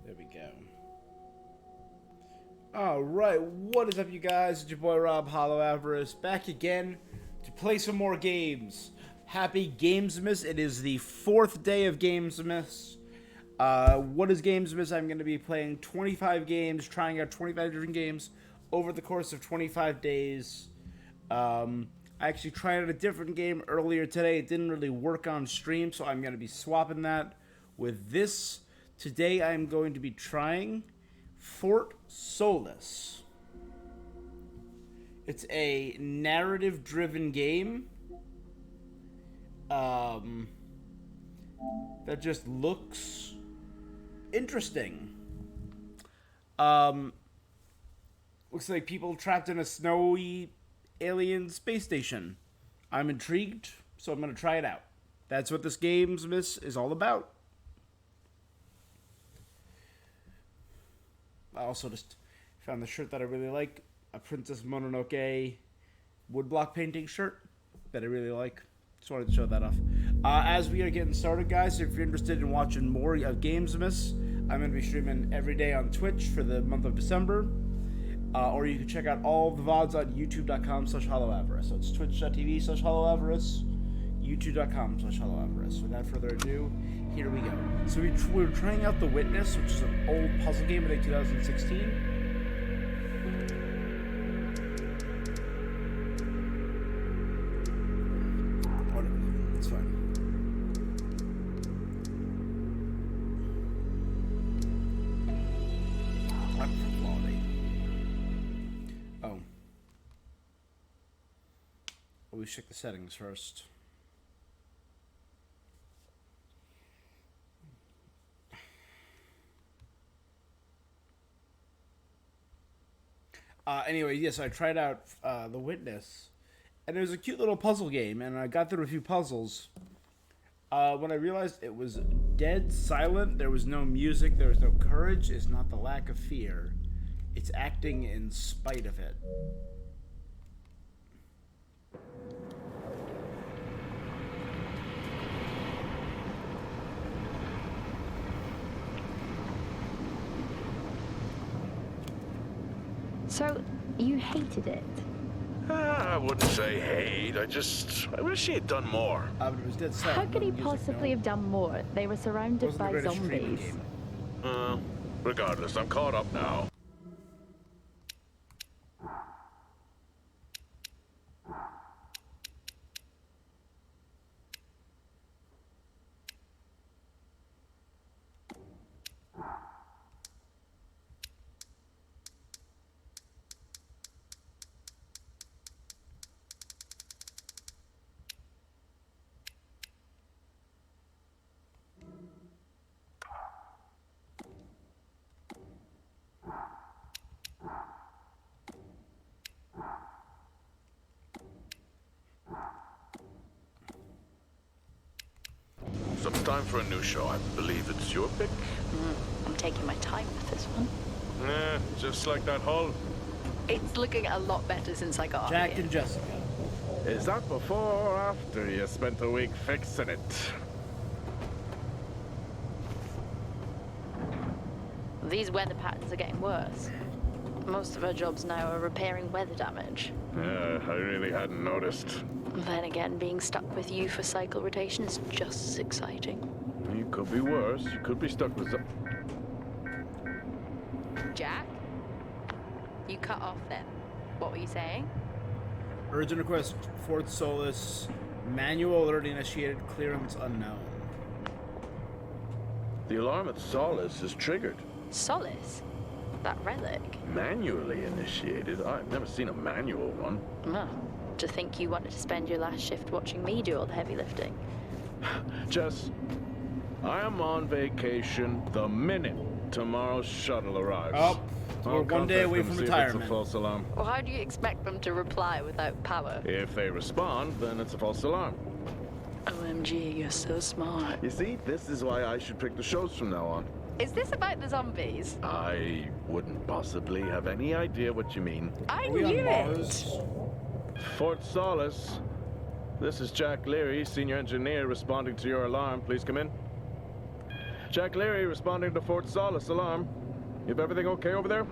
There we go. Alright, what is up, you guys? It's your boy Rob Hollow Avarice back again to play some more games. Happy Gamesmas. It is the 4th day of Gamesmas. What is Gamesmas? I'm going to be playing 25 games, trying out 25 different games over the course of 25 days. I actually tried out a different game earlier today. It didn't really work on stream, so I'm going to be swapping that with this. Today I'm going to be trying Fort Solis. It's a narrative-driven game that just looks interesting. Looks like people trapped in a snowy alien space station. I'm intrigued, so I'm going to try it out. That's what this Gamesmas is all about. I also just found the shirt that I really like, a Princess Mononoke woodblock painting shirt that I really like. Just wanted to show that off. As we are getting started, guys, if you're interested in watching more of Gamesmas, I'm going to be streaming every day on Twitch for the month of December. Or you can check out all the VODs on youtube.com/hollowavarice. So it's twitch.tv/hollowavarice, youtube.com/hollowavarice. Without further ado, here we go. So we're trying out The Witness, which is an old puzzle game in 2016. Whatever, it's fine. I'm for quality. Oh. Always check the settings first. Anyway, yes, I tried out The Witness, and it was a cute little puzzle game, and I got through a few puzzles. When I realized it was dead silent, there was no music, there was no courage, it's not the lack of fear. It's acting in spite of it. So, you hated it? I wouldn't say hate. I wish he had done more. But it was dead silent. How could no he music, possibly no. have done more? They were surrounded Wasn't the by greatest streaming zombies. game. Regardless, I'm caught up now. So it's time for a new show. I believe it's your pick. I'm taking my time with this one. Just like that hull. It's looking a lot better since I got Jack here. and Jessica. Is that before or after you spent a week fixing it? These weather patterns are getting worse. Most of our jobs now are repairing weather damage. Yeah, I really hadn't noticed. Then again, being stuck with you for cycle rotation is just as exciting. You could be worse. You could be stuck with some... Jack? You cut off then. What were you saying? Urgent request, Fort Solis. Manual alert initiated, clearance unknown. The alarm at Solis is triggered. Solis? That relic? Manually initiated? I've never seen a manual one. Well, to think you wanted to spend your last shift watching me do all the heavy lifting. Jess, I am on vacation the minute tomorrow's shuttle arrives. Oh, we're I'll one day contact away them, from see if retirement. It's a false alarm. Well, how do you expect them to reply without power? If they respond, then it's a false alarm. OMG, you're so smart. You see, this is why I should pick the shows from now on. Is this about the zombies? I wouldn't possibly have any idea what you mean. I Are we knew on it! Mars? Fort Solis. This is Jack Leary, senior engineer, responding to your alarm. Please come in. Jack Leary responding to Fort Solis alarm. You have everything okay over there?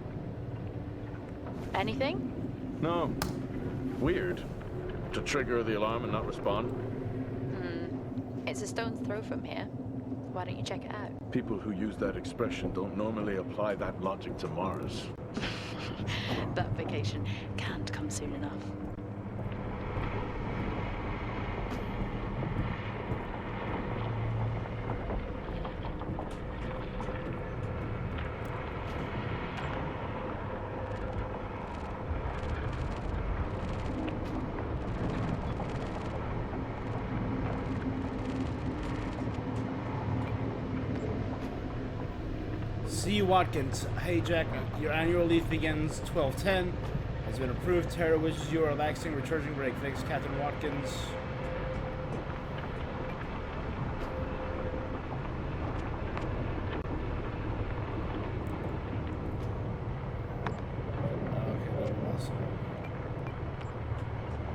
Anything? No. Weird. To trigger the alarm and not respond. It's a stone's throw from here. Why don't you check it out? People who use that expression don't normally apply that logic to Mars. That vacation can't come soon enough. C. Watkins. Hey Jack, your annual leave begins 12:10. Has been approved. Tara wishes you a relaxing, recharging break. Thanks, Captain Watkins. Okay, awesome.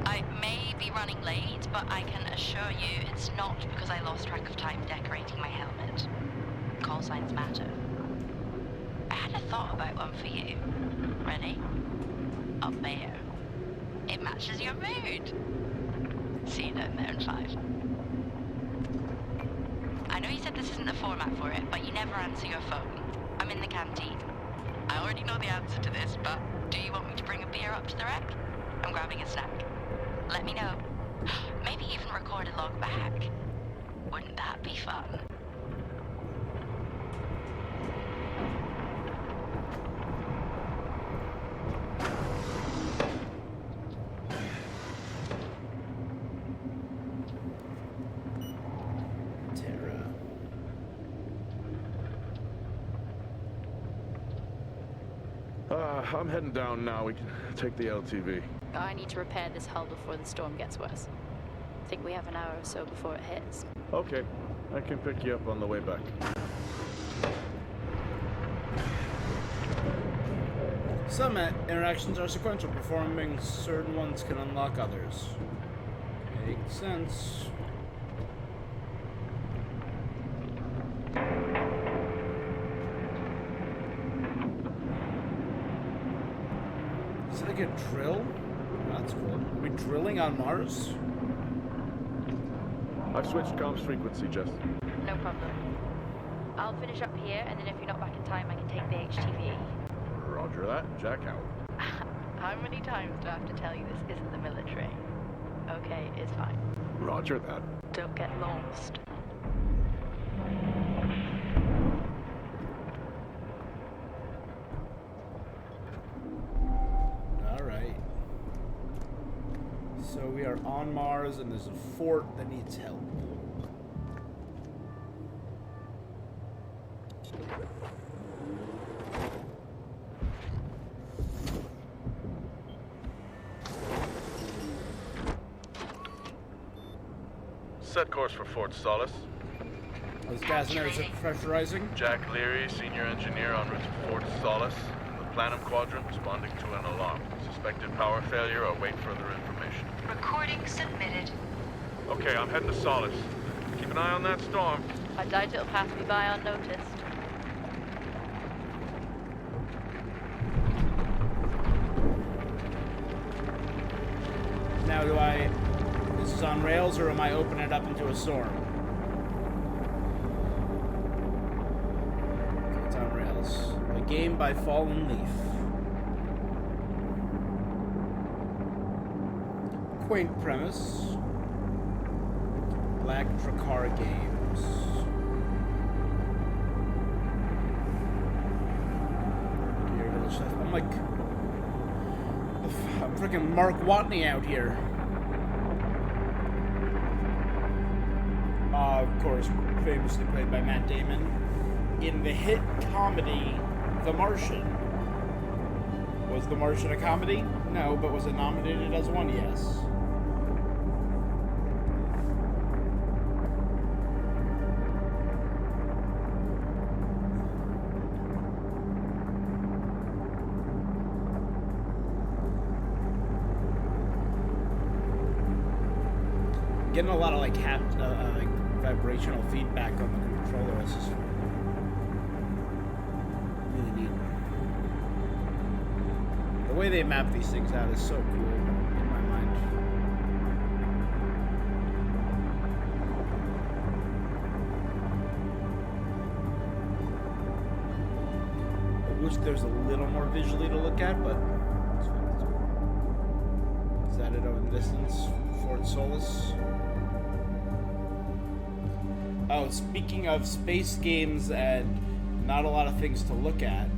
I may be running late, but I can assure you it's not because I lost track of time decorating my helmet. Call signs matter. I had a thought about one for you. Ready? Up there. It matches your mood. See you down there in 5. I know you said this isn't the format for it, but you never answer your phone. I'm in the canteen. I already know the answer to this, but do you want me to bring a beer up to the wreck? I'm grabbing a snack. Let me know. Maybe even record a log back. Wouldn't that be fun? Tara. I'm heading down now. We can take the LTV. I need to repair this hull before the storm gets worse. I think we have an hour or so before it hits. Okay. I can pick you up on the way back. Some interactions are sequential. Performing certain ones can unlock others. Makes sense. Is it like a drill? That's cool. Are we drilling on Mars? I've switched comms frequency, Jess. No problem. I'll finish up here, and then if you're not back in time, I can take the HTV. Roger that. Jack out. How many times do I have to tell you this isn't the military? Okay, it's fine. Roger that. Don't get lost. Alright. So we are on Mars, and there's a fort that needs help. Set course for Fort Solis. Those gas narrows are pressurizing. Jack Leary, senior engineer en route to Fort Solis. The Planum Quadrant responding to an alarm. Suspected power failure. Await further information. Recording submitted. Okay, I'm heading to Solis. Keep an eye on that storm. I doubt it'll pass me by unnoticed. Now this is on rails, or am I opening it up into a storm? Okay, it's on rails. A game by Fallen Leaf. Quaint premise. Black Dracar Games. I'm like, I'm freaking Mark Watney out here. Of course, famously played by Matt Damon in the hit comedy The Martian. Was The Martian a comedy? No, but was it nominated as one? Yes. Getting a lot of like vibrational feedback on the controller. This is way they map these things out is so cool in my mind. I wish there's a little more visually to look at, but it's fine. Is that it over in the distance? Fort Solis. Oh, speaking of space games and not a lot of things to look at,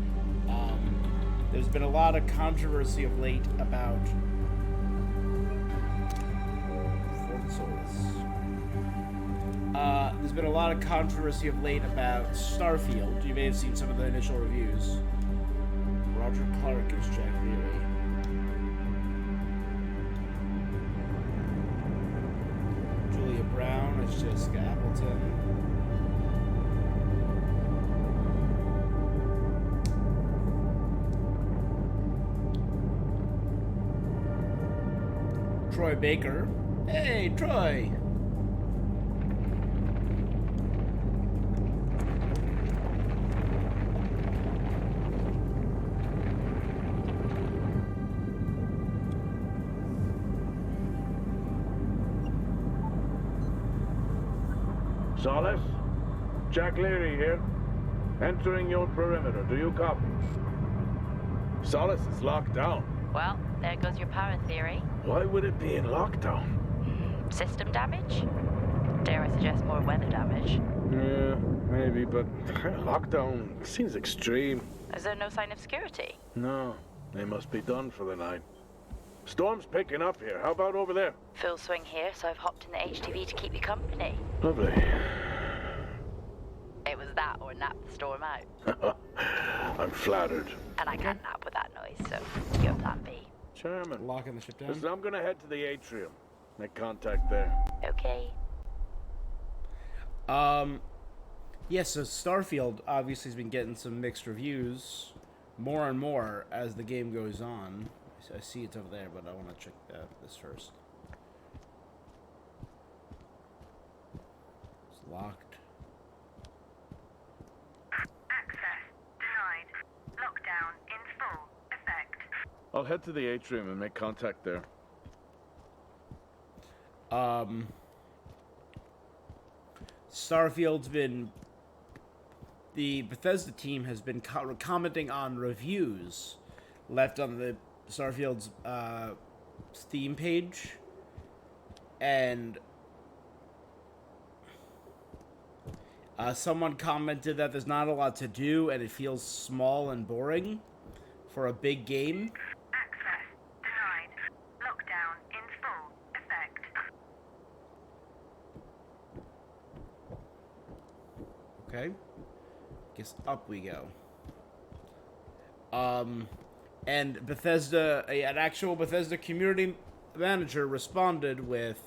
there's been a lot of controversy of late about Fort Solis. There's been a lot of controversy of late about Starfield. You may have seen some of the initial reviews. Roger Clark is Jack Leary. Julia Brown is Jessica Appleton. Troy Baker. Hey, Troy! Solis? Jack Leary here. Entering your perimeter. Do you copy? Solis is locked down. Well, there goes your power theory. Why would it be in lockdown? System damage? Dare I suggest more weather damage? Yeah, maybe, but lockdown seems extreme. Is there no sign of security? No, they must be done for the night. Storm's picking up here. How about over there? Full swing here, so I've hopped in the HTV to keep you company. Lovely. It was that or nap the storm out. I'm flattered. And I can't nap with that noise, so your plan B. Chairman. Locking the ship down. Listen, I'm gonna head to the atrium. Make contact there. Okay. Yeah, so Starfield obviously has been getting some mixed reviews more and more as the game goes on. I see it's over there, but I want to check this first. It's locked. Access denied. Lockdown in full effect. I'll head to the atrium and make contact there. Starfield's been... The Bethesda team has been commenting on reviews left on the Starfield's Steam page, and someone commented that there's not a lot to do and it feels small and boring for a big game. Access denied. Lockdown in full effect. Okay. Guess up we go. And Bethesda, an actual Bethesda community manager responded with,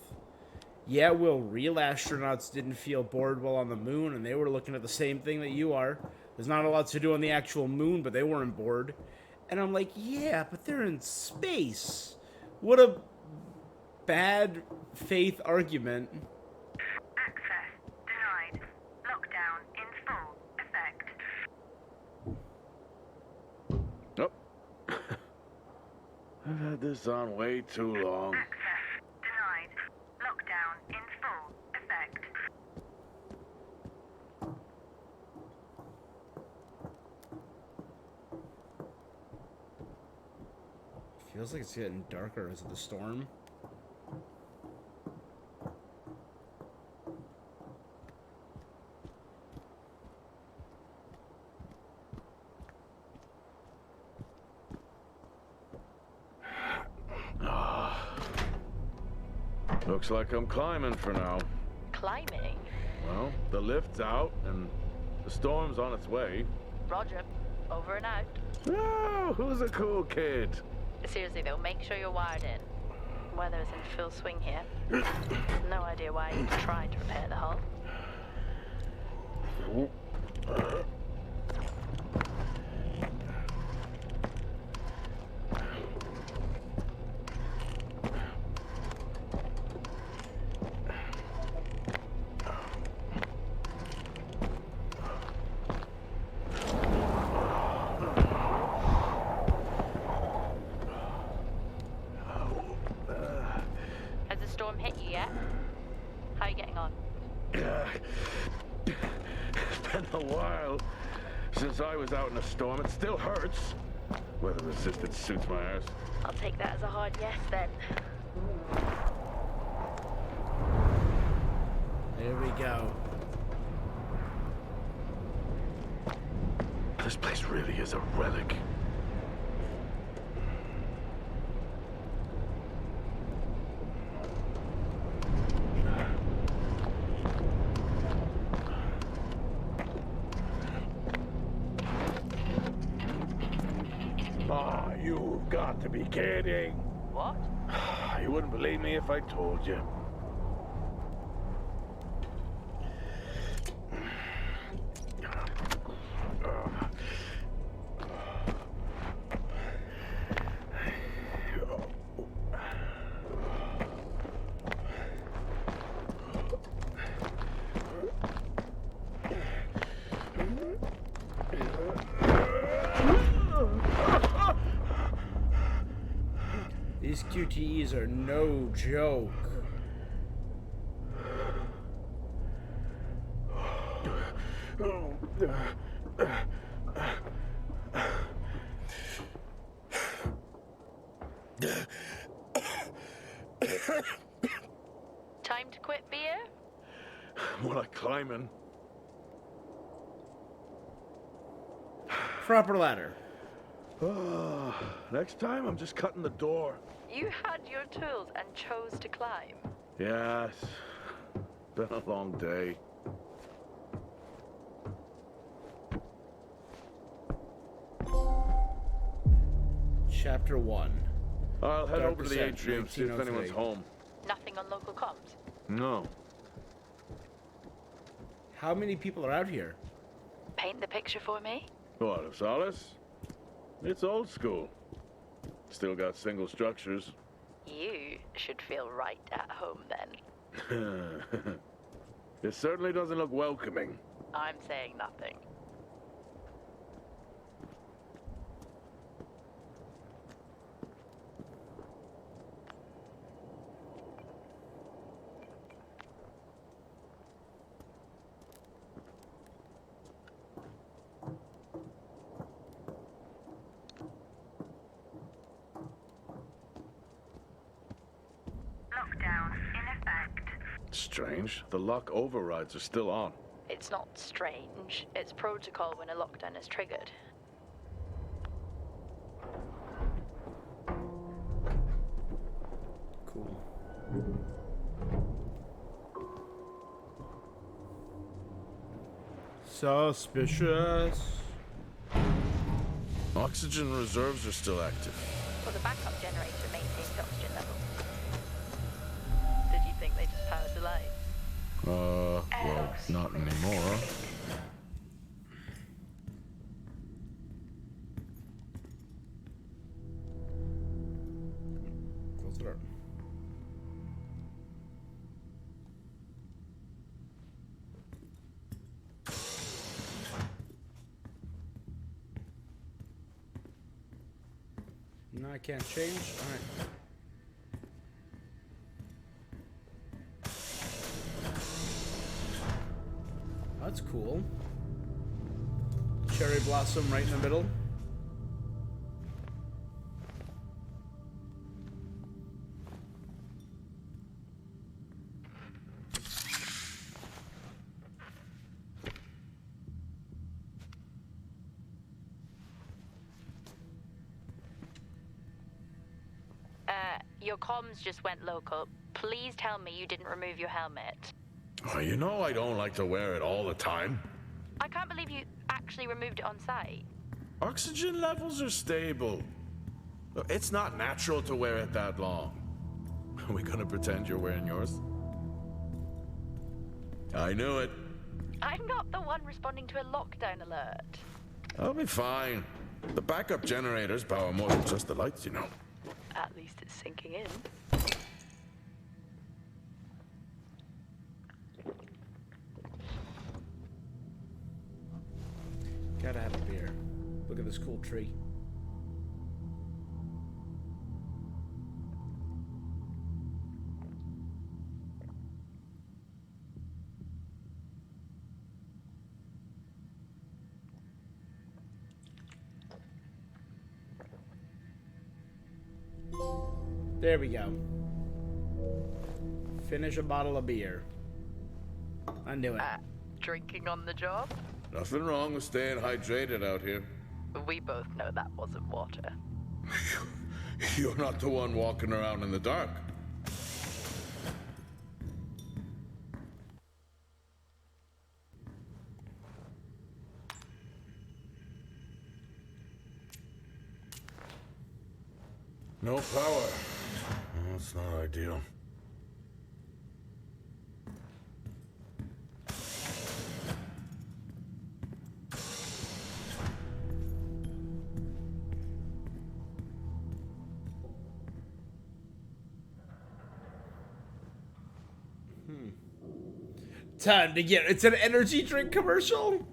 yeah, well, real astronauts didn't feel bored while on the moon, and they were looking at the same thing that you are. There's not a lot to do on the actual moon, but they weren't bored. And I'm like, yeah, but they're in space. What a bad faith argument. Access denied. Lockdown in full effect. Oh. I've had this on way too long. Access denied. Lockdown in full effect. Feels like it's getting darker. Is it the storm? Looks like I'm climbing for now. Climbing? Well, the lift's out and the storm's on its way. Roger. Over and out. Oh, who's a cool kid? Seriously though, make sure you're wired in. Weather is in full swing here. No idea why you tried to repair the hull. Well, since I was out in a storm, it still hurts. Weather-resistant suits my arse. I'll take that as a hard yes then. There we go. This place really is a relic. Ah, you've got to be kidding. What? You wouldn't believe me if I told you. These QTEs are no joke. Time to quit beer? More like climbing. Proper ladder. Next time, I'm just cutting the door. You had your tools and chose to climb. Yes. Been a long day. Chapter 1. I'll head Dark over to the Descent, atrium, see if 1903. anyone's home. Nothing on local comms. No. How many people are out here? Paint the picture for me. What, of Solis? It's old school. Still got single structures. You should feel right at home then. It certainly doesn't look welcoming. I'm saying nothing. Lockdown in effect. Strange. The lock overrides are still on. It's not strange. It's protocol when a lockdown is triggered. Cool. Suspicious. Oxygen reserves are still active. Well, the backup generator maintains the oxygen level. Did you think they just powered the lights? Well, not anymore. Close the door. No, I can't change. All right. That's cool. Cherry blossom right in the middle. Your comms just went local. Please tell me you didn't remove your helmet. Oh, you know I don't like to wear it all the time. I can't believe you actually removed it on site. Oxygen levels are stable. It's not natural to wear it that long. Are we gonna pretend you're wearing yours? I knew it. I'm not the one responding to a lockdown alert. I'll be fine. The backup generators power more than just the lights, you know. At least it's sinking in. Gotta have a beer. Look at this cool tree. There we go. Finish a bottle of beer. I knew it. Drinking on the job? Nothing wrong with staying hydrated out here. We both know that wasn't water. You're not the one walking around in the dark. No power. That's not ideal. Time to get. It's an energy drink commercial?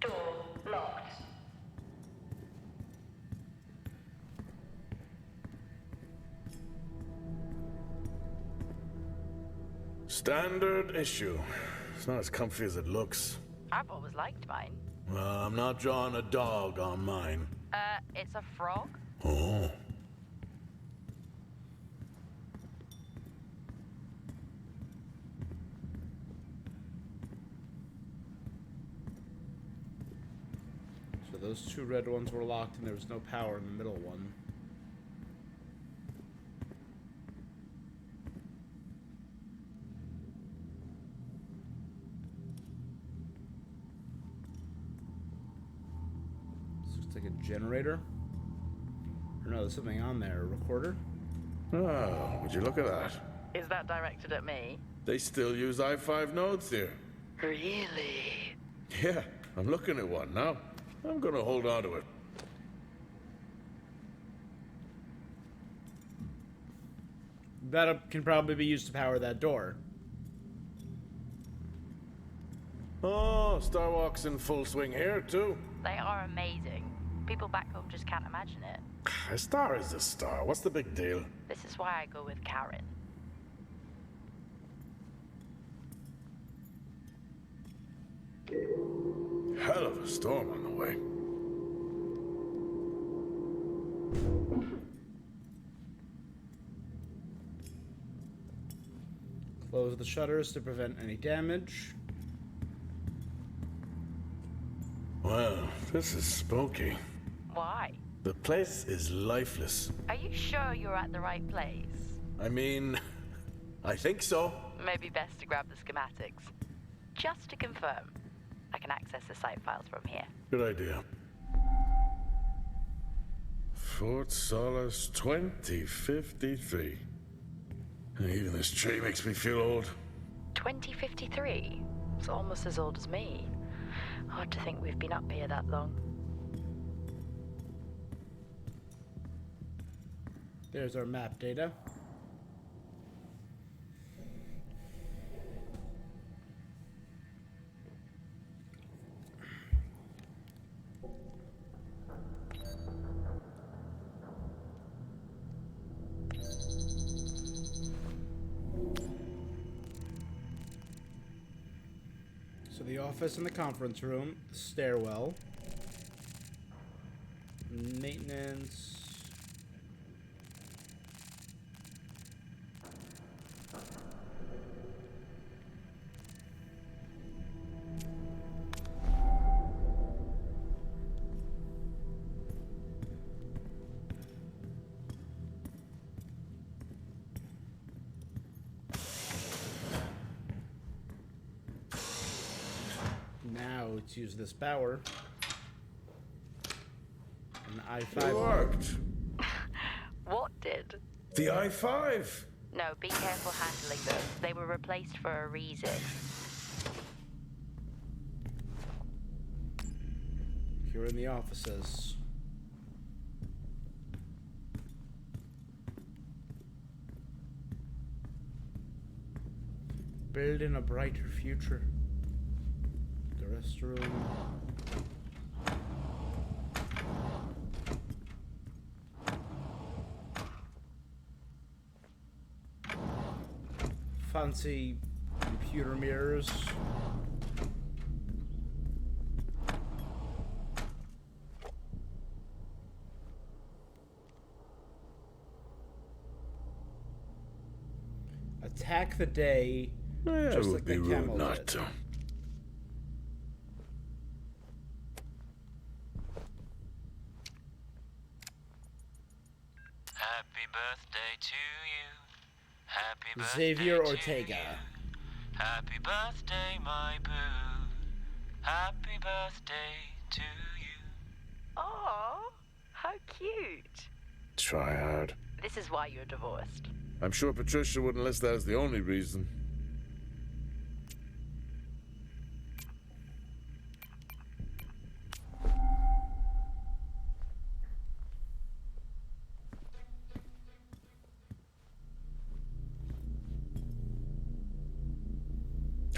Door locked. Standard issue. It's not as comfy as it looks. I've always liked mine. Well, I'm not drawing a dog on mine. It's a frog? Oh. So those two red ones were locked and there was no power in the middle one. This looks like a generator. Or no, there's something on there. A recorder? Oh, would you look at that? Is that directed at me? They still use i5 nodes here. Really? Yeah, I'm looking at one now. I'm gonna hold on to it. That can probably be used to power that door. Oh, Starwalk's in full swing here, too. They are amazing. People back home just can't imagine it. A star is a star. What's the big deal? This is why I go with Karen. Hell of a storm on the way. Close the shutters to prevent any damage. Well, this is spooky. Why? The place is lifeless. Are you sure you're at the right place? I mean, I think so. Maybe best to grab the schematics. Just to confirm, I can access the site files from here. Good idea. Fort Solace 2053. Even this tree makes me feel old. 2053? It's almost as old as me. Hard to think we've been up here that long. There's our map data. So the office and the conference room, the stairwell, maintenance. Now let's use this power. An It i5. worked. What did? The i5. No, be careful handling them. They were replaced for a reason. Here in the offices. Building a brighter future. The restroom. Fancy computer mirrors. attack the day, It just would like be the rude camel not did. to. Happy birthday to you. Happy birthday Xavier to Ortega. you. Happy birthday, my boo. Happy birthday to you. Oh, how cute. Try hard. This is why you're divorced. I'm sure Patricia wouldn't list that as the only reason.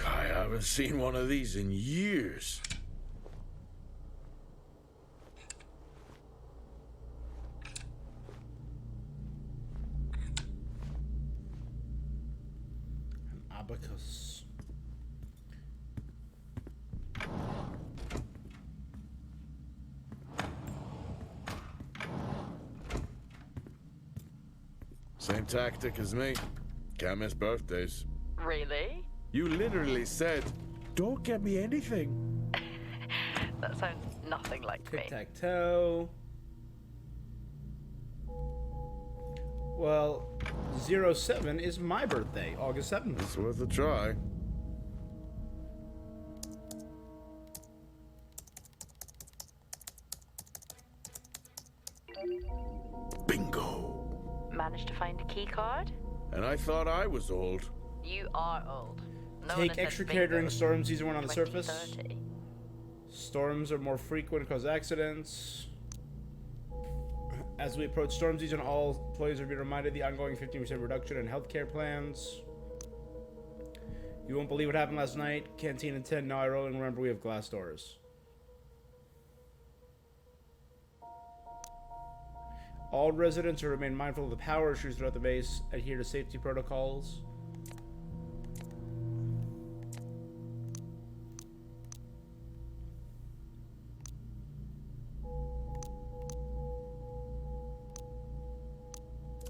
I haven't seen one of these in years. Abacus. Same tactic as me. Can't miss birthdays. Really? You literally said, don't get me anything. That sounds nothing like me. Tic-tac-toe. Well, 07 is my birthday, August 7th. It's worth a try. Bingo. Managed to find a key card? And I thought I was old. You are old. No one Take has said extra bingo care during since storm season when on the surface. 2030. Storms are more frequent, cause accidents. As we approach storm season, all employees are being reminded of the ongoing 15% reduction in healthcare plans. You won't believe what happened last night. Canteen and 10. Now I roll and remember we have glass doors. All residents will remain mindful of the power issues throughout the base. Adhere to safety protocols.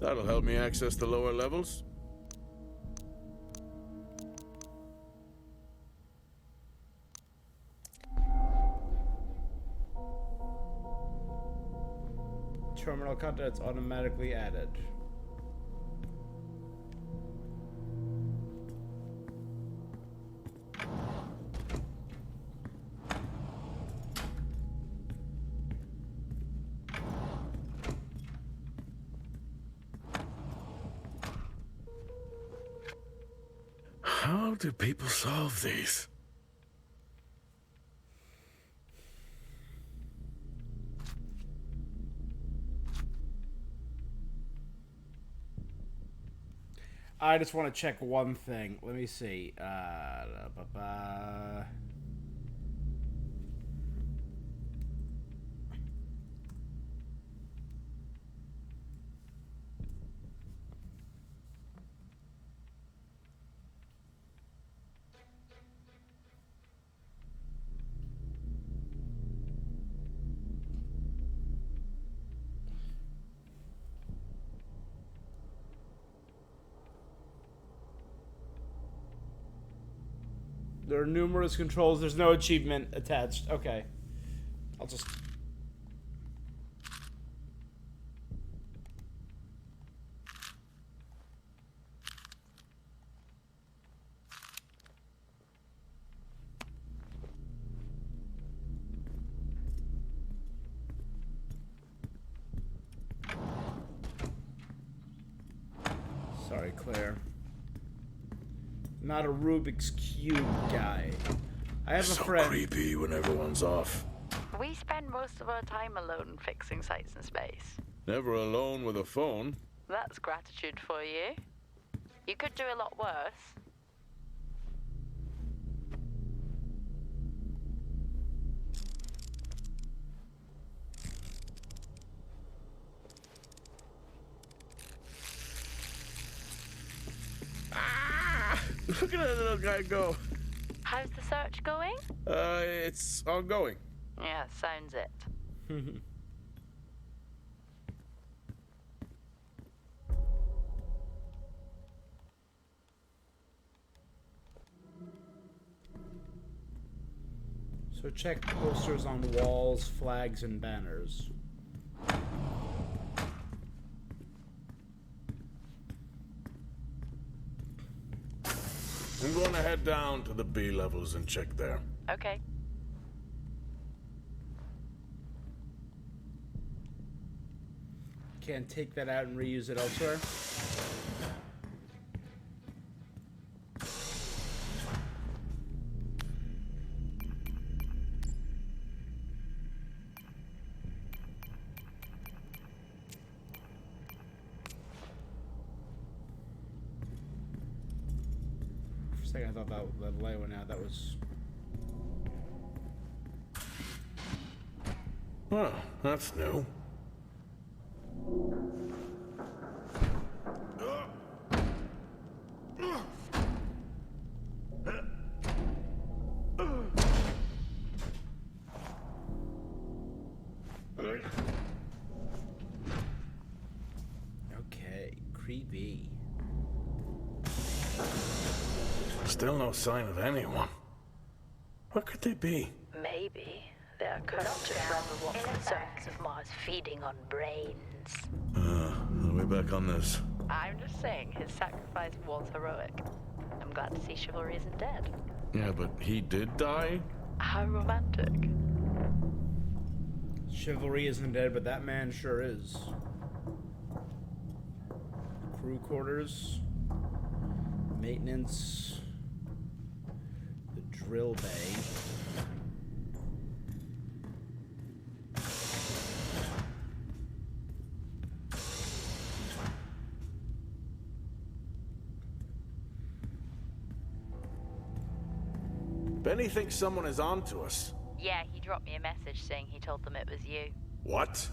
That'll help me access the lower levels. Terminal contents automatically added. How do people solve these? I just want to check one thing. Let me see. There are numerous controls. There's no achievement attached. Okay. I'll just... Sorry, Claire. Not a Rubik's Cube guy. I have a So friend. creepy when everyone's off. We spend most of our time alone fixing sites in space. Never alone with a phone. That's gratitude for you. You could do a lot worse. Look at that little guy go. How's the search going? It's ongoing. Yeah, sounds it. So check posters on walls, flags, and banners. I'm going to head down to the B levels and check there. Okay. Can't take that out and reuse it elsewhere. For a second I thought that light went out. That was... Well, that's new. Okay, creepy. Still no sign of anyone. What could they be? Maybe they're cursed to from what concerns of Mars feeding on brains. Are we back on this? I'm just saying his sacrifice was heroic. I'm glad to see chivalry isn't dead. Yeah, but he did die? How romantic. Chivalry isn't dead, but that man sure is. Crew quarters. Maintenance. The drill bay. Benny thinks someone is on to us. Yeah, he dropped me a message saying he told them it was you. What?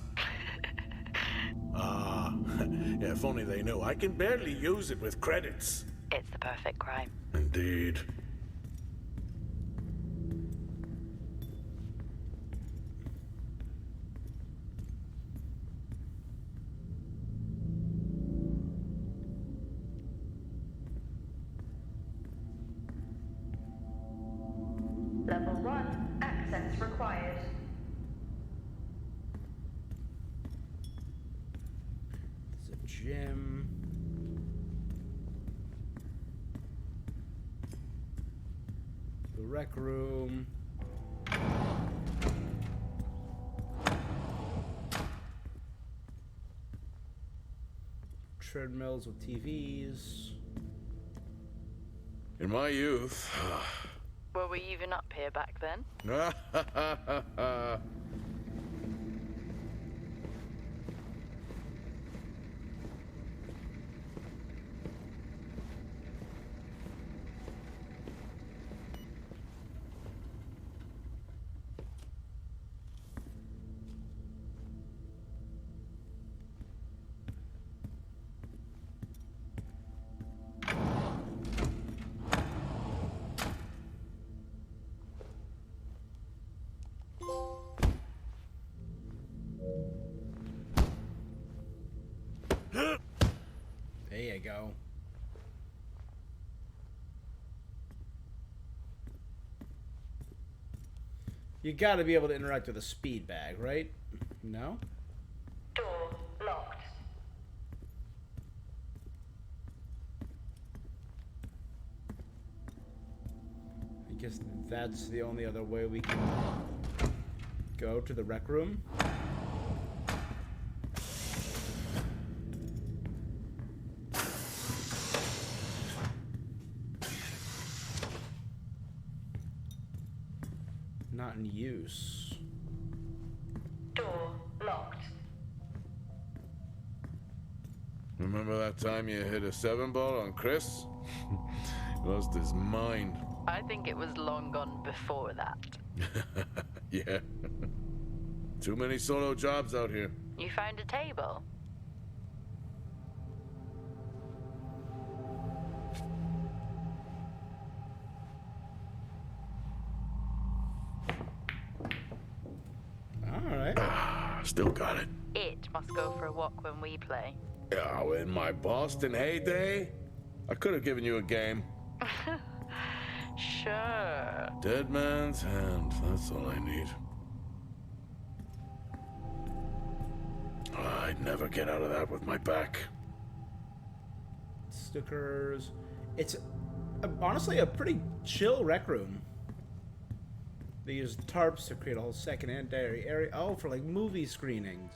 Yeah, if only they knew. I can barely use it with credits. It's the perfect crime. Indeed. Level 1, access required. There's a gym. The rec room. Treadmills with TVs. In my youth... Were we even up here back then? There you go. You gotta be able to interact with a speed bag, right? No? Door locked. I guess that's the only other way we can go to the rec room. Not in use. Door locked. Remember that time you hit a 7-ball on Chris? Lost his mind. I think it was long gone before that. Yeah. Too many solo jobs out here. You found a table? Alright. Still got it. It must go for a walk when we play. Oh, in my Boston heyday, I could have given you a game. Sure. Sure. Dead man's hand. That's all I need. I'd never get out of that with my back. Stickers. It's honestly a pretty chill rec room. They use tarps to create a whole secondary area. Oh, for like movie screenings.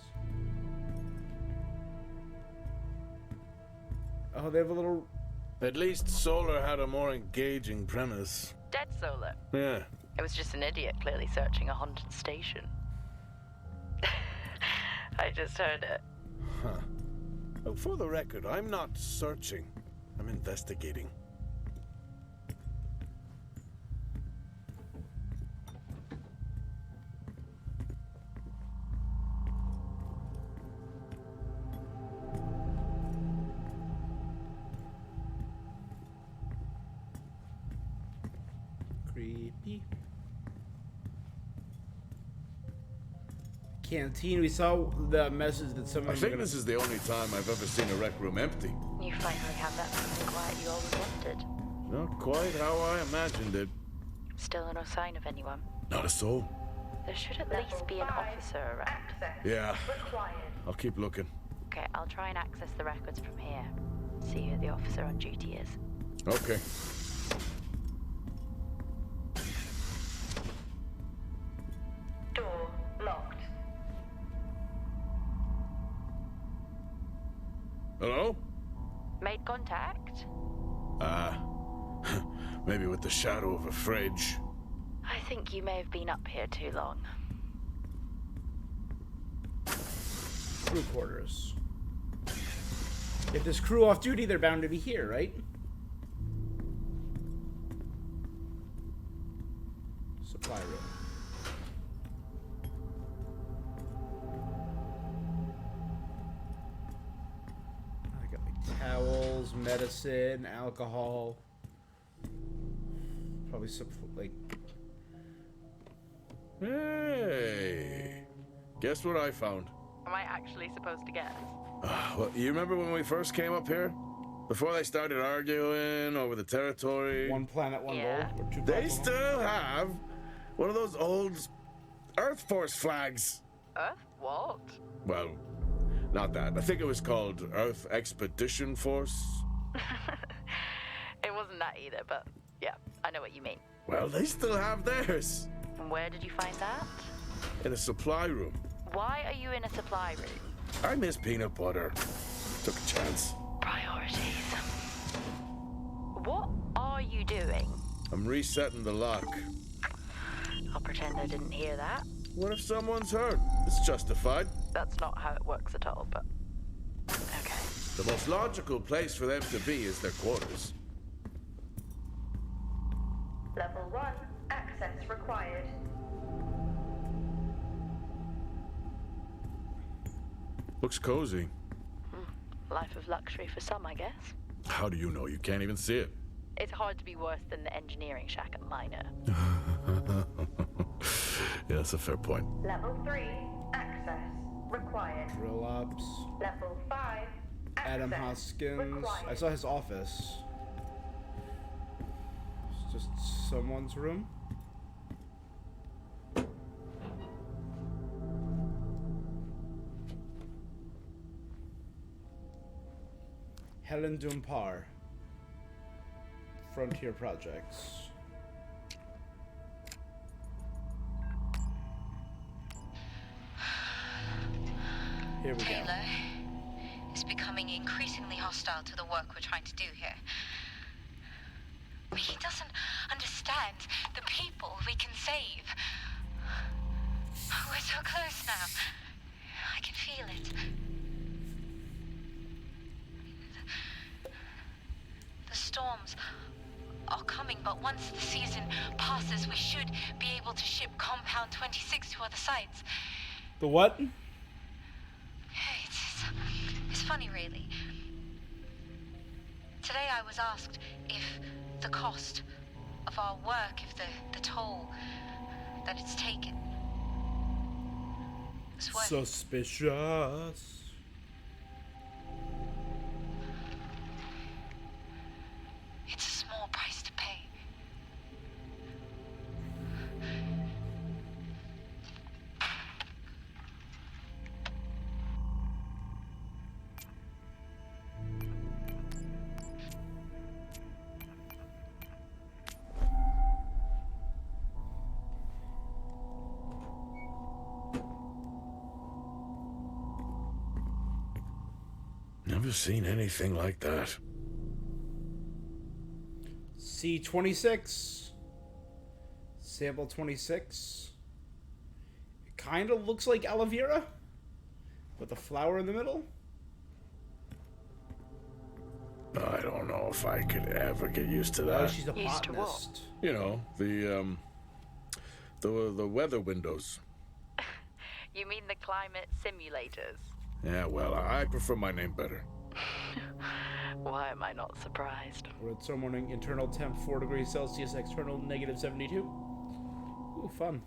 Oh, they have a little... At least Solar had a more engaging premise. Dead Solar. Yeah. It was just an idiot clearly searching a haunted station. I just heard it. Huh. Oh, for the record, I'm not searching. I'm investigating. Creepy. Canteen. We saw the message that someone. I think this is the only time I've ever seen a rec room empty. You finally have that peace and quiet you always wanted. Not quite how I imagined it. Still no sign of anyone. Not a soul. There should at least be an officer around. Access Yeah. required. I'll keep looking. Okay, I'll try and access the records from here. See who the officer on duty is. Okay. Door locked. Hello? Made contact? Maybe with the shadow of a fridge. I think you may have been up here too long. Crew quarters. If there's crew off duty, they're bound to be here, right? Supply room. I got like towels, medicine, alcohol. Probably like. Hey. Guess what I found? Am I actually supposed to guess? Well, you remember when we first came up here? Before they started arguing over the territory? One planet, one Yeah. gold. Or two They planets, one still have one of those old Earth Force flags. Earth? What? Well, not that. I think it was called Earth Expedition Force. It wasn't that either, but yeah, I know what you mean. Well, they still have theirs. And where did you find that? In a supply room. Why are you in a supply room? I miss peanut butter. Took a chance. Priorities. What are you doing? I'm resetting the lock. I'll pretend I didn't hear that. What if someone's hurt? It's justified. That's not how it works at all, but okay. The most logical place for them to be is their quarters. Level 1. Access required. Looks cozy. Life of luxury for some, I guess. How do you know? You can't even see it. It's hard to be worse than the engineering shack at Minor. Yeah, that's a fair point. Level 3. Access required. Drill ops. Level 5. Adam Access Hoskins. required. I saw his office. It's just someone's room. Helen Dumpar. Frontier Projects. Here we go. Taylor is becoming increasingly hostile to the work we're trying to do here. He doesn't understand the people we can save. We're so close now. I can feel it. The storms are coming, but once the season passes, we should be able to ship Compound 26 to other sites. The what? It's funny, really. Today I was asked if the cost of our work, if the toll that it's taken is worth it. Suspicious. It's a small price to pay. Never seen anything like that. C26. Sample 26. It kind of looks like aloe vera, with a flower in the middle. I don't know if I could ever get used to Oh, that. she's a Used to what? botanist. You know, the weather windows. You mean the climate simulators? Yeah, well, I prefer my name better. Why am I not surprised? We're at some morning, internal temp 4 degrees Celsius, external negative 72. Ooh, fun.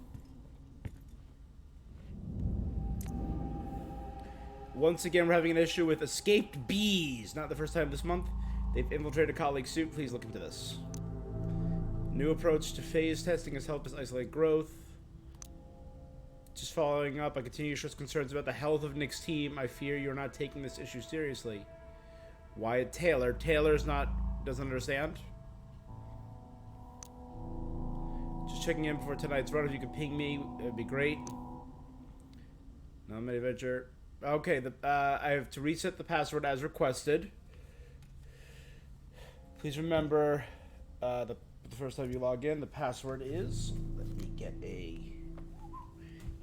Once again, we're having an issue with escaped bees. Not the first time this month. They've infiltrated a colleague's suit. Please look into this. New approach to phase testing has helped us isolate growth. Just following up, I continue to express concerns about the health of Nick's team. I fear you're not taking this issue seriously. Wyatt Taylor. Doesn't understand. Just checking in before tonight's run. If you could ping me, it'd be great. Nominated adventure. Okay, I have to reset the password as requested. Please remember, the first time you log in, the password is. Let me get a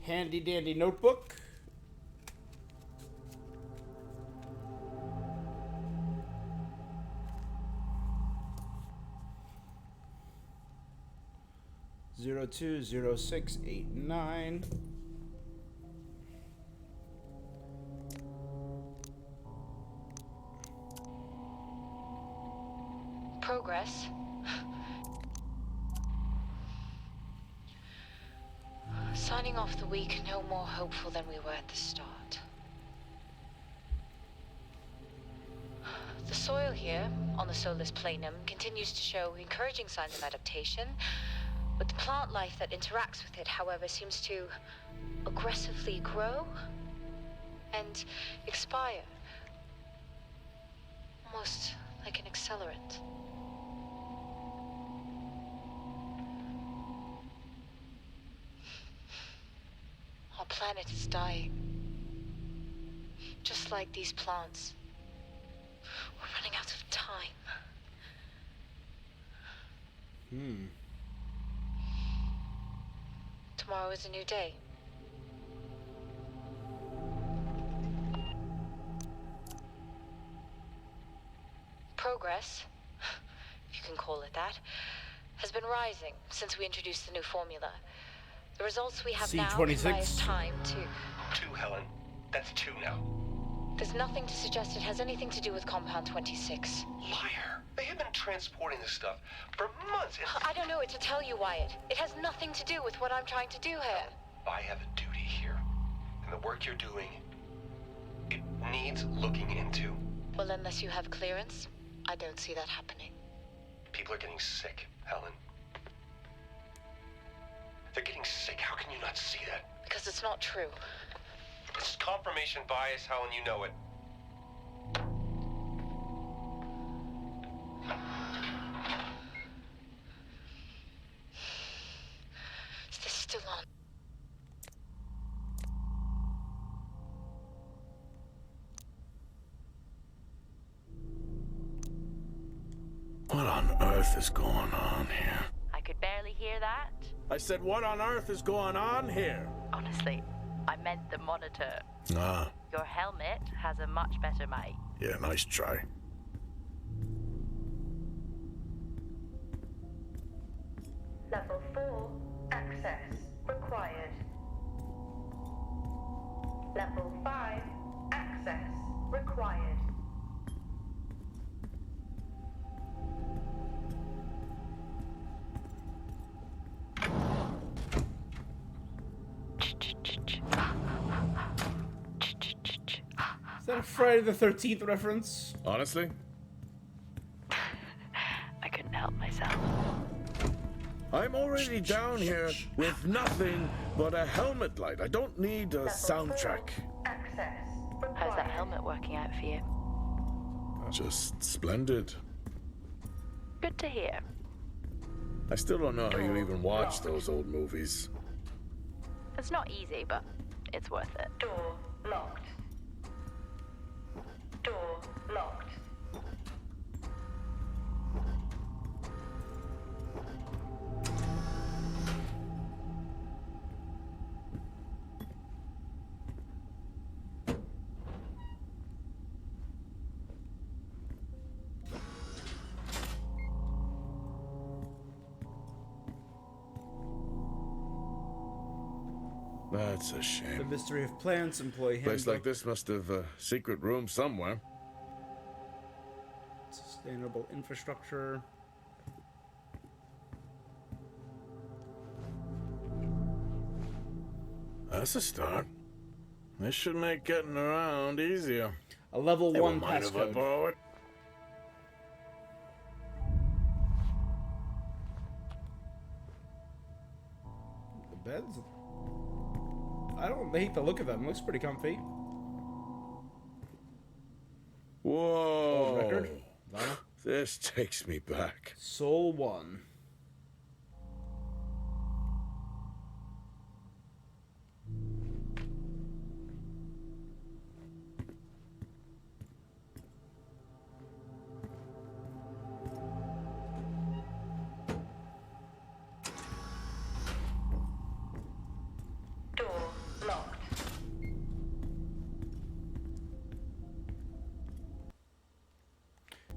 handy dandy notebook. Zero 020689. Progress. Signing off the week no more hopeful than we were at the start. The soil here, on the SOLIS planum, continues to show encouraging signs of adaptation, but the plant life that interacts with it, however, seems to aggressively grow and expire. Almost like an accelerant. Our planet is dying. Just like these plants. We're running out of time. Tomorrow is a new day. Progress, if you can call it that, has been rising since we introduced the new formula. The results we have now can buy us time to... 2, Helen. That's 2 now. There's nothing to suggest it has anything to do with Compound 26. Liar. They have been transporting this stuff for months. I don't know what to tell you, Wyatt. It has nothing to do with what I'm trying to do here. I have a duty here. And the work you're doing, it needs looking into. Well, unless you have clearance, I don't see that happening. People are getting sick, Helen. They're getting sick. How can you not see that? Because it's not true. It's confirmation bias, Helen. You know it. Is this still on? What on earth is going on here? I could barely hear that. I said, what on earth is going on here? Honestly, I meant the monitor. Ah, Your helmet has a much better mic. yeah, nice try. Level 4, access required. Level 5, access required. Is that a Friday the 13th reference? Honestly? I couldn't help myself. I'm already down here with nothing but a helmet light. I don't need a soundtrack. Access required. How's that helmet working out for you? Just splendid. Good to hear. I still don't know how you even watch those old movies. It's not easy, but it's worth it. Door locked. Door locked. That's a The shame. mystery of plants, employee Place handbook, like this must have a secret room somewhere. sustainable infrastructure. That's a start. This should make getting around easier. A level Hey, 1 won't mind if I passcode. borrow it? The beds? I don't hate the look of them. Looks pretty comfy. Whoa. Record. Vinyl. This takes me back. Soul 1. Door locked.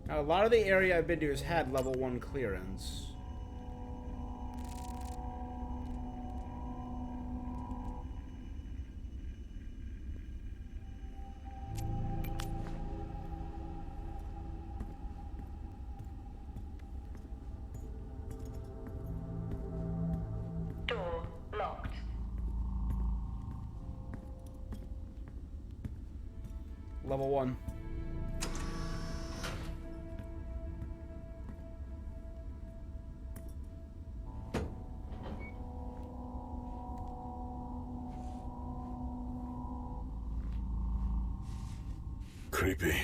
Now, a lot of the area I've been to has had level 1 clearance. Door locked. Level 1. Creepy.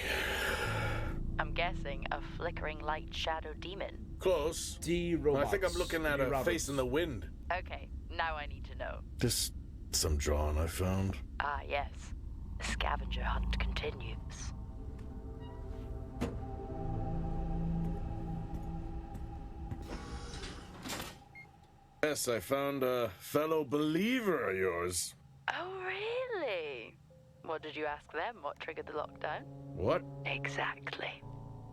I'm guessing a flickering light shadow demon. Close. D I robots. think I'm looking at D a robots. face in the wind. Okay, now I need to know. Just some drawing I found. Ah, yes. The scavenger hunt continues. Yes, I found a fellow believer of yours. Oh, really? What did you ask them? What triggered the lockdown? What? Exactly.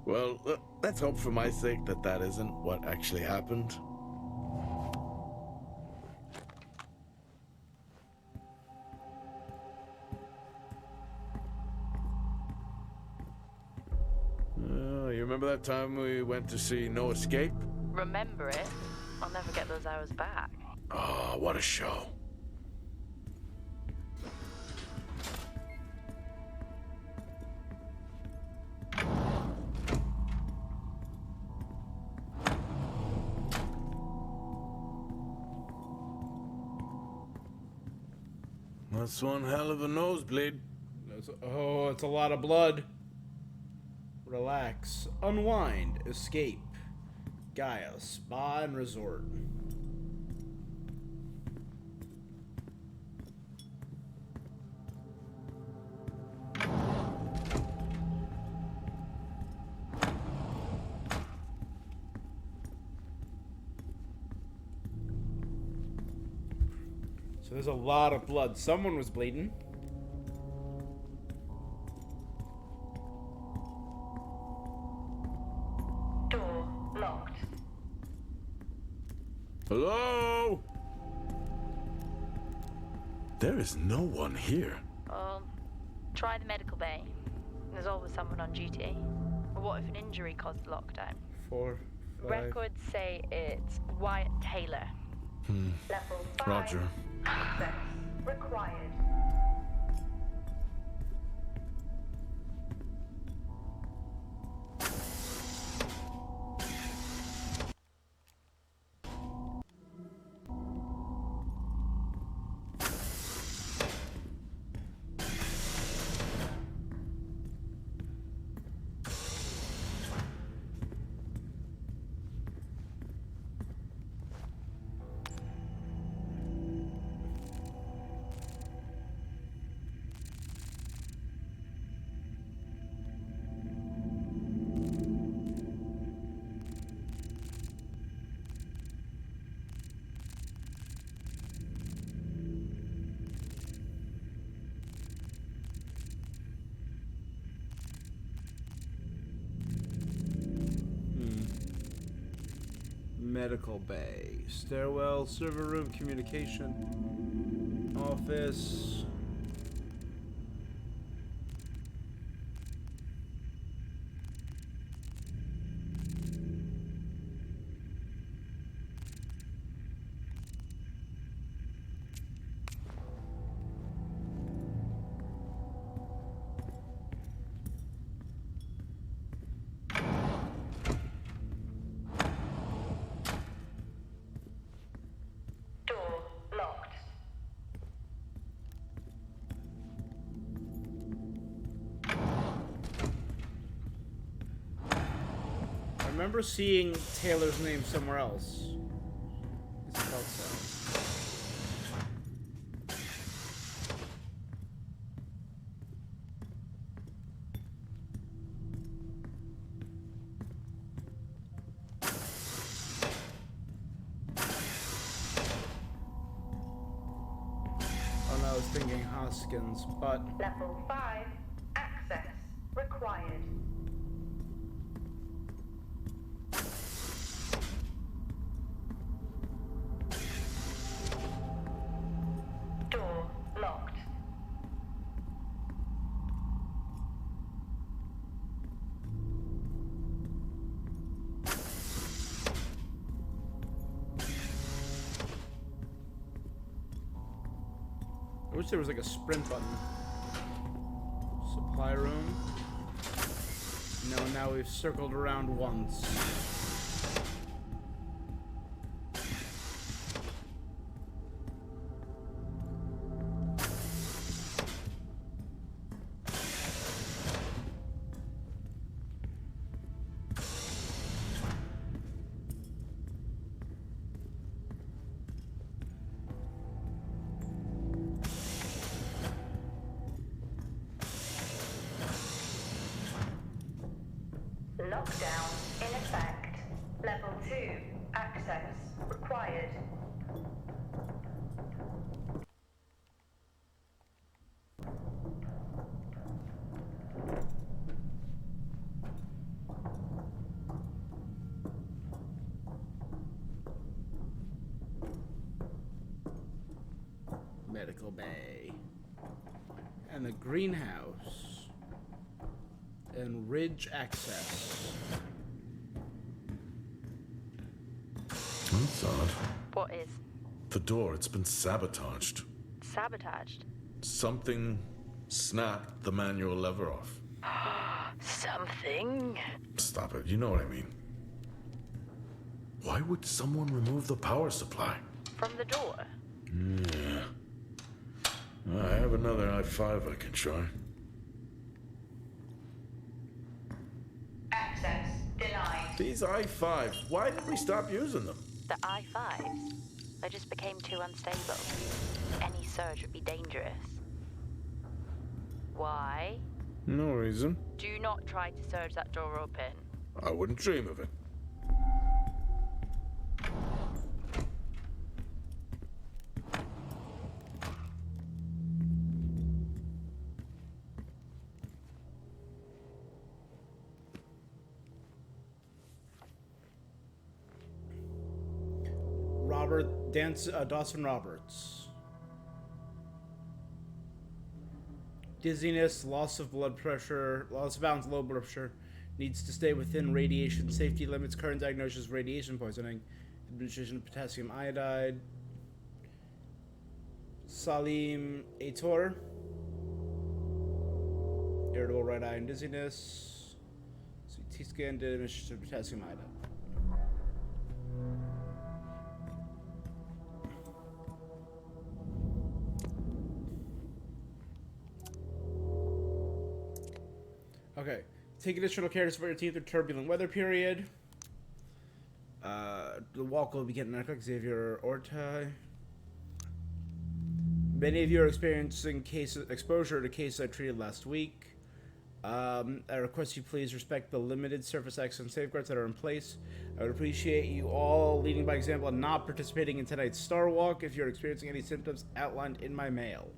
Well, let's hope for my sake that that isn't what actually happened. You remember that time we went to see No Escape? Remember it? I'll never get those hours back. Oh, what a show. That's one hell of a nosebleed. Oh, it's a lot of blood. Relax. Unwind. Escape. Gaia. Spa and resort. So there's a lot of blood. Someone was bleeding. Door locked. Hello? There is no one here. Try the medical bay. There's always someone on duty. Or what if an injury caused the lockdown? 4, 5. Records say it's Wyatt Taylor. Level 5. Roger. Access required. Medical bay. Stairwell, server room, communication, office. Door locked. I remember seeing Taylor's name somewhere else. It's felt so. Oh no, I was thinking Hoskins, but Level 5. Access required. Door locked. I wish there was like a sprint button. Supply room. No, now we've circled around once. Lockdown in effect. Level 2. Access required. Medical bay. And the greenhouse. And ridge access. That's odd. What is? The door, it's been sabotaged. Sabotaged? Something snapped the manual lever off. Something? Stop it, you know what I mean. Why would someone remove the power supply? From the door? Yeah. I have another i5 I can try. Access denied. These i5s, why did we stop using them? The I-5s? They just became too unstable. Any surge would be dangerous. Why? No reason. Do not try to surge that door open. I wouldn't dream of it. Dawson Roberts. Dizziness, loss of blood pressure, loss of balance, low blood pressure. Needs to stay within radiation safety limits. Current diagnosis: radiation poisoning. Administration of potassium iodide. Salim Aitor. Irritable right eye and dizziness. CT scan, administration of potassium iodide. Okay. Take additional care to support your team through turbulent weather period. The walk will begin in Xavier Ortai. Many of you are experiencing exposure to cases I treated last week. I request you please respect the limited surface access and safeguards that are in place. I would appreciate you all leading by example and not participating in tonight's Star Walk if you're experiencing any symptoms outlined in my mail.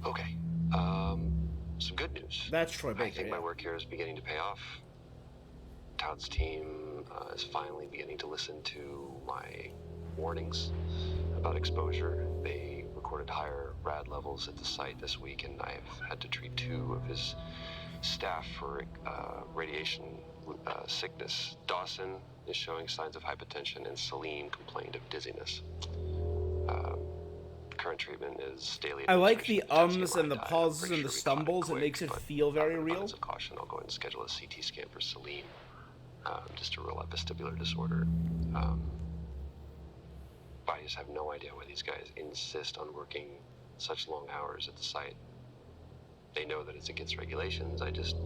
Okay. Some good news. That's Troy Baker. I think my work here is beginning to pay off. Todd's team is finally beginning to listen to my warnings about exposure. They recorded higher rad levels at the site this week, and I've had to treat 2 of his staff for radiation sickness. Dawson is showing signs of hypotension, and Celine complained of dizziness. Current treatment is daily. I like the administration of and the potassium iodide. pauses Pretty and the sure we caught stumbles. It quick, makes it but feel very out of real. abundance of caution, I'll go ahead and schedule a CT scan for Celine. Just to rule out vestibular disorder. I just have no idea why these guys insist on working such long hours at the site. They know that it's against regulations. I just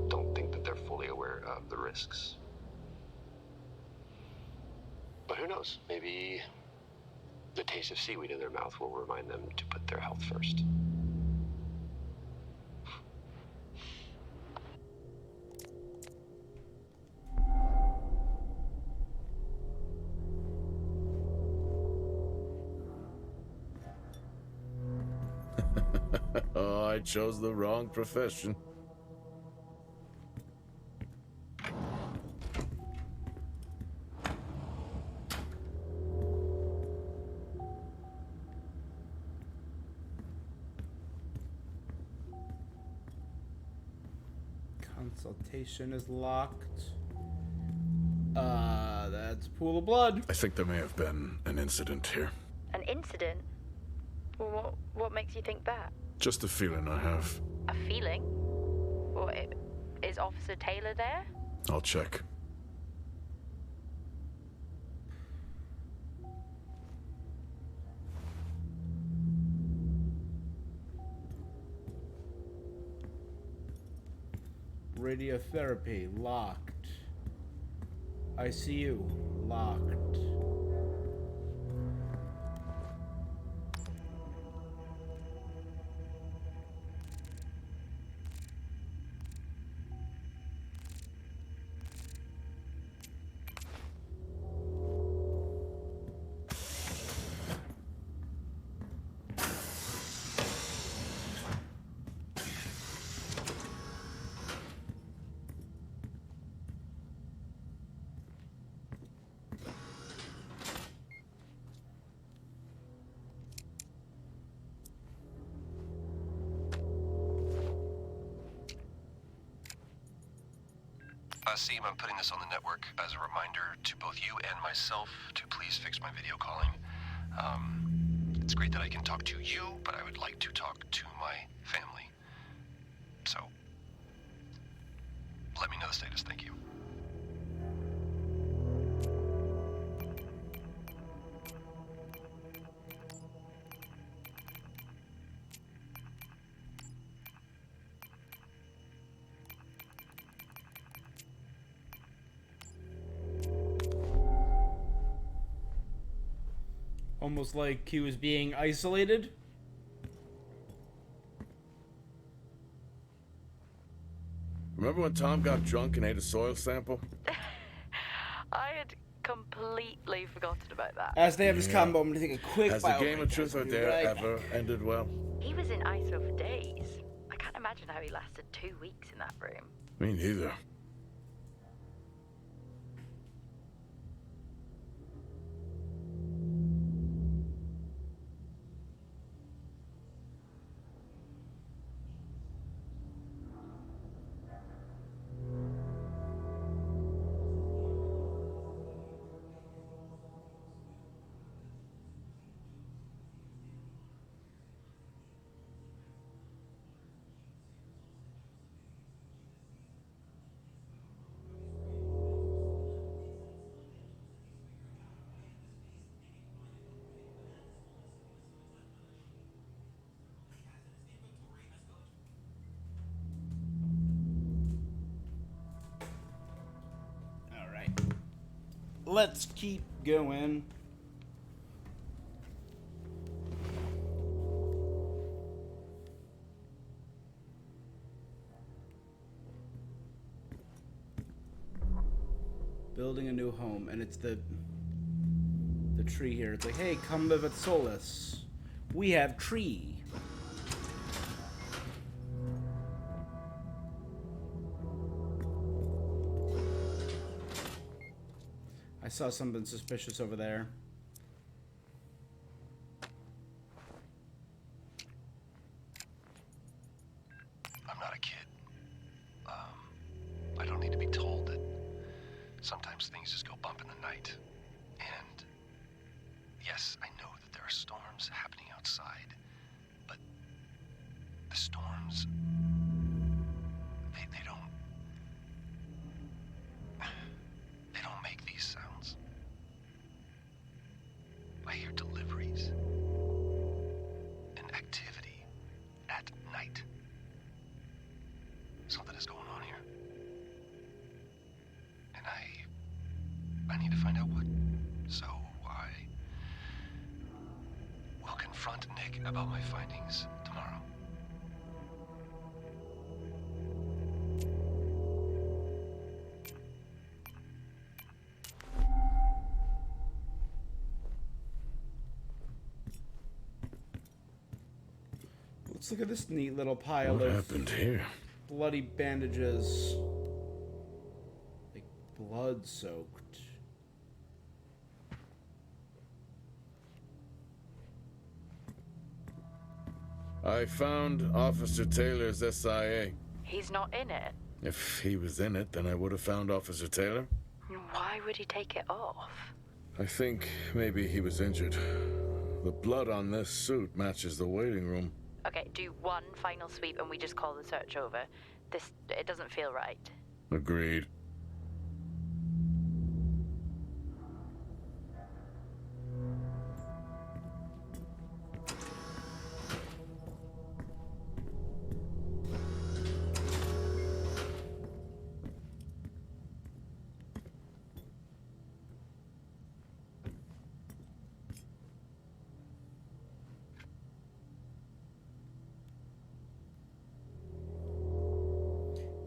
don't think that they're fully aware of the risks. But who knows? Maybe the taste of seaweed in their mouth will remind them to put their health first. Oh, I chose the wrong profession. Consultation is locked. That's a pool of blood. I think there may have been an incident here. An incident? Well, what makes you think that? Just a feeling I have. A feeling? Well, is Officer Taylor there? I'll check. Radiotherapy locked. ICU locked. Seem, I'm putting this on the network as a reminder to both you and myself to please fix my video calling. It's great that I can talk to you, but I would like to talk to my family. So, let me know the status. Thank you. Almost like he was being isolated. Remember when Tom got drunk and ate a soil sample? I had completely forgotten about that. As they have this combo, I'm gonna take a quick Has the bio game break, of truth guys. or We'll be dare right ever back. ended well? He was in ISO for days. I can't imagine how he lasted 2 weeks in that room. Me neither. Let's keep going. Building a new home, and it's the tree here. It's like, hey, come live at Solis. We have tree. saw something suspicious over there. I'm not a kid. I don't need to be told that sometimes things just go bump in the night. And yes, I know that there are storms happening outside, but the storms, they don't make these sounds. I hear deliveries and activity at night. Something is going on here. And I need to find out what. So I will confront Nick about my findings tomorrow. Let's look at this neat little pile What of happened here? bloody bandages. Like blood soaked. I found Officer Taylor's SIA. He's not in it. If he was in it, then I would have found Officer Taylor. Why would he take it off? I think maybe he was injured. The blood on this suit matches the waiting room. Okay, do one final sweep and we just call the search over. It doesn't feel right. Agreed.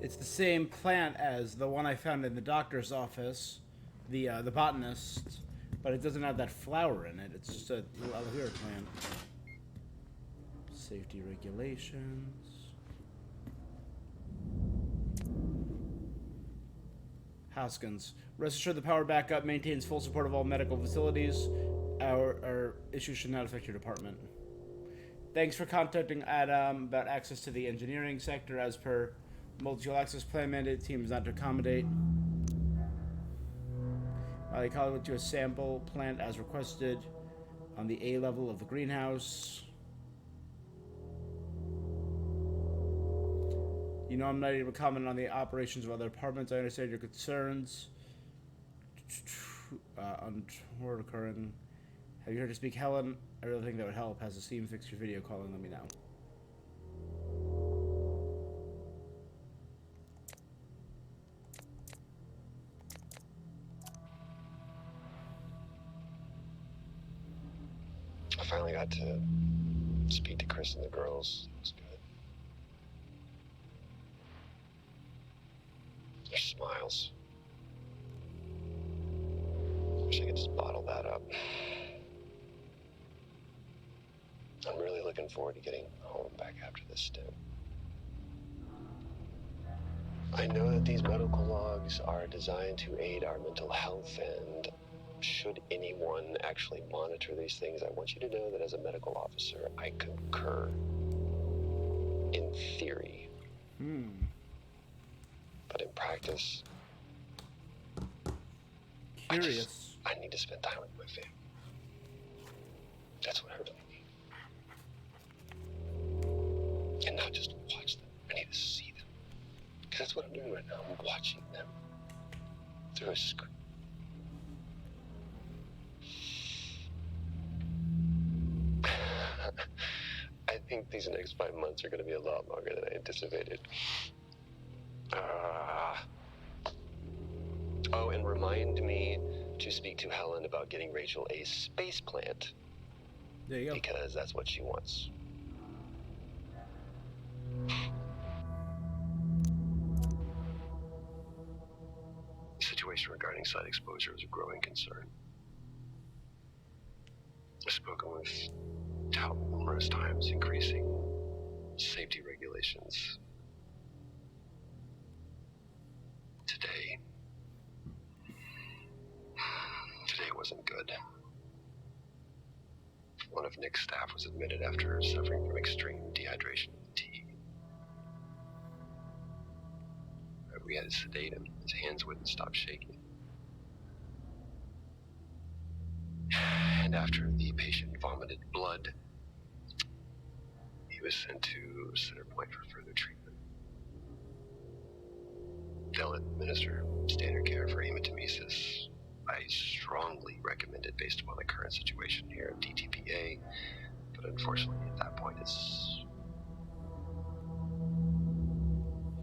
It's the same plant as the one I found in the doctor's office, the botanist, but it doesn't have that flower in it. It's just a little aloe vera plant. Safety regulations. Hoskins. Rest assured the power backup maintains full support of all medical facilities. Our issue should not affect your department. Thanks for contacting Adam about access to the engineering sector. As per multi-tool access plan mandate, team is not to accommodate. They call it to a sample plant as requested on the A level of the greenhouse. You know I'm not able to comment on the operations of other departments. I understand your concerns. Untoward occurring. Have you heard to speak Helen? I really think that would help. Has the scene fixed your video calling? Let me know. I finally got to speak to Chris and the girls. It's good. Their smiles. Wish I could just bottle that up. I'm really looking forward to getting home back after this stint. I know that these medical logs are designed to aid our mental health, and should anyone actually monitor these things, I want you to know that as a medical officer, I concur. In theory. But in practice, Curious. I need to spend time with my family. That's what I really need. And not just watch them. I need to see them. Because that's what I'm doing right now. I'm watching them through a screen. I think these next 5 months are going to be a lot longer than I anticipated. Oh, and remind me to speak to Helen about getting Rachel a space plant. There you go. Because that's what she wants. The situation regarding site exposure is a growing concern. I've spoken with Tal numerous times, increasing safety regulations. Today, wasn't good. One of Nick's staff was admitted after suffering from extreme dehydration and fatigue. We had to sedate him. His hands wouldn't stop shaking. And after the patient vomited blood, he was sent to Center Point for further treatment. They'll administer standard care for hematemesis. I strongly recommend it based upon the current situation here at DTPA, but unfortunately at that point it's...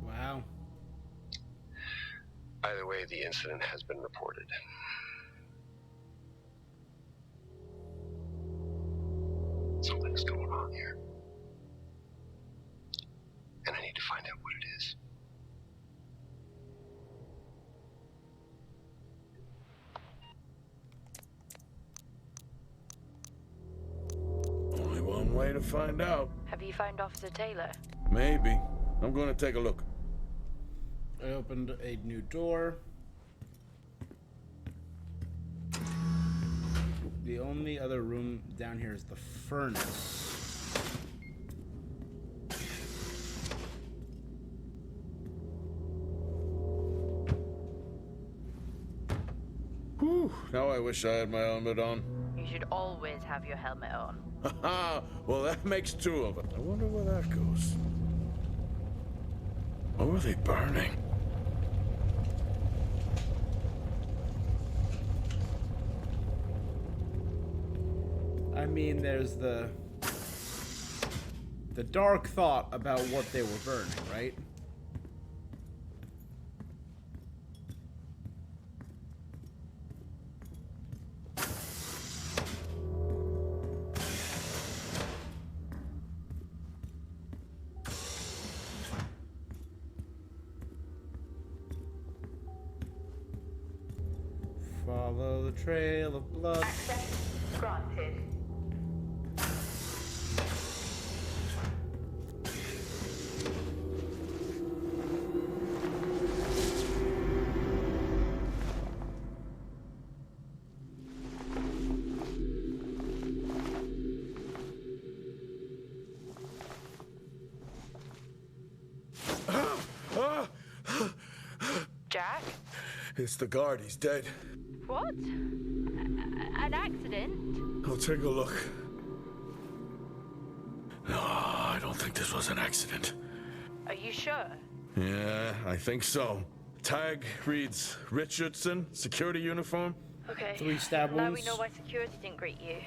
Wow. Either way, the incident has been reported. Something's going on here. And I need to find out what it is. Only one way to find out. Have you found Officer Taylor? Maybe. I'm going to take a look. I opened a new door. The only other room down here is the furnace. Whew, now I wish I had my helmet on. You should always have your helmet on. Haha, well that makes two of us. I wonder where that goes. What were they burning? I mean, there's the dark thought about what they were burning, right? Follow the trail of blood. Access granted. Jack? It's the guard, he's dead. What? An accident? I'll take a look. No, I don't think this was an accident. Are you sure? Yeah, I think so. Tag reads Richardson, security uniform. Okay. 3 stab Now wounds. we know why security didn't greet you.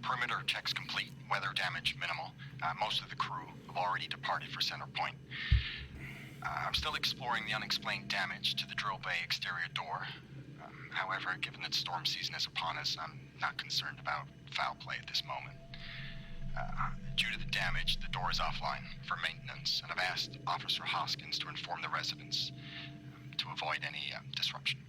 Perimeter checks complete. Weather damage minimal. Most of the crew have already departed for Center Point. I'm still exploring the unexplained damage to the drill bay exterior door. However, given that storm season is upon us, I'm not concerned about foul play at this moment. Due to the damage, the door is offline for maintenance, and I've asked Officer Hoskins to inform the residents to avoid any disruption.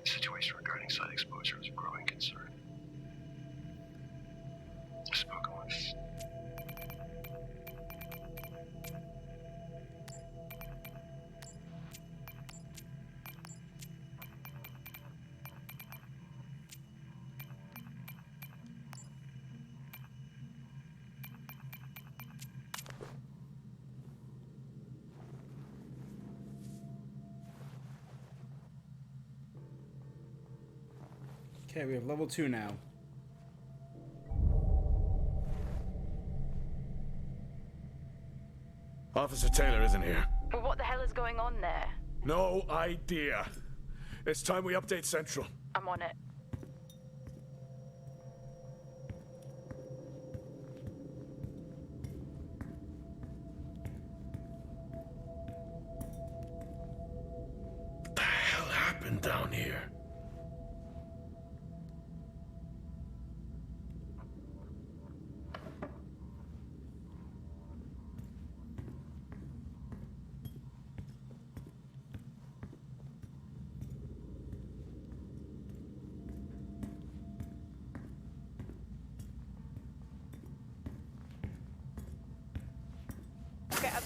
The situation regarding site exposure is a growing concern. I've spoken with Okay, we have level 2 now. Officer Taylor isn't here. Well, what the hell is going on there? No idea. It's time we update Central. I'm on it. What the hell happened down here?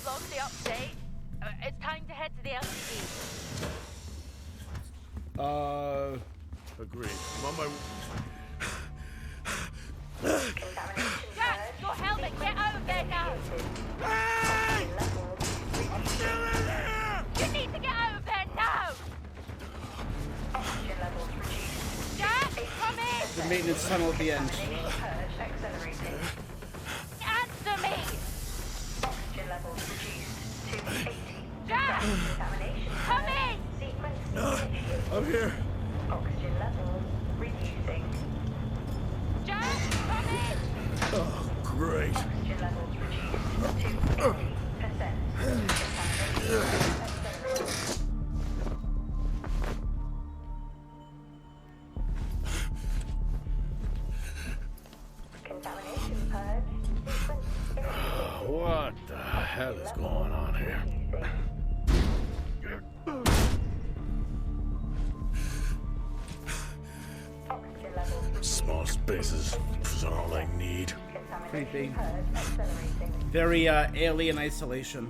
logged the update. It's time to head to the LCD. Agreed. I'm on my... Jack, your helmet, get over there now! Hey! I'm still in there! You need to get over there now! Jack, come in! The maintenance tunnel at the end. Answer me! Oxygen levels reduced to 80. Jack! Come in! Sequence I'm here. Oxygen levels reducing. Jack, come in! Oh, great. Oxygen levels reduced to 80%. Contamination purge. Sequence initiated. What the hell is going on here? Oxygen levels reduced. Small spaces is all I need. Pretty big. Contamination purge accelerating. Very alien isolation.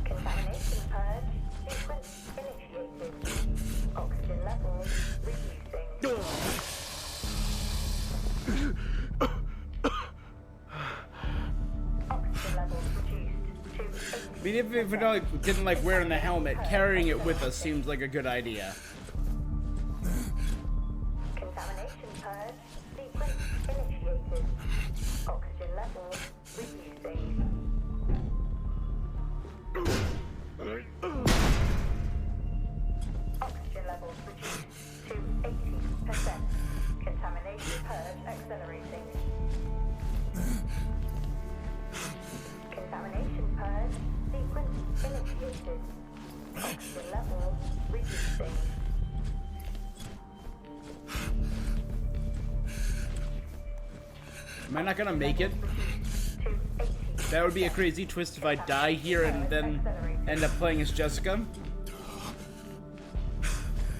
Contamination purge. Sequence initiated. Oxygen levels reducing. Oxygen levels reduced to 80. I mean, if we didn't like wearing the helmet, carrying it with us seems like a good idea. Contamination purge. Sequence initiated. Oxygen levels reducing. Oxygen levels reduced to 80%. Contamination purge accelerating. Contamination purge. Sequence initiated. Oxygen levels reducing. Am I not gonna make it? To 80%. That would be a crazy twist if I die here and then end up playing as Jessica.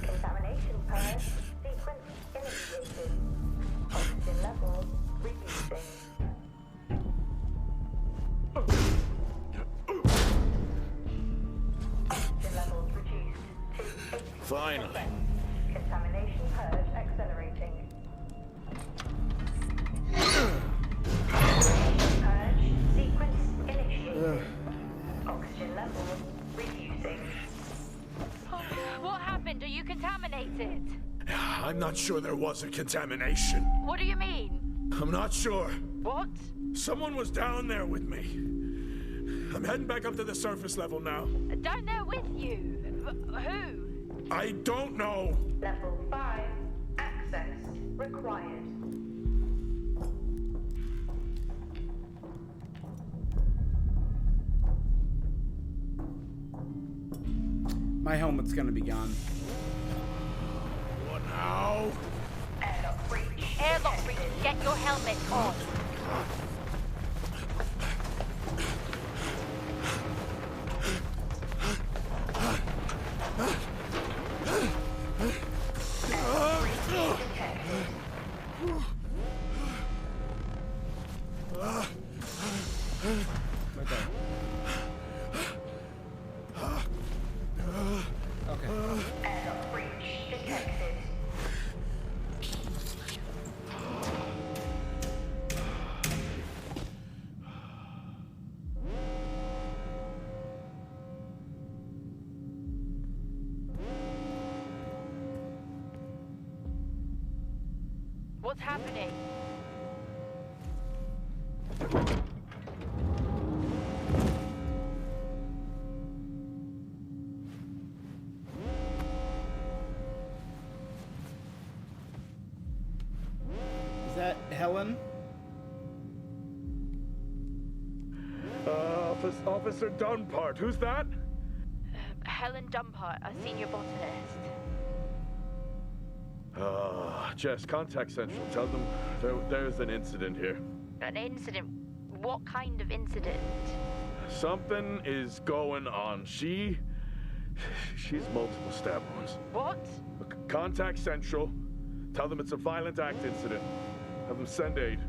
Contamination purge. Sequence initiated. Oxygen levels reducing. Oxygen levels reduced to 80%. Finally. Contamination purge accelerating. Purge. Sequence initiated. Oxygen levels reducing. What happened? Are you contaminated? I'm not sure there was a contamination. What do you mean? I'm not sure. What? Someone was down there with me. I'm heading back up to the surface level now. Down there with you? Who? I don't know. Level 5. Access required. My helmet's gonna be gone. What now? Airlock breach. Airlock breach. Get your helmet on. Right there. Okay. Airlock breach detected. What's happening? Is that Helen? Officer Dunpart. Who's that? Helen Dumpart, a senior botanist. Jess, contact Central. Tell them there's an incident here. An incident? What kind of incident? Something is going on. She's multiple stab wounds. What? Contact Central. Tell them it's a violent act incident. Have them send aid.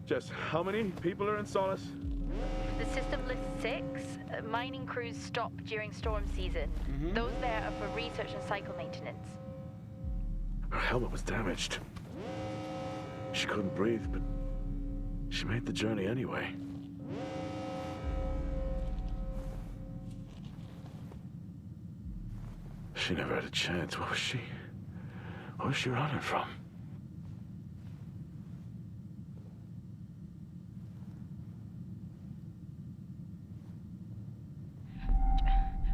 Jess, how many people are in Solis? The system lists 6. Mining crews stop during storm season. Those there are for research and cycle maintenance. Her helmet was damaged. She couldn't breathe, but she made the journey anyway. She never had a chance. What was she running from?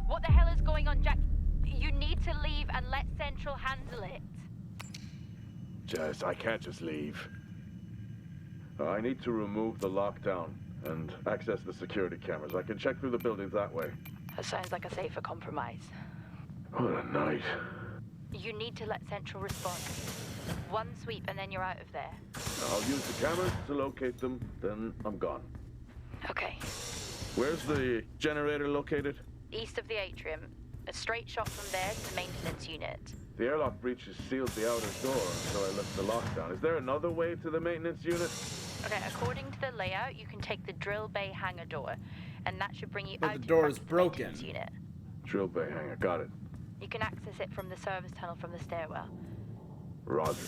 What the hell is going on, Jack? You need to leave and let Central handle it. Jess, I can't just leave. I need to remove the lockdown and access the security cameras. I can check through the buildings that way. That sounds like a safer compromise. What a night. You need to let Central respond. One sweep and then you're out of there. I'll use the cameras to locate them, then I'm gone. Okay. Where's the generator located? East of the atrium. A straight shot from there to the maintenance unit. The airlock breaches sealed the outer door, so I left the lockdown. Is there another way to the maintenance unit? Okay, according to the layout, you can take the drill bay hangar door, and that should bring you But out the door in is front of broken. the maintenance unit. Drill bay hangar, got it. You can access it from the service tunnel from the stairwell. Roger.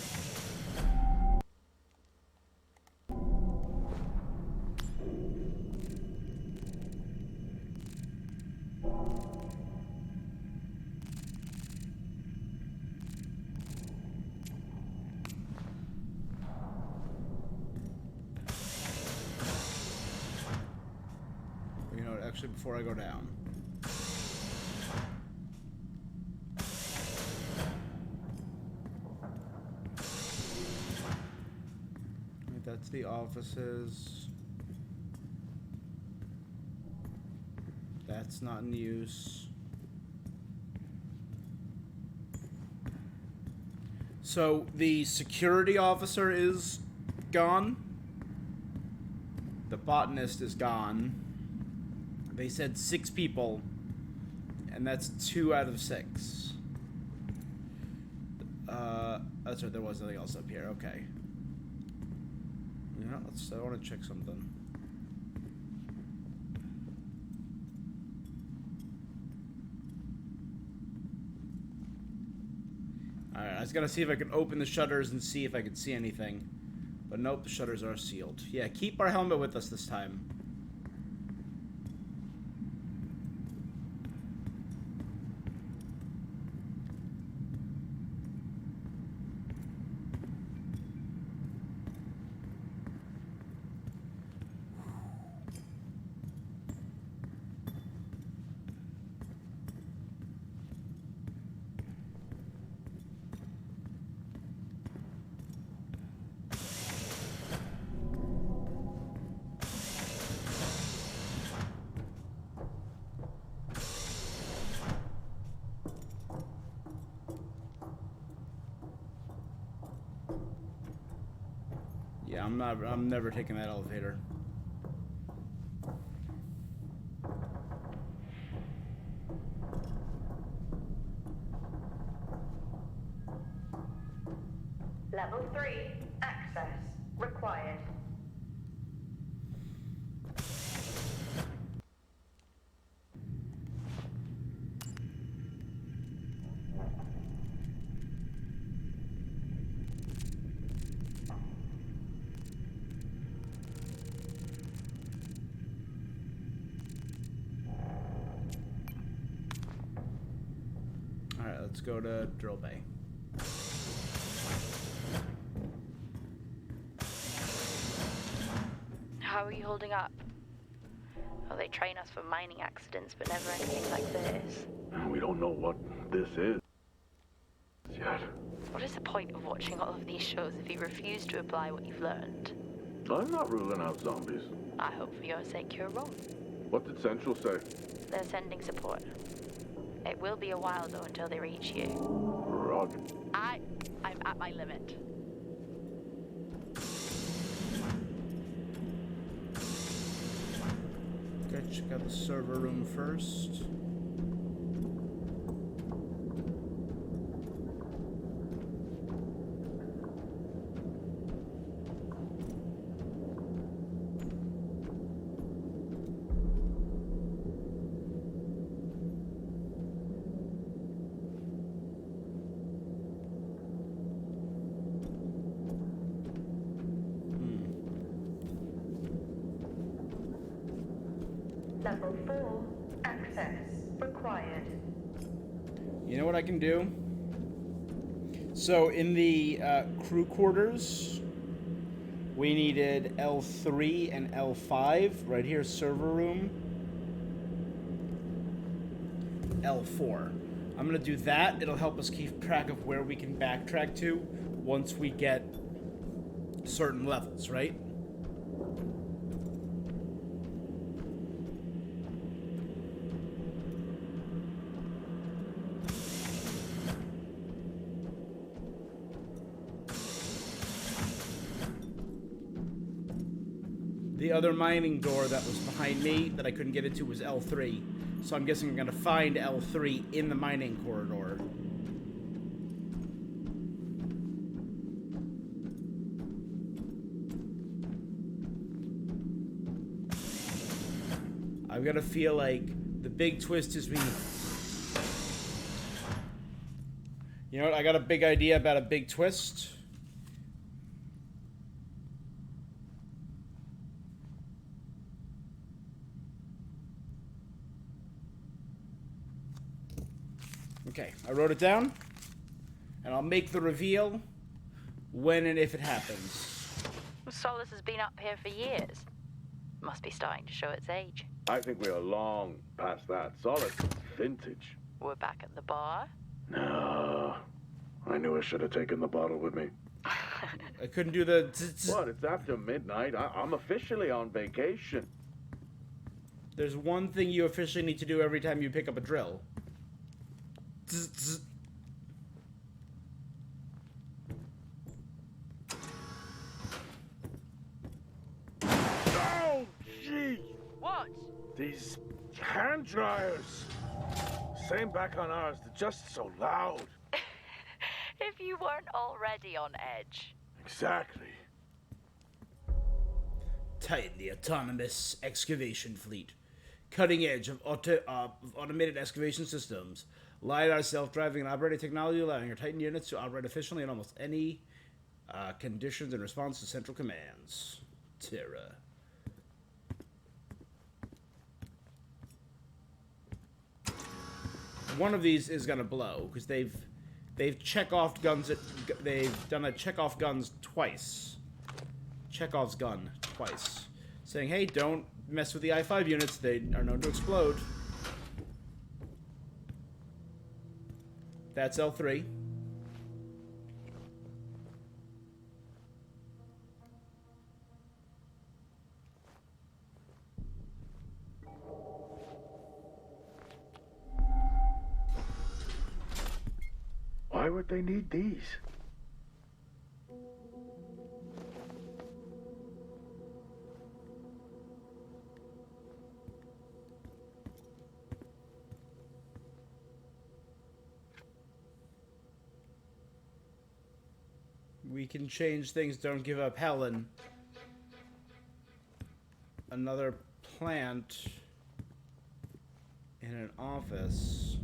You know what, actually, before I go down. Wait, that's the offices. That's not in use. So the security officer is gone. The botanist is gone. They said 6 people, and that's 2 out of 6. That's right, there was nothing else up here. Okay. Yeah, I want to check something. Alright, I was gonna see if I could open the shutters and see if I could see anything. But nope, the shutters are sealed. Yeah, keep our helmet with us this time. Yeah, I'm never taking that elevator. Level 3. Access required. Alright, let's go to Drill Bay. How are you holding up? Oh, they train us for mining accidents, but never anything like this. We don't know what this is yet. What is the point of watching all of these shows if you refuse to apply what you've learned? I'm not ruling out zombies. I hope for your sake you're wrong. What did Central say? They're sending support. It will be a while, though, until they reach you. Roger. I'm at my limit. Okay, check out the server room first. access required. You know what I can do? So in the crew quarters, we needed L3 and L5. Right here, server room. L4. I'm gonna do that. It'll help us keep track of where we can backtrack to once we get certain levels, right? The other mining door that was behind me that I couldn't get into was L3. So I'm guessing I'm going to find L3 in the mining corridor. I've got to feel like the big twist is we... You know what? I got a big idea about a big twist. Okay, I wrote it down, and I'll make the reveal when and if it happens. Solus has been up here for years. Must be starting to show its age. I think we are long past that. Solid vintage. We're back at the bar. No. I knew I should have taken the bottle with me. I couldn't do the... What? It's after midnight. I'm officially on vacation. There's one thing you officially need to do every time you pick up a drill. Oh, gee! What? These hand dryers. Same back on ours. They're just so loud. If you weren't already on edge. Exactly. Titan, the autonomous excavation fleet. Cutting edge of automated excavation systems. LiDAR, self-driving, and operating technology, allowing your Titan units to operate efficiently in almost any conditions in response to central commands. Terra. One of these is gonna blow because they've Chekhov guns. They've done a Chekhov guns twice. Chekhov's gun twice, saying, "Hey, don't mess with the I-5 units. They are known to explode." That's L3. Why would they need these? We can change things. Don't give up Helen. Another plant in an office.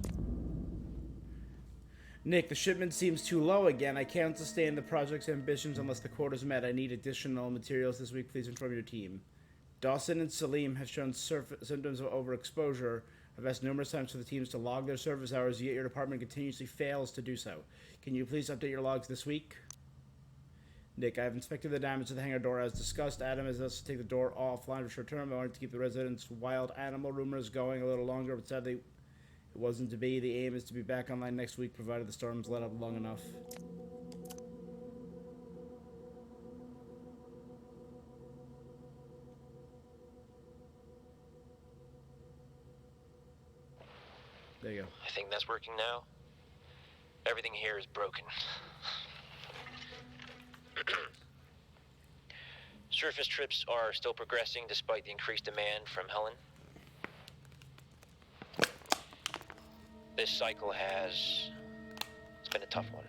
Nick, the shipment seems too low again. I can't sustain the project's ambitions unless the quota's met. I need additional materials this week. Please inform your team. Dawson and Salim have shown symptoms of overexposure. I've asked numerous times for the teams to log their service hours, yet your department continuously fails to do so. Can you please update your logs this week? Nick, I have inspected the damage to the hangar door as discussed. Adam has asked to take the door offline for short term. I wanted to keep the residents' wild animal rumors going a little longer, but sadly, it wasn't to be. The aim is to be back online next week, provided the storms let up long enough. There you go. I think that's working now. Everything here is broken. Surface trips are still progressing despite the increased demand from Helen. This cycle it's been a tough one.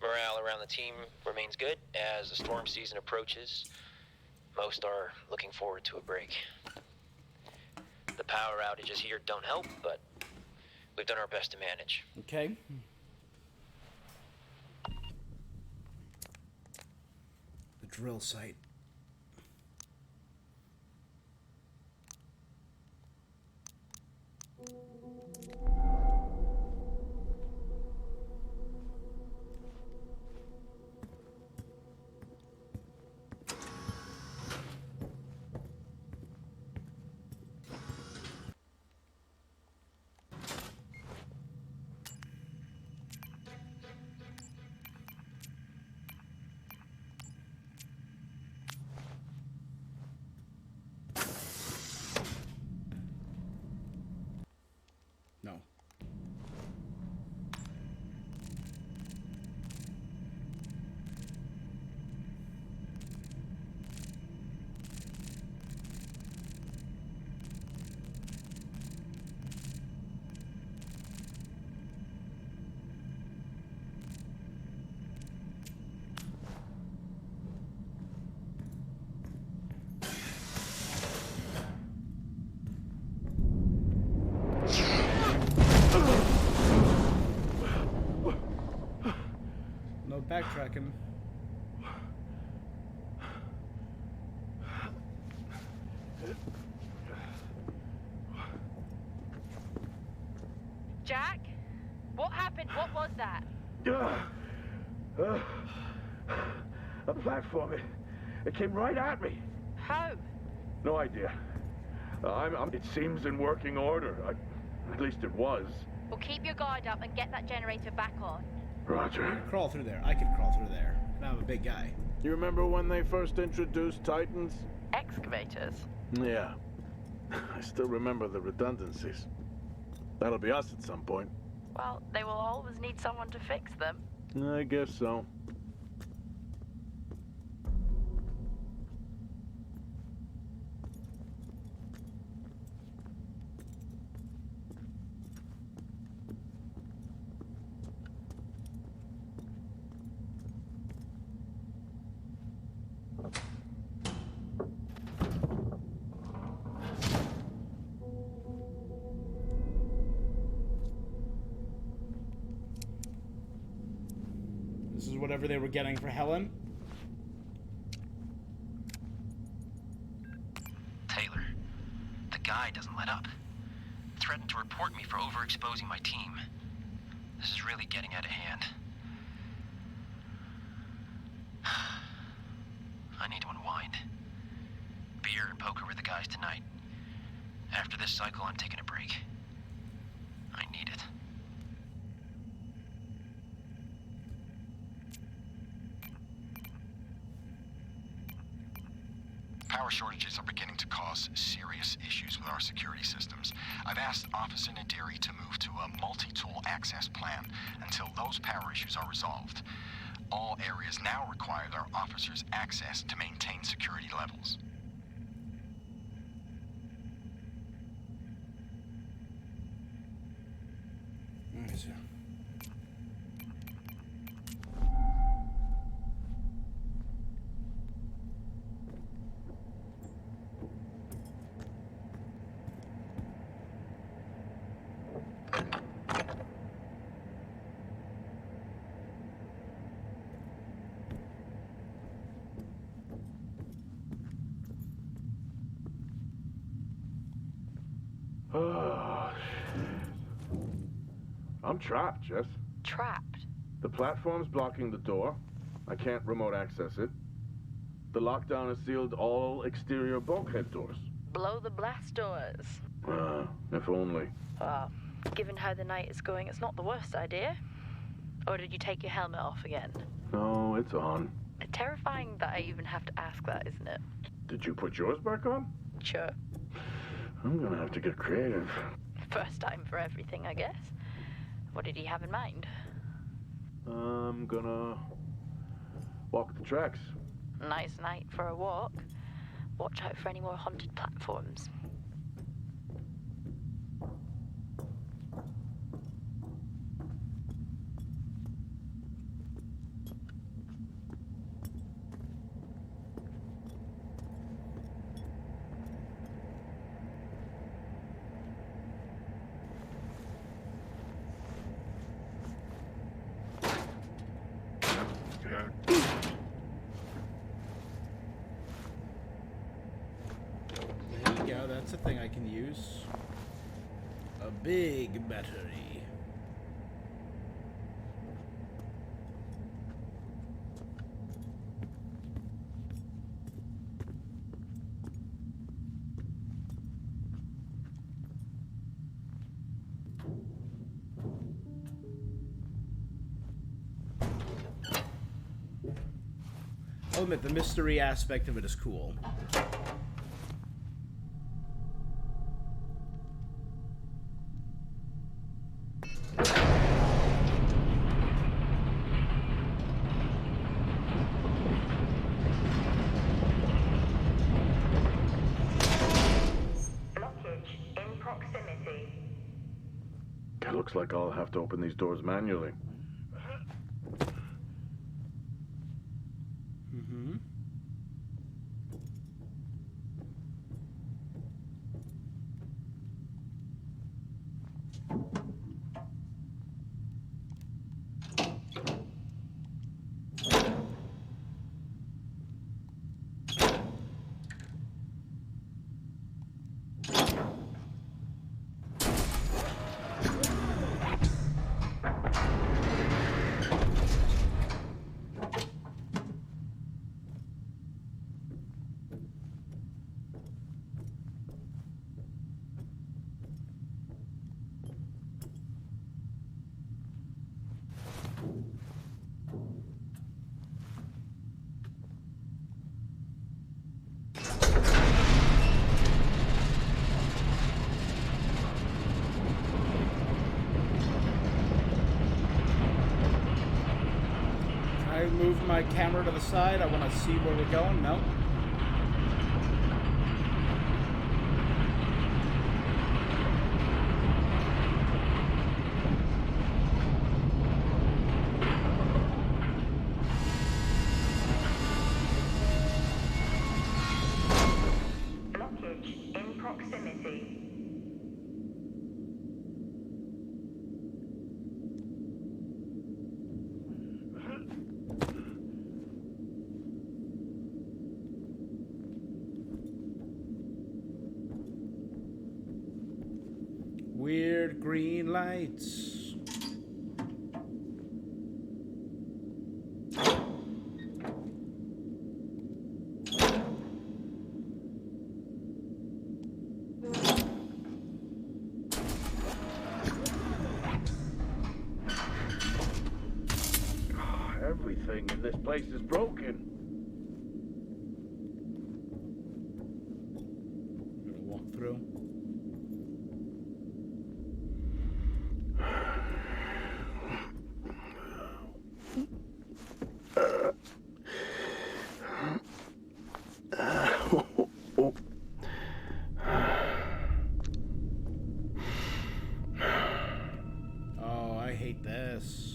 Morale around the team remains good as the storm season approaches. Most are looking forward to a break. The power outages here don't help, but we've done our best to manage. Okay. The drill site. backtracking. Jack? What happened? What was that? A platform. It came right at me. How? No idea. It seems in working order. At least it was. Well, keep your guard up and get that generator back on. Roger. Crawl through there. I could crawl through there. I'm a big guy. You remember when they first introduced Titans? Excavators? Yeah. I still remember the redundancies. That'll be us at some point. Well, they will always need someone to fix them. I guess so. This is whatever they were getting for Helen. Taylor, the guy doesn't let up. Threatened to report me for overexposing my team. This is really getting out of hand. I need to unwind. Beer and poker with the guys tonight. After this cycle, I'm taking a break. I need it. Power shortages are beginning to cause serious issues with our security systems. I've asked Officer Nadiri to move to a multi-tool access plan until those power issues are resolved. All areas now require their officers access to maintain security levels. I'm trapped, Jess. Trapped? The platform's blocking the door. I can't remote access it. The lockdown has sealed all exterior bulkhead doors. Blow the blast doors. If only. Well, given how the night is going, it's not the worst idea. Or did you take your helmet off again? No, it's on. Terrifying that I even have to ask that, isn't it? Did you put yours back on? Sure. I'm gonna have to get creative. First time for everything, I guess. What did he have in mind? I'm gonna walk the tracks. Nice night for a walk. Watch out for any more haunted platforms. There you go, that's a thing I can use. A big battery. I'll admit, the mystery aspect of it is cool. Blockage in proximity. It looks like I'll have to open these doors manually. my camera to the side. I want to see where we're going. No. Blockage in proximity. Weird green lights. Everything in this place is broken. I'm gonna walk through. Oh, I hate this.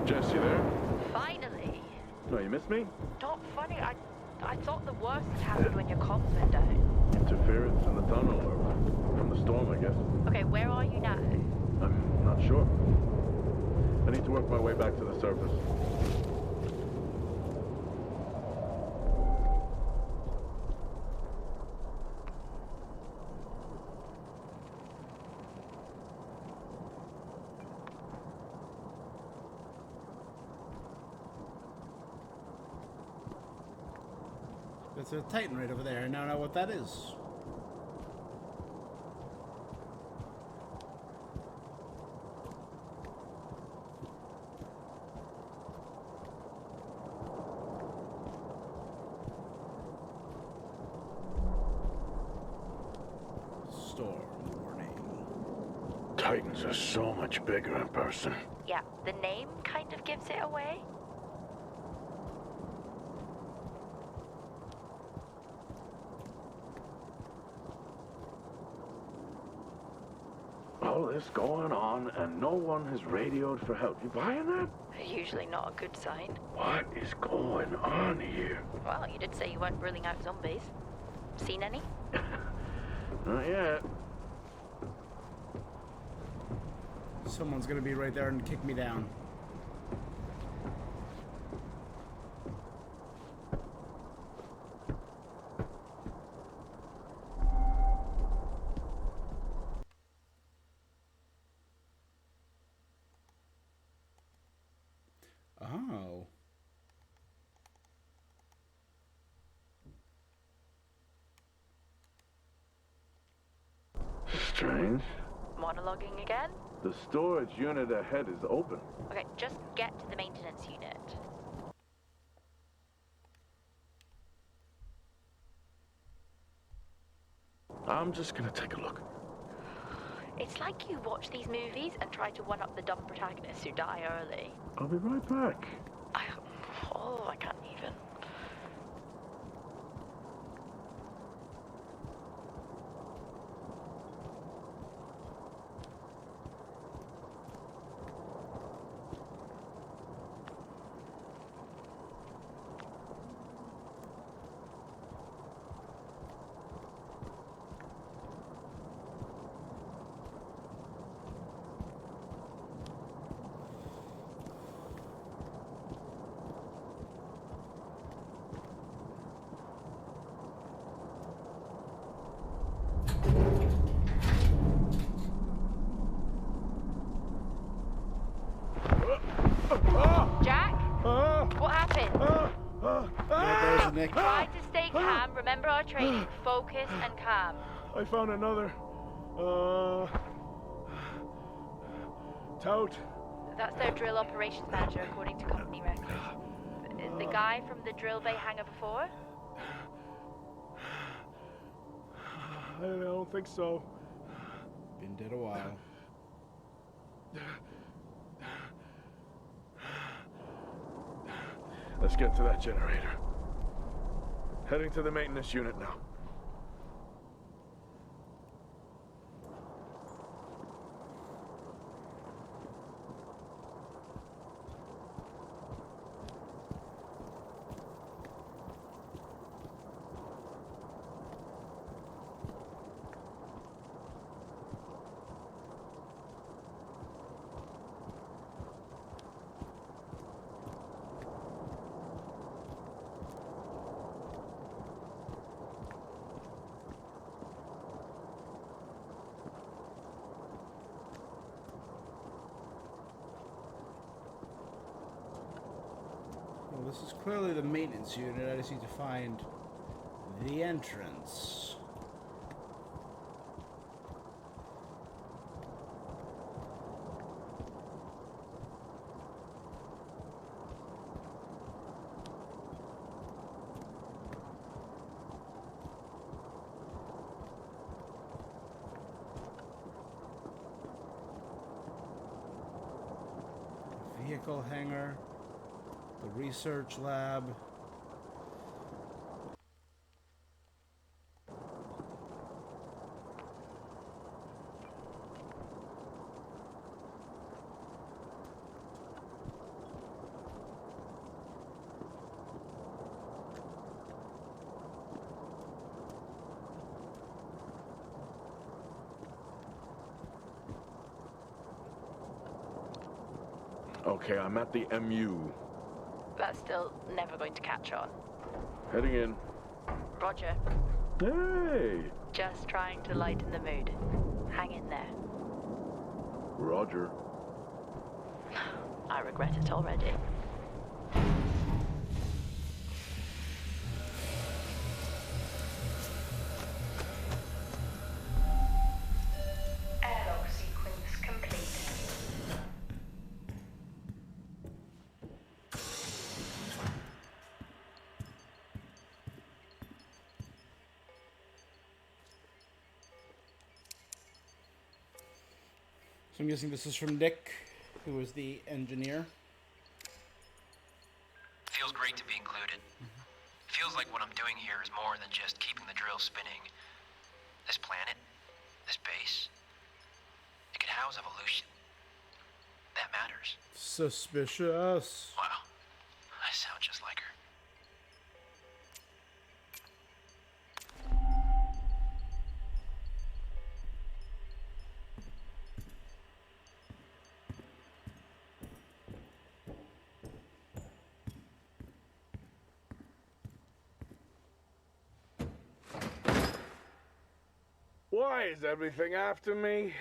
Jess, you there? Finally. No, you missed me? Not funny. I thought the worst had happened when your comms went down. Interference in the tunnel, or from the storm, I guess. Okay, where are you now? I'm not sure. I need to work my way back to the surface. There's a Titan right over there. I now know what that is. Storm warning. Titans are so much bigger in person. Yeah, the name kind of gives it away. All this going on, and no one has radioed for help. You buying that? Usually not a good sign. What is going on here? Well, you did say you weren't ruling out zombies. Seen any? Not yet. Someone's gonna be right there and kick me down. Oh. Strange. Monologuing again? The storage unit ahead is open. Okay, just get to the maintenance unit. I'm just gonna take a look. It's like you watch these movies and try to one-up the dumb protagonists who die early. I'll be right back. I can't even. Nick. Try to stay calm. Remember our training. Focus and calm. I found another. Tout. That's their drill operations manager, according to company records. The guy from the drill bay hangar before? I don't think so. Been dead a while. Let's get to that generator. Heading to the maintenance unit now. Well, this is clearly the maintenance unit. I just need to find the entrance. Vehicle hangar. The research lab. Okay, I'm at the MU. That's still never going to catch on. Heading in. Roger. Hey! Just trying to lighten the mood. Hang in there. Roger. I regret it already. Airlock sequence complete. So I'm guessing this is from Nick, who was the engineer. Feels great to be included. Feels like what I'm doing here is more than just keeping the drill spinning. This planet, this base, it could house evolution. That matters. Suspicious. Wow, I sound just like her. Why is everything after me?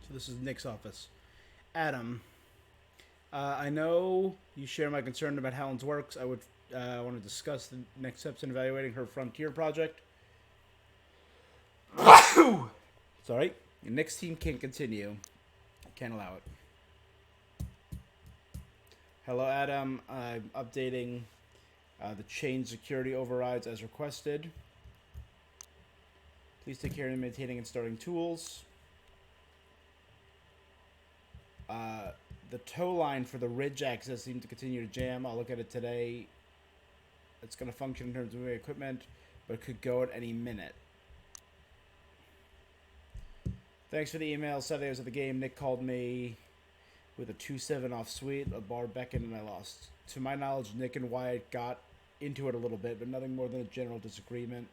So this is Nick's office. Adam, I know you share my concern about Helen's works. I would want to discuss the next steps in evaluating her Frontier project. Sorry. Nick's team can't continue. Can't allow it. Hello, Adam. I'm updating the chain security overrides as requested. Please take care of maintaining and starting tools. The tow line for the ridge access seemed to continue to jam. I'll look at it today. It's going to function in terms of moving equipment, but it could go at any minute. Thanks for the email. Saturday I was at the game. Nick called me with a 2-7 off suite. A bar beckoned and I lost. To my knowledge, Nick and Wyatt got into it a little bit, but nothing more than a general disagreement.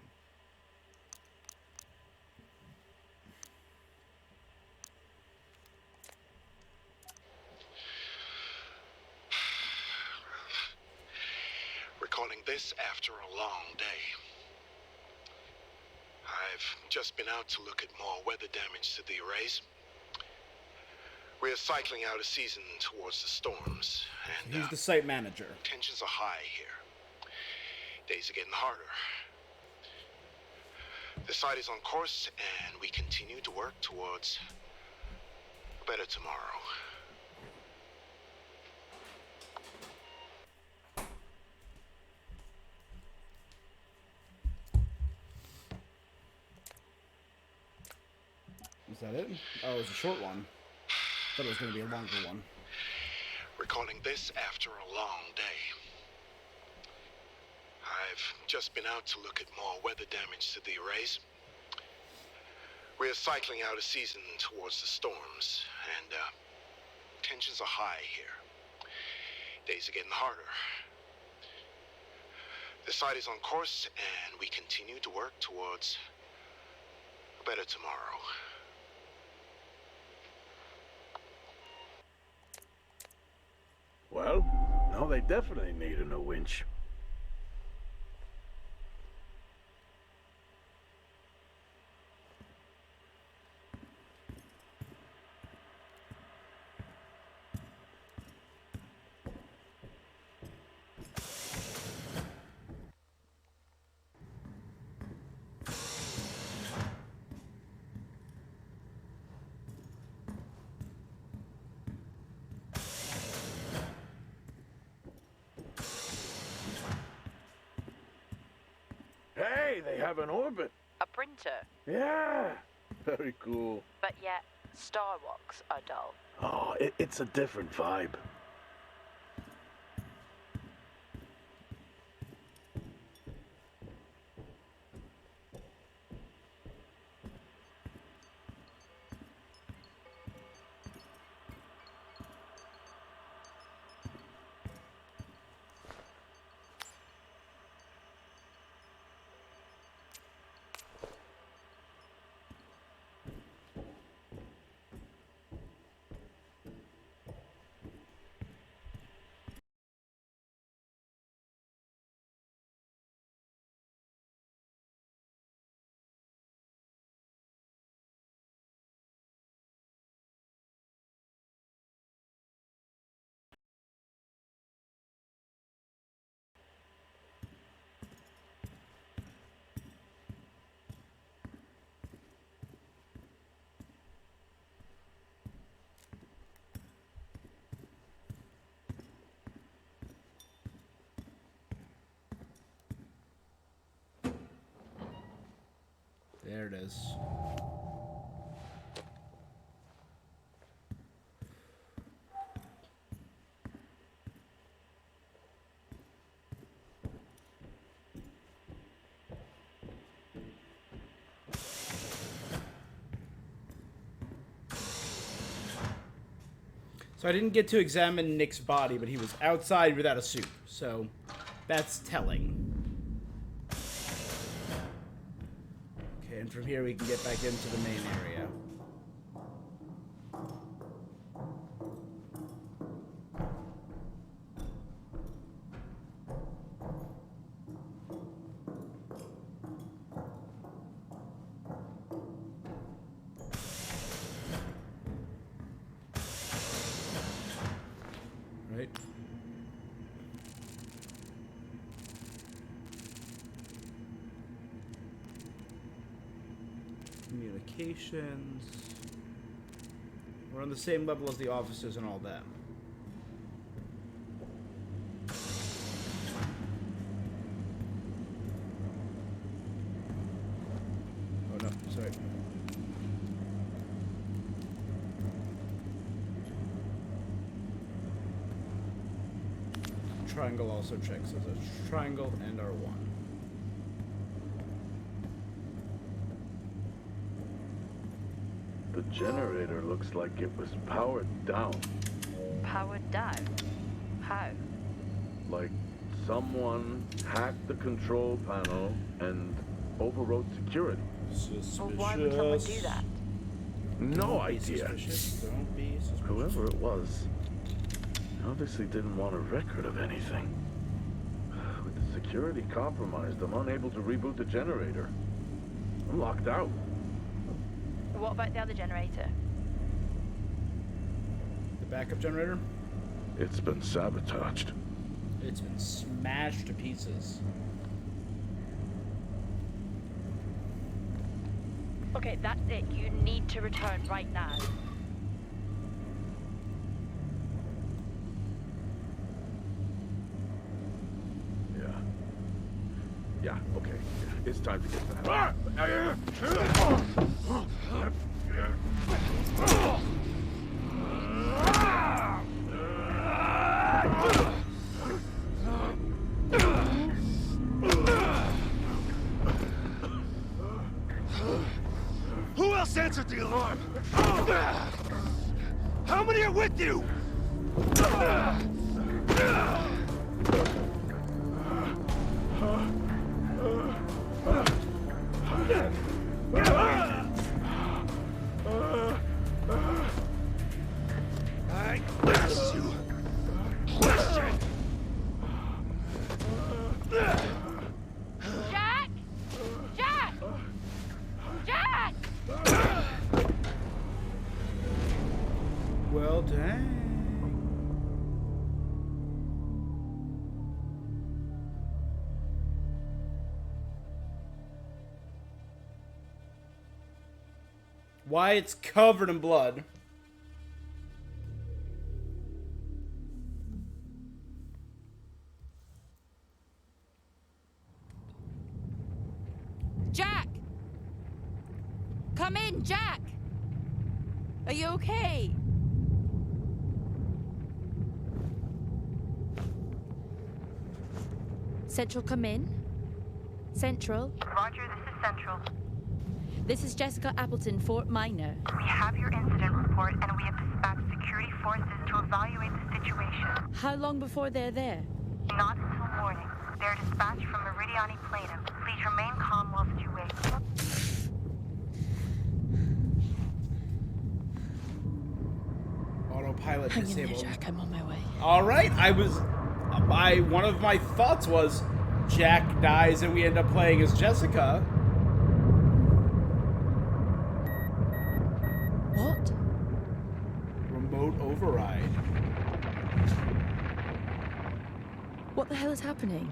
this after a long day. I've just been out to look at more weather damage to the arrays. We're cycling out of season towards the storms, and He's the site manager. Tensions are high here. Days are getting harder. The site is on course, and we continue to work towards a better tomorrow. Is that it? Oh, it was a short one. Thought it was going to be a longer one. Recording this after a long day. I've just been out to look at more weather damage to the arrays. We're cycling out of season towards the storms, and tensions are high here. Days are getting harder. The site is on course, and we continue to work towards a better tomorrow. Well, now they definitely need a new winch. Hey, they have an orbit. A printer, Yeah, very cool. but yet Star Walks are dull. Oh, it's a different vibe. There it is. So I didn't get to examine Nick's body, but he was outside without a suit. So that's telling. Okay, and from here we can get back into the main area. Right. Communications. We're on the same level as the officers and all that. Oh no, sorry. Triangle also checks as a triangle and R1. The generator looks like it was powered down. Powered down? How? Like someone hacked the control panel and overrode security. Well, why would someone do that? No idea. Don't be suspicious. Whoever it was obviously didn't want a record of anything. With Security compromised. I'm unable to reboot the generator. I'm locked out. What about the other generator? The backup generator? It's been sabotaged. It's been smashed to pieces. Okay, that's it. You need to return right now. Yeah, okay. It's time to get back. Who else answered the alarm? How many are with you? I asked you a question. Jack! Jack! Jack! Well, dang. Why it's covered in blood. Jack! Come in, Jack! Are you okay? Central, come in. Central. Roger, this is Central. This is Jessica Appleton, Fort Minor. We have your incident report and we have dispatched security forces to evaluate the situation. How long before they're there? Not until morning. They're dispatched from Meridiani Platinum. Please remain calm whilst you wait. Autopilot Hang in there, disabled. Jack. I'm on my way. All right, one of my thoughts was Jack dies and we end up playing as Jessica. What? Remote override. What the hell is happening?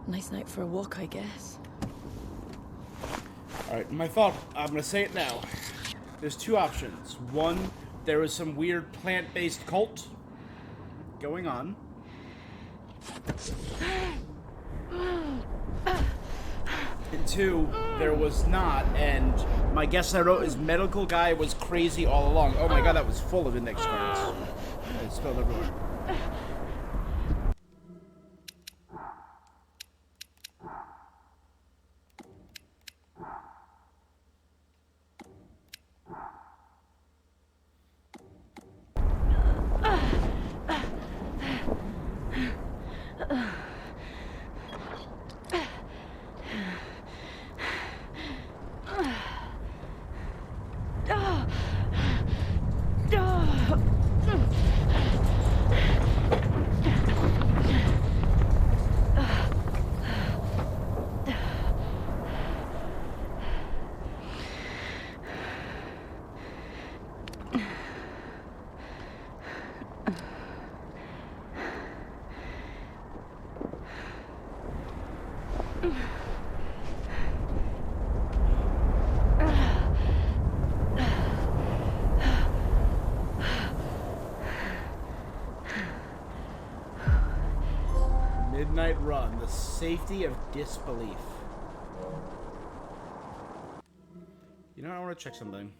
Nice night for a walk, I guess. Alright, my thought, I'm gonna say it now. There's two options. One, there is some weird plant-based cult going on. And two, there was not, and my guess I wrote is medical guy was crazy all along. Oh my god, that was full of index cards. It spilled everywhere. Midnight Run, the safety of disbelief. You know, I want to check something.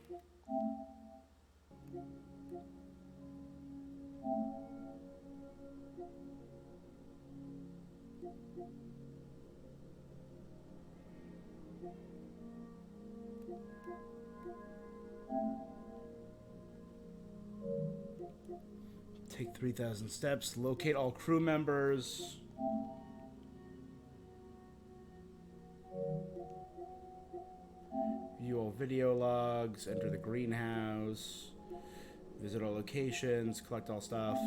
Take 3,000 steps, locate all crew members. View all video logs, enter the greenhouse. Visit all locations, collect all stuff.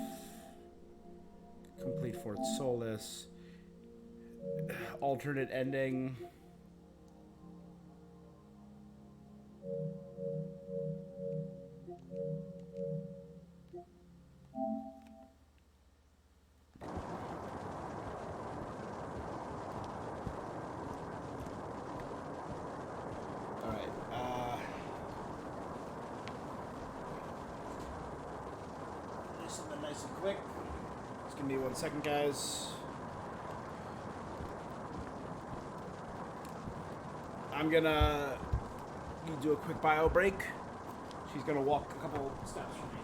Complete Fort SOLIS. Alternate ending. Something nice and quick. Just give me 1 second, guys. I'm gonna do a quick bio break. She's gonna walk a couple steps from me.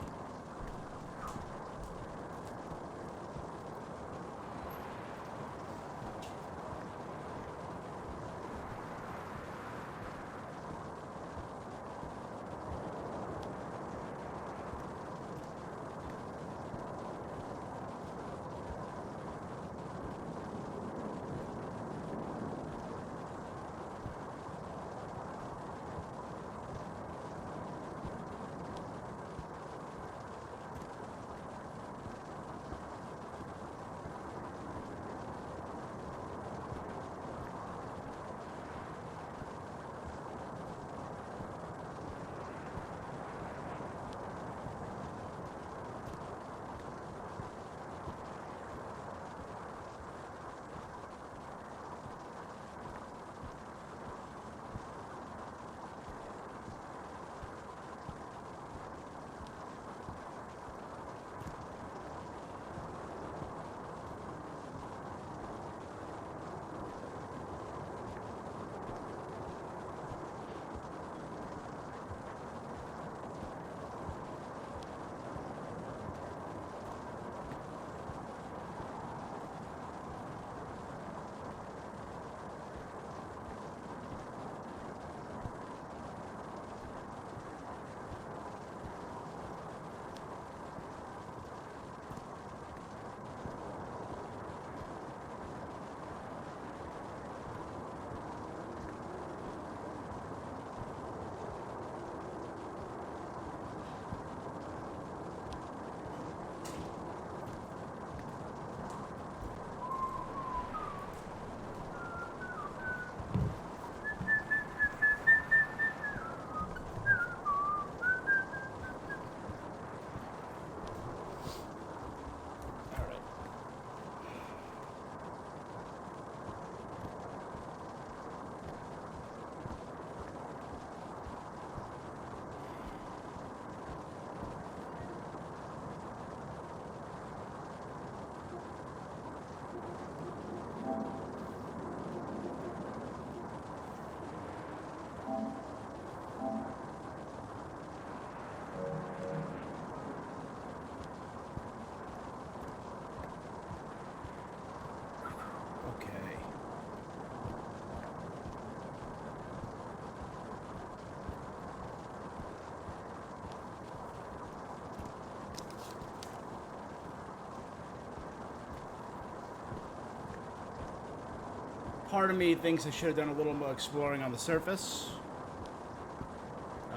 Part of me thinks I should have done a little more exploring on the surface.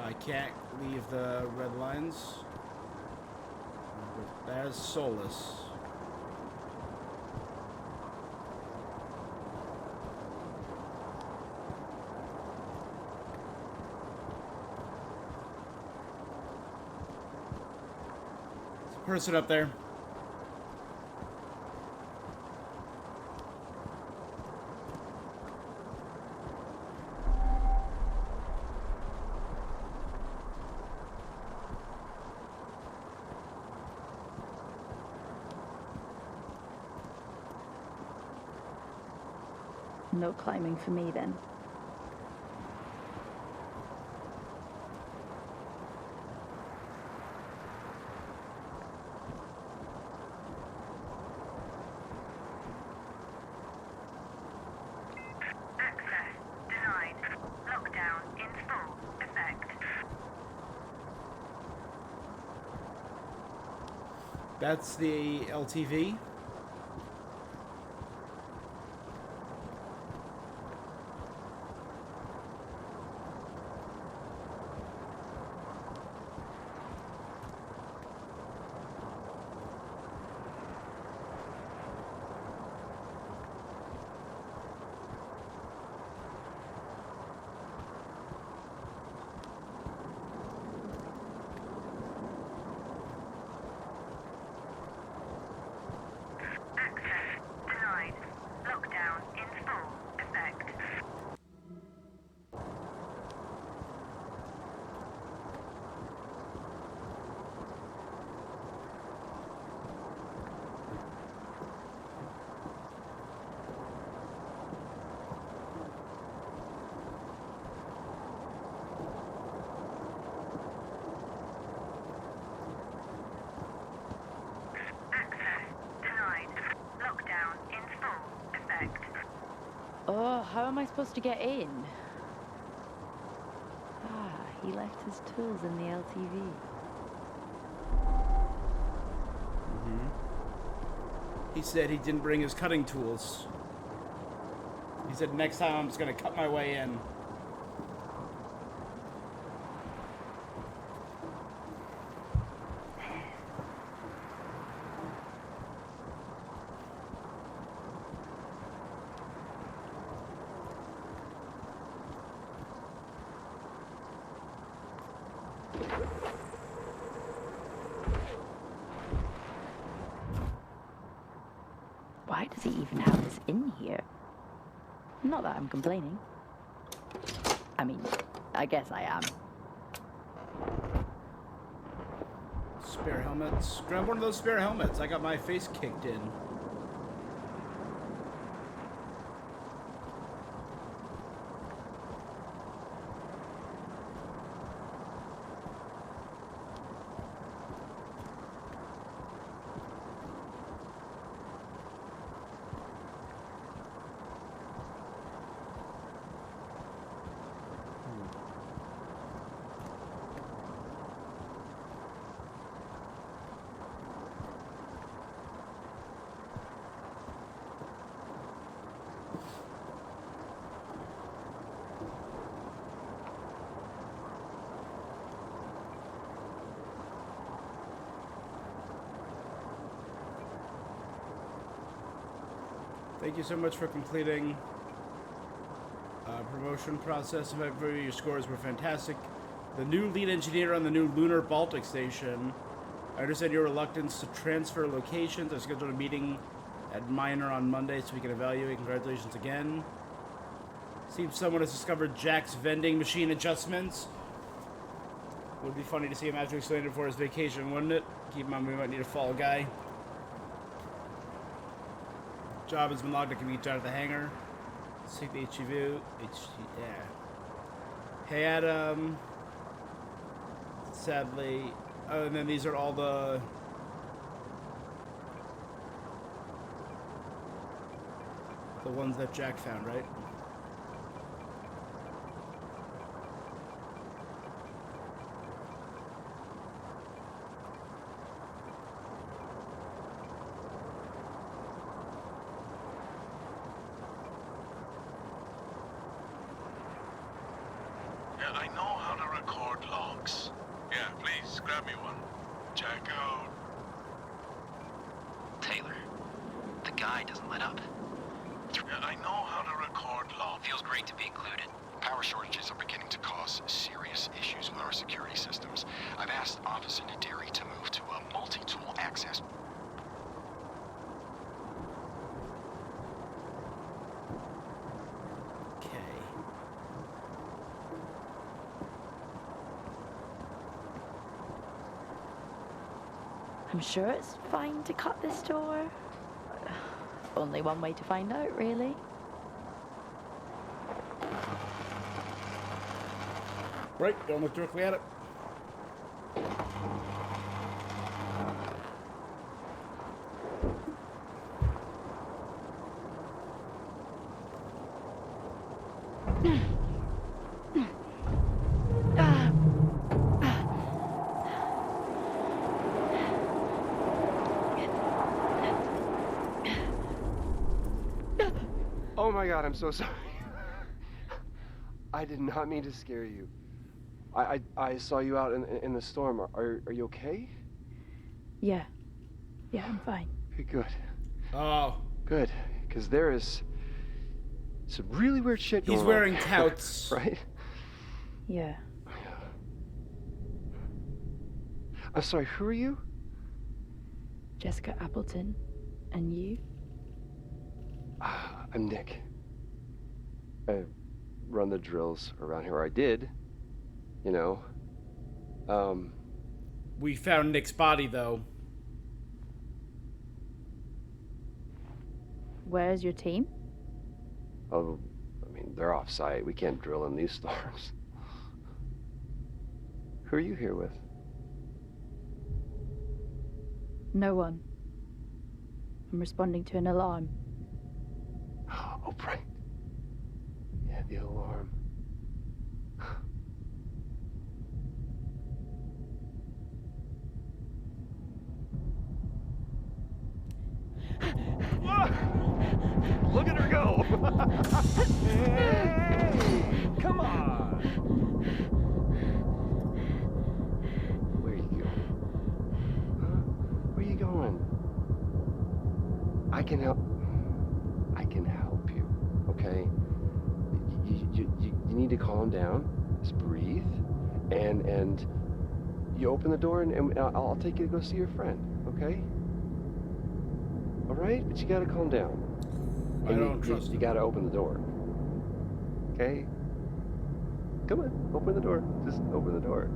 I can't leave the red lines. There's SOLIS. There's a person up there. No climbing for me then. Access denied. Lockdown in full effect. That's the LTV. Oh, how am I supposed to get in? Ah, he left his tools in the LTV. He said he didn't bring his cutting tools. He said next time I'm just gonna cut my way in. Why does he even have this in here? Not that I'm complaining. I mean, I guess I am. Spare helmets. Grab one of those spare helmets. I got my face kicked in. Thank you so much for completing promotion process. Your scores were fantastic. The new lead engineer on the new Lunar Baltic station. I understand your reluctance to transfer locations. I scheduled a meeting at Minor on Monday so we can evaluate. Congratulations again. Seems someone has discovered Jack's vending machine adjustments. Would be funny to see him after explaining it for his vacation, wouldn't it? Keep in mind we might need a fall guy. Job has been logged. I can reach out at the hangar. Seek the HTV. Yeah. Hey, Adam. Sadly. Oh, and then these are all the ones that Jack found, right? Yeah, I know how to record logs. Yeah, please, grab me one. Check out. Taylor, the guy doesn't let up. Yeah, I know how to record logs. Feels great to be included. Power shortages are beginning to cause serious issues with our security systems. I've asked Officer Naderi to move to a multi-tool access. I'm sure it's fine to cut this door. Only one way to find out, really. Right, don't look directly at it. Oh my god, I'm so sorry. I did not mean to scare you. I saw you out in the storm. Are you okay? Yeah. Yeah, I'm fine. Okay, good. Oh. Good, because there is some really weird shit going on. He's wearing touts. Right? Yeah. I'm sorry, who are you? Jessica Appleton. And you? I'm Nick. I run the drills around here, or I did. You know. We found Nick's body, though. Where's your team? Oh, I mean, they're off-site. We can't drill in these storms. Who are you here with? No one. I'm responding to an alarm. Oh, right. The alarm. Look at her go! Hey, come on! Where are you going? Huh? Where are you going? I can help. I can help you, okay? You need to calm down. Just breathe. And you open the door and I'll take you to go see your friend, okay? All right? But you gotta calm down. I don't trust you gotta open the door. Okay? Come on, open the door. Just open the door.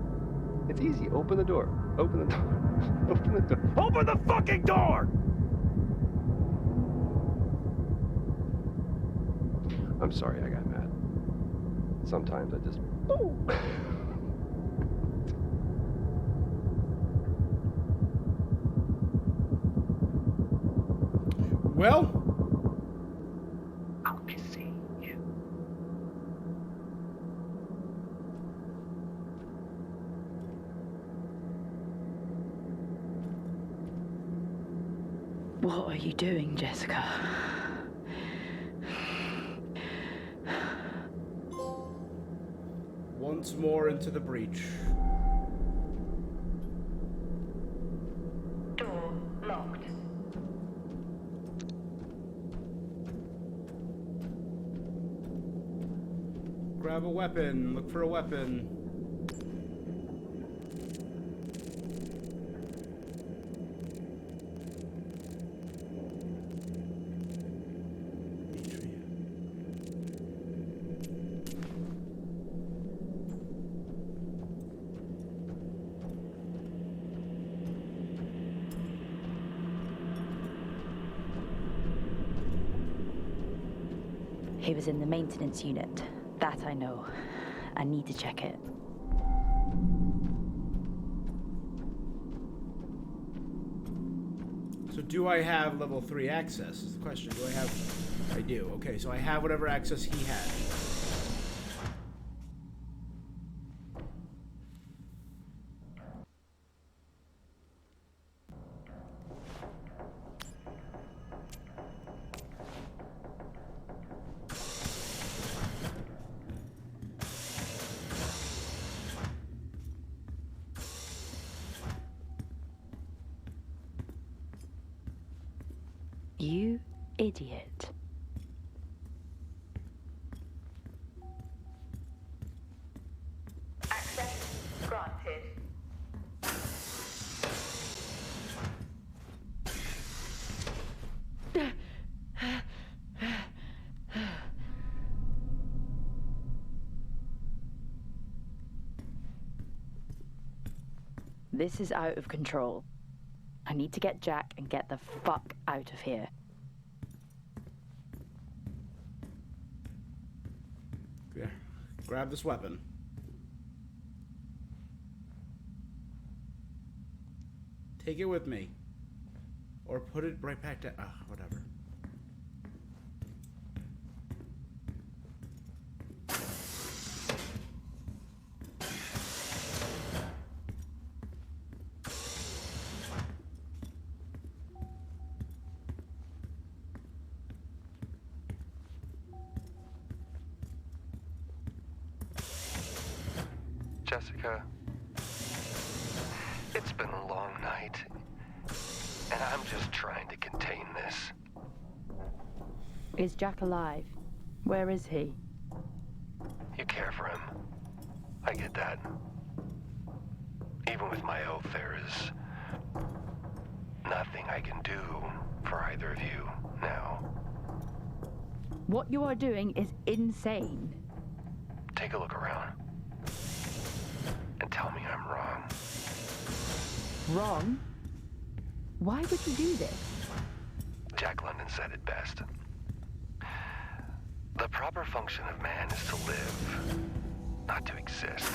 It's easy. Open the door. Open the door. Open the door. Open the fucking door! I'm sorry I got mad. Sometimes I just... Boom! Well, I'll be seeing you. What are you doing, Jessica? once more into the breach. Door locked. Grab a weapon. Look for a weapon. He was in the maintenance unit. That I know. I need to check it. So do I have level 3 access is the question. Do I have... I do. Okay, so I have whatever access he had. You idiot. Access granted. This is out of control. I need to get Jack and get the fuck out of here. Yeah. Grab this weapon. Take it with me. Or put it right back down. Whatever. Jessica, it's been a long night, and I'm just trying to contain this. Is Jack alive? Where is he? You care for him. I get that. Even with my oath, there is nothing I can do for either of you now. What you are doing is insane. Take a look around. And tell me I'm wrong. Wrong? Why would you do this? Jack London said it best. The proper function of man is to live, not to exist.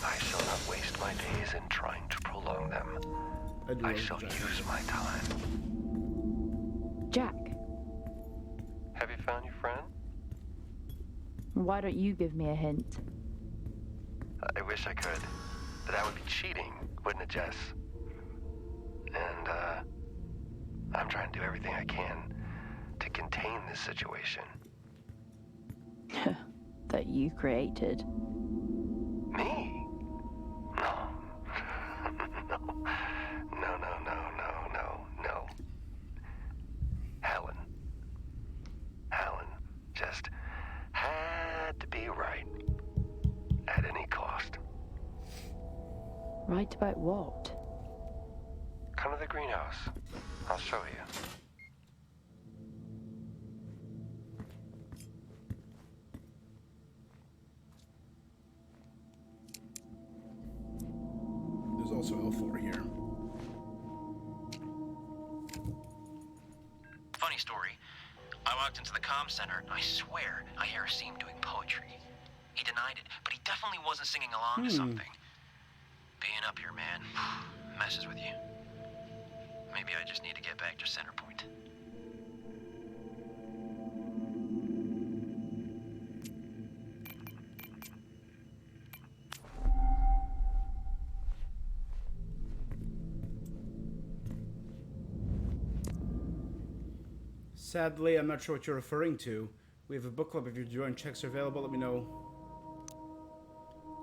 I shall not waste my days in trying to prolong them. I shall use my time. Jack. Have you found your friend? Why don't you give me a hint? I wish I could. But that would be cheating, wouldn't it, Jess? And, I'm trying to do everything I can to contain this situation. That you created. Me? No. No. Helen just had to be right. At any cost. Right about what? Come to the greenhouse. I'll show you. There's also L4 here. Funny story. I walked into the comm center, and I swear I hear Asim doing poetry. He denied it, but he definitely wasn't singing along to something. Being up here, man, messes with you. Maybe I just need to get back to center point. Sadly, I'm not sure what you're referring to. We have a book club. If your join checks are available, let me know.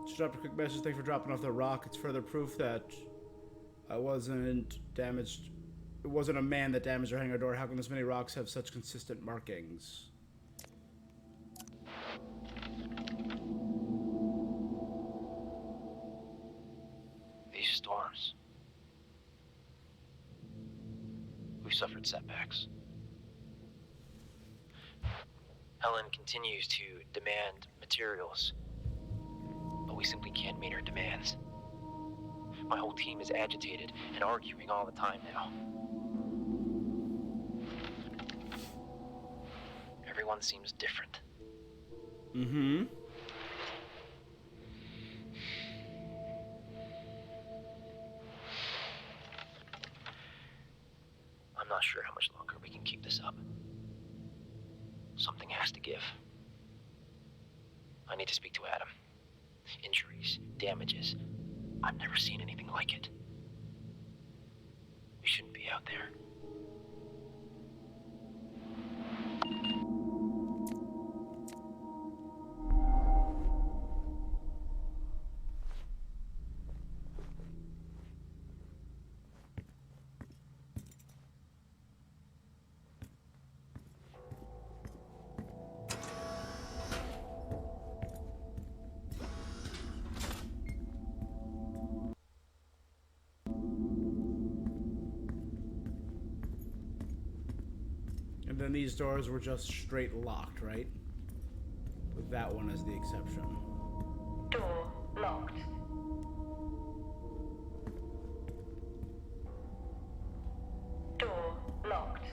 Just dropped a quick message. Thanks for dropping off the rock. It's further proof that I wasn't damaged. It wasn't a man that damaged our hangar door. How can this many rocks have such consistent markings? These storms. We've suffered setbacks. Helen continues to demand materials, but we simply can't meet her demands. My whole team is agitated and arguing all the time now. Everyone seems different. Mm-hmm. I'm not sure how much longer we can keep this up. Something has to give. I need to speak to Adam. Injuries, damages. I've never seen anything like it. We shouldn't be out there. And then these doors were just straight locked, right? With that one as the exception. Door locked. Door locked.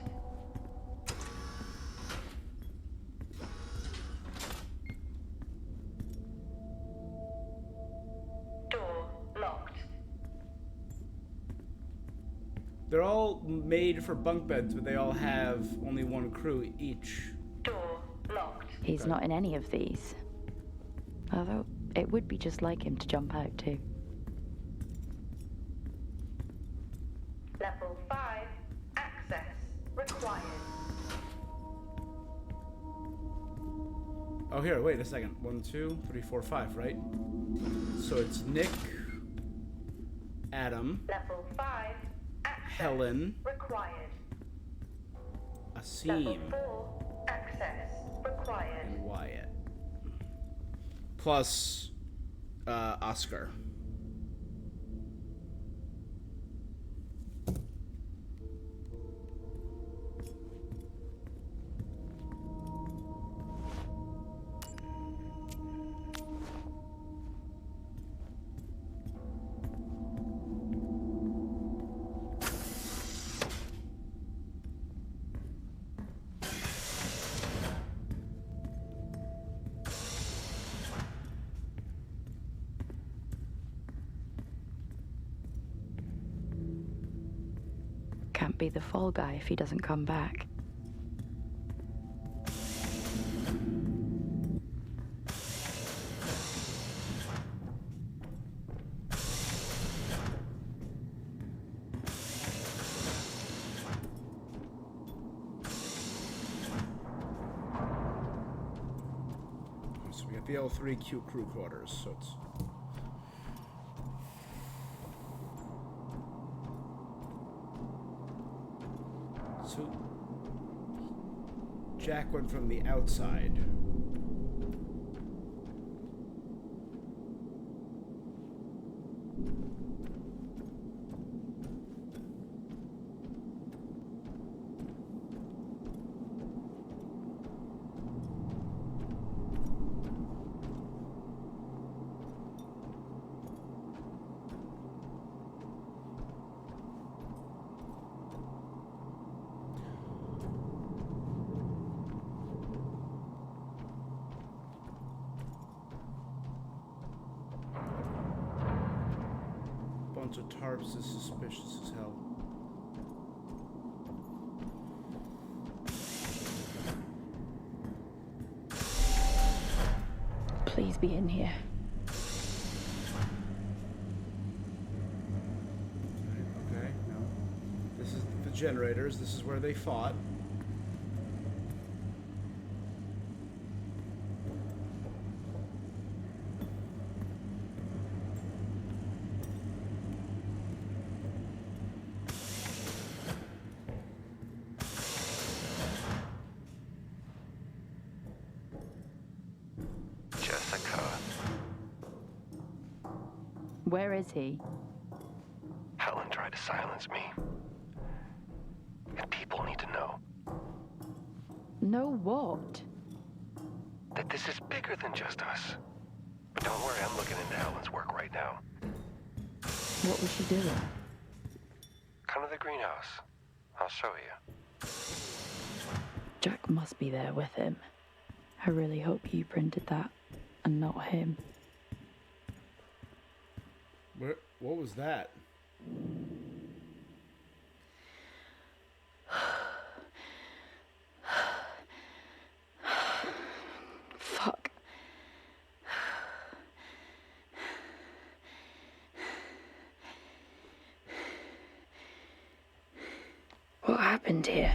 Door locked. They're all made for bunk beds, but they all have only one crew each. Door locked. He's not in any of these. Although, it would be just like him to jump out too. Level 5. Access required. Oh, here, wait a second. 1, 2, 3, 4, 5, right? So it's Nick, Adam, Level 5. Access Helen, required. Asim, Level 4. Access required. and Wyatt. Plus, Oscar. Can't be the fall guy if he doesn't come back. So we got the L3Q crew quarters, so it's... So... Jack went from the outside. Bunch of tarps is suspicious as hell. Please be in here. Okay, no. This is the generators. This is where they fought. Where is he? Helen tried to silence me. And people need to know Know what? that this is bigger than just us. But don't worry, I'm looking into Helen's work right now. What was she doing? Come to the greenhouse. I'll show you. Jack must be there with him. I really hope you printed that, and not him. What was that? Fuck. What happened here?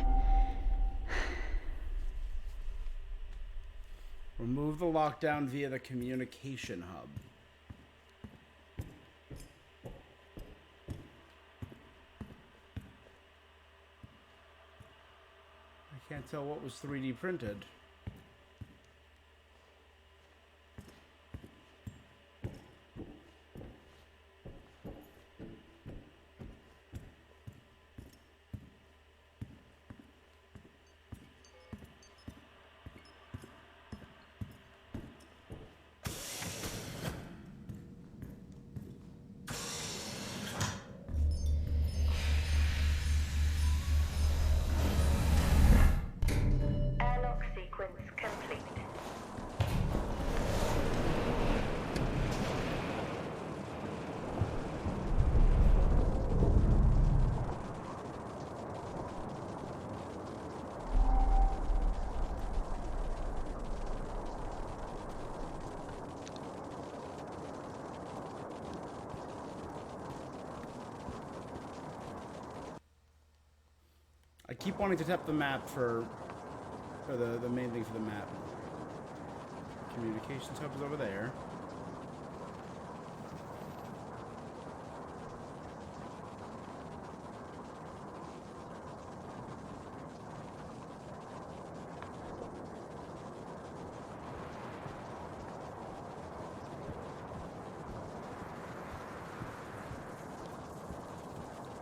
Remove the lockdown via the communication hub. I can't tell what was 3D printed. Airlock sequence complete. I keep wanting to tap the map for the main thing for the map. Communications hub is over there.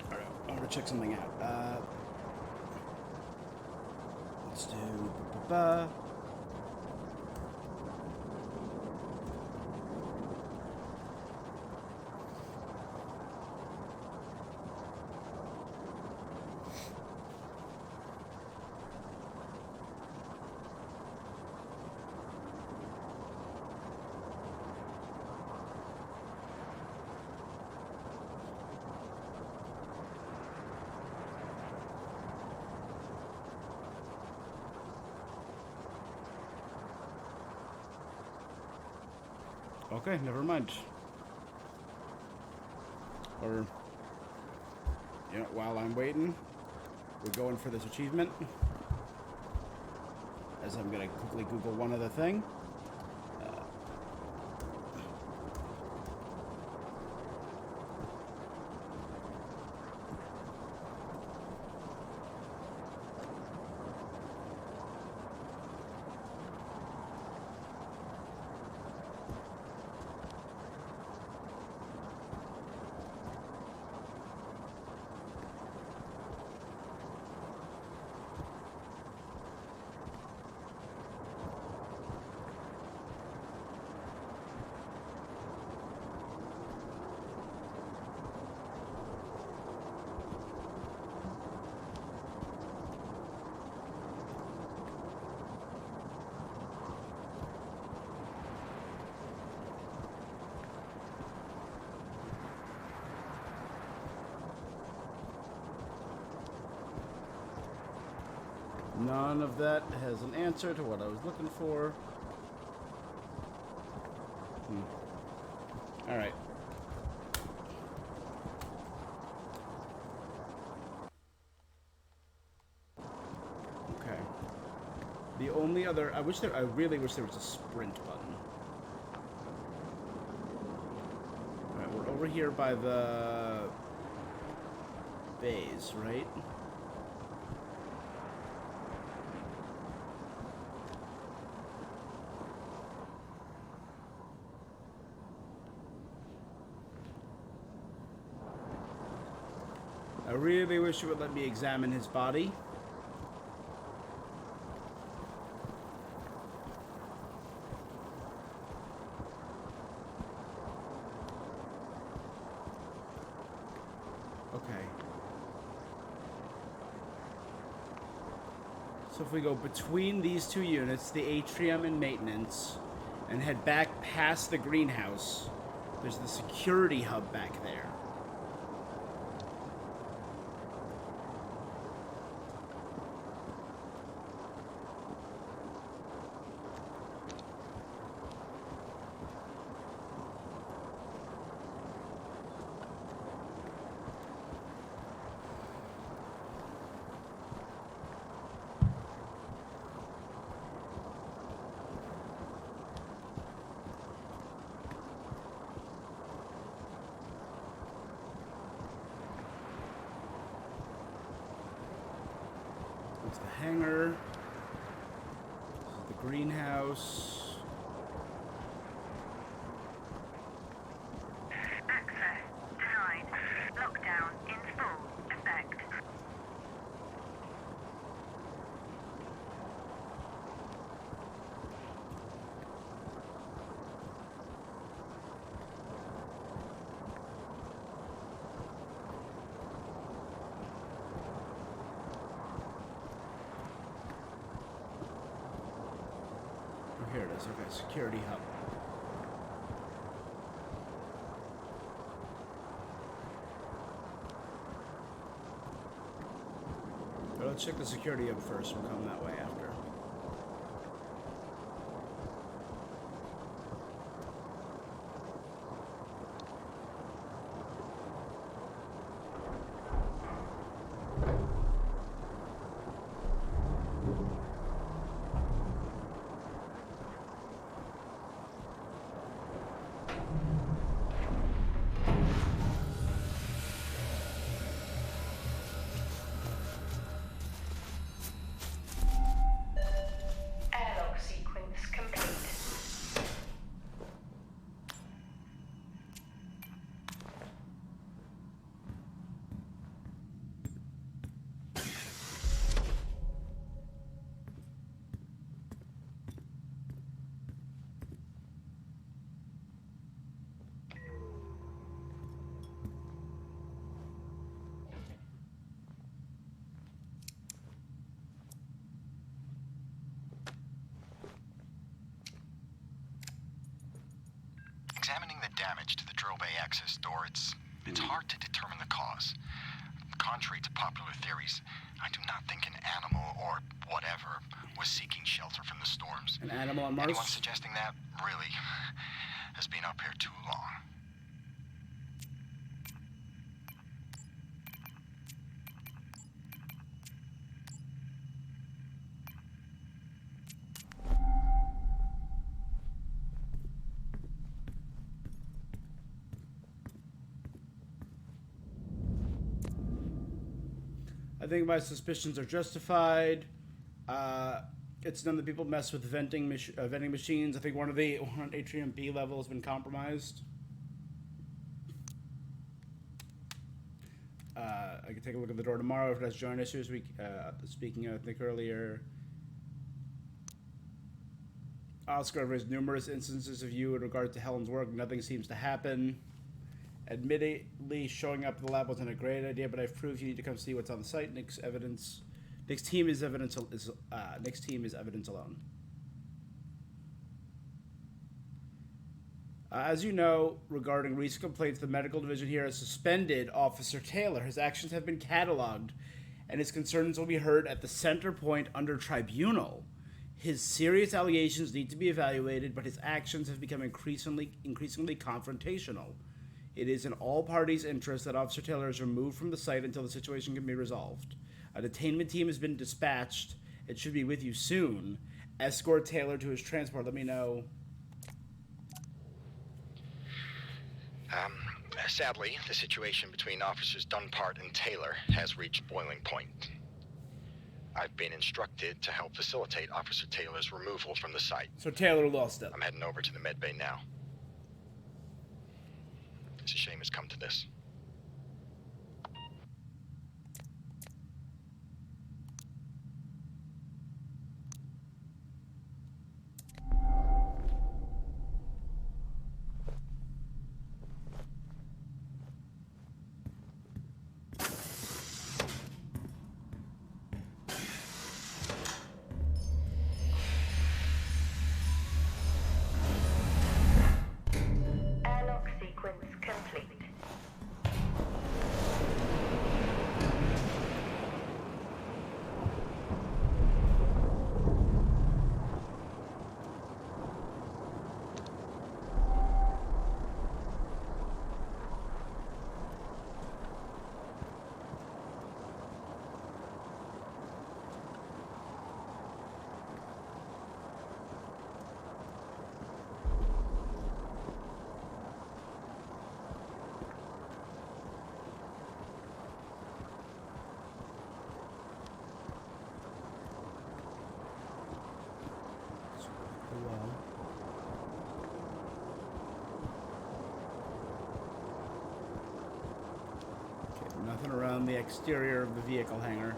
Alright, I want to check something out. Let's do Okay, never mind. Or, you know, while I'm waiting, we're going for this achievement. As I'm gonna quickly Google one other thing. None of that has an answer to what I was looking for. Alright. Okay. The only other... I really wish there was a sprint button. Alright, we're over here by the... bays, right? I really wish it would let me examine his body. Okay. So if we go between these two units, the atrium and maintenance, and head back past the greenhouse, there's the security hub back there. It's the hangar. This is the greenhouse. Access denied. Lockdown in full effect. Here it is. Okay, security hub. So let's check the security hub first. We'll come that way after. Airlock sequence complete. Examining the damage to the drill bay access door, it's hard to determine the cause. Contrary to popular theories, I do not think an animal or whatever was seeking shelter from the storms. An animal on Mars? Anyone suggesting that really has been up here too long. I think my suspicions are justified. It's none of the people mess with vending machines. I think one of the Atrium B level has been compromised. I can take a look at the door tomorrow if it has joint issues. Speaking of, I think earlier, Oscar raised numerous instances of you in regard to Helen's work. Nothing seems to happen. Admittedly, showing up at the lab wasn't a great idea, but I've proved you need to come see what's on the site. Nick's team is evidence alone. As you know, regarding recent complaints, the medical division here has suspended Officer Taylor. His actions have been cataloged and his concerns will be heard at the center point under tribunal. His serious allegations need to be evaluated, but his actions have become increasingly confrontational. It is in all parties' interest that Officer Taylor is removed from the site until the situation can be resolved. A detainment team has been dispatched. It should be with you soon. Escort Taylor to his transport. Let me know. Sadly, the situation between Officers Dunpart and Taylor has reached boiling point. I've been instructed to help facilitate Officer Taylor's removal from the site. So Taylor lost it. I'm heading over to the medbay now. It's a shame it's come to this. Airlock sequence complete. Nothing around the exterior of the vehicle hangar.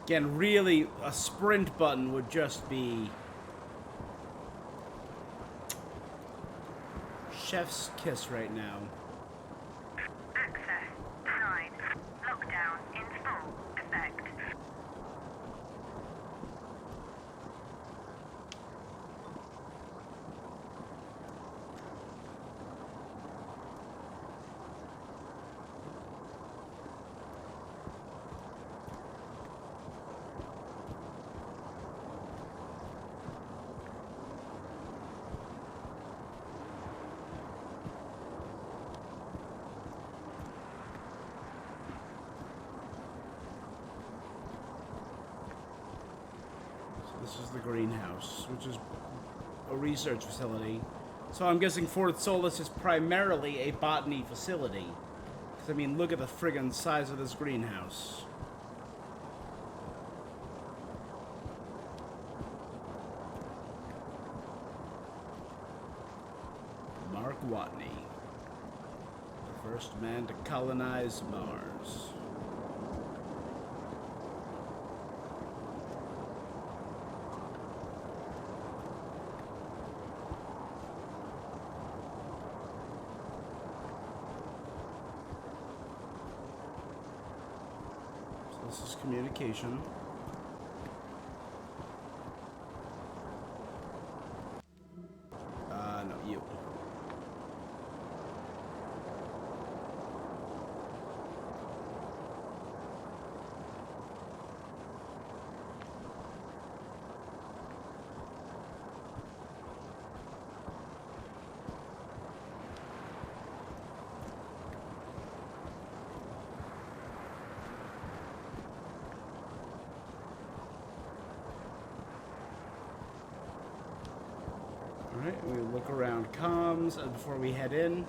Again, really, a sprint button would just be chef's kiss right now. Access denied. Lockdown in full effect. This is the greenhouse, which is a research facility. So I'm guessing Fort Solis is primarily a botany facility. Because, I mean, look at the friggin' size of this greenhouse. Mark Watney, the first man to colonize Mars. This is communication. No, you. Alright, we look around comms before we head in.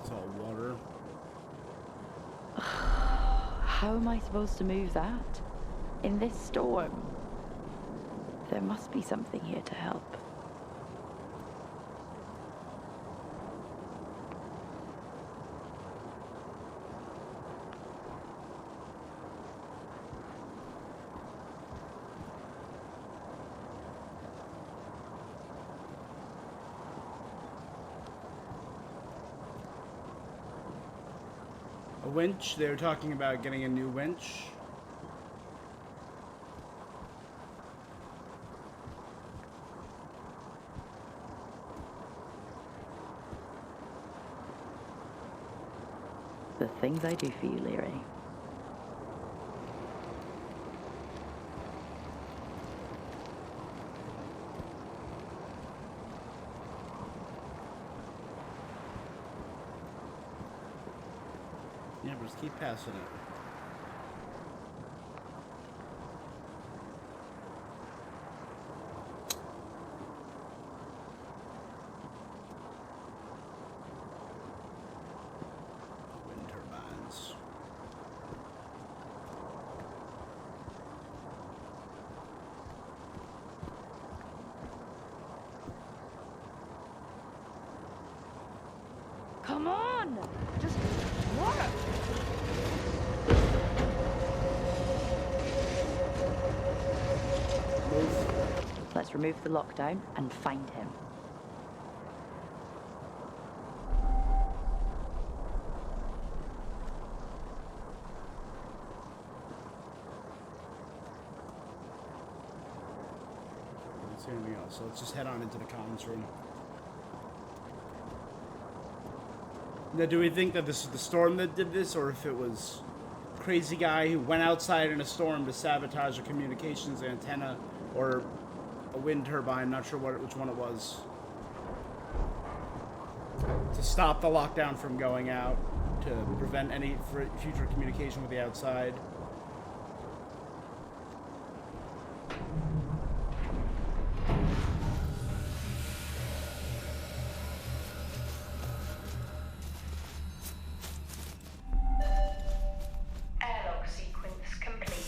It's all water. How am I supposed to move that? In this storm? There must be something here to help. winch. They were talking about getting a new winch. The things I do for you, Leary. Yeah, but just keep passing it. Wind turbines. Come on! Just work! Let's remove the lockdown and find him. I don't see anything else, so let's just head on into the comms room. Now, do we think that this is the storm that did this, or if it was a crazy guy who went outside in a storm to sabotage a communications antenna, or a wind turbine? Not sure which one it was. To stop the lockdown from going out, to prevent any future communication with the outside. Airlock sequence complete.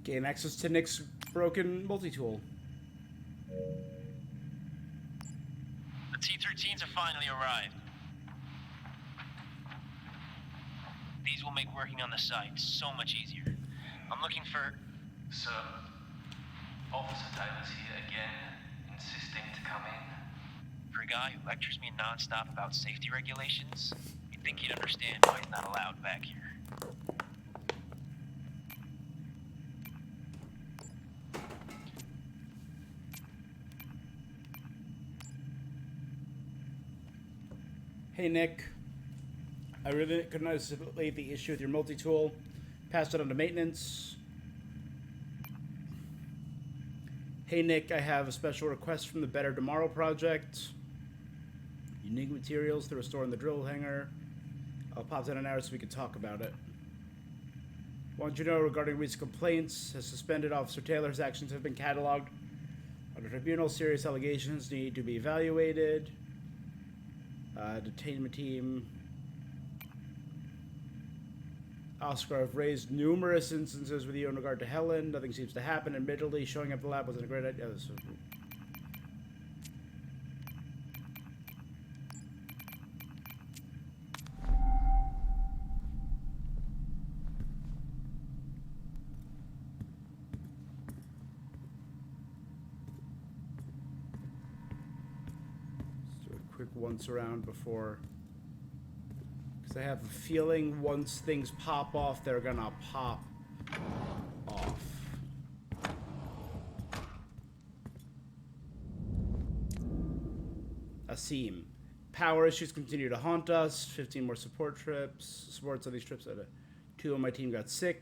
Gain access to Nick's broken multi-tool. The T-13s have finally arrived. These will make working on the site so much easier. I'm looking for... Sir, Officer Taylor's here again, insisting to come in. For a guy who lectures me non-stop about safety regulations, you'd think he'd understand why he's not allowed back here. Hey Nick, I really couldn't isolate the issue with your multi-tool. Passed it on to maintenance. Hey Nick, I have a special request from the Better Tomorrow project. Unique materials to restore in the drill hangar. I'll pop that an hour so we can talk about it. Want you to know regarding recent complaints, as suspended Officer Taylor's actions have been cataloged under tribunal. Serious allegations need to be evaluated. Detainment team. Oscar, I've raised numerous instances with you in regard to Helen. Nothing seems to happen. Admittedly, showing up at the lab wasn't a great idea. Let's do a quick once around before. I have a feeling once things pop off, they're gonna pop off. Asim. Power issues continue to haunt us. 15 more support trips. Supports on these trips. 2 of my team got sick.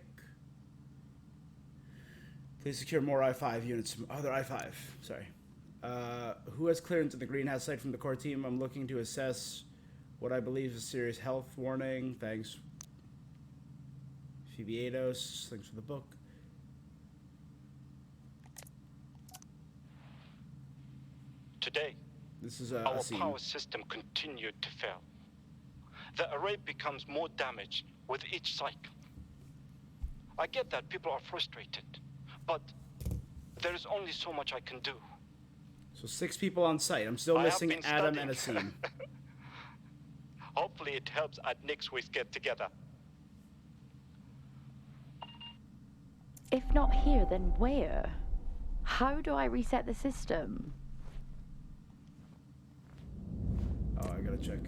Please secure more I-5 units. Other I-5. Sorry. Who has clearance at the greenhouse site from the core team? I'm looking to assess what I believe is a serious health warning. Thanks. Phoebe Ados, thanks for the book. Today, This is a Our scene. power system continued to fail. The array becomes more damaged with each cycle. I get that people are frustrated, but there is only so much I can do. So 6 people on site. I'm still I have missing been Adam studying. and Asim. Hopefully it helps at next week's get together. If not here, then where? How do I reset the system? Oh, I gotta check.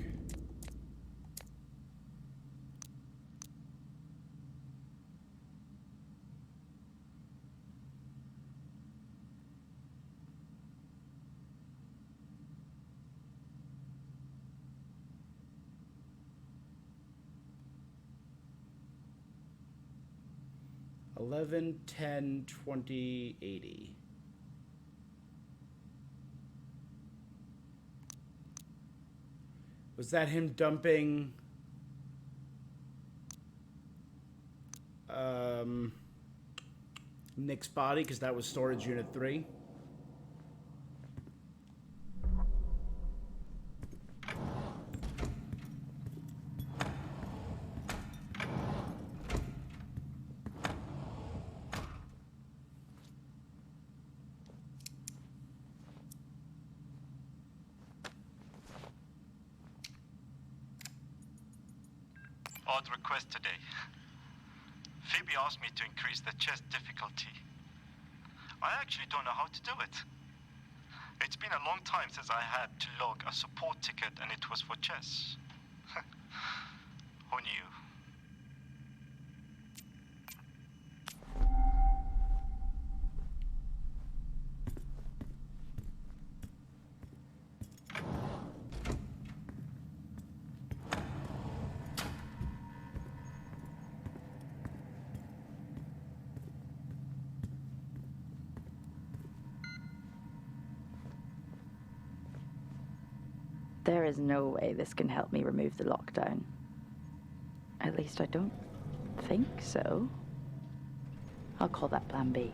$11, $10, $20, $80. Was that him dumping Nick's body? Because that was storage unit 3. Odd request today. Phoebe asked me to increase the chess difficulty. I actually don't know how to do it. It's been a long time since I had to log a support ticket and it was for chess. Who knew? There is no way this can help me remove the lockdown. At least I don't think so. I'll call that Plan B.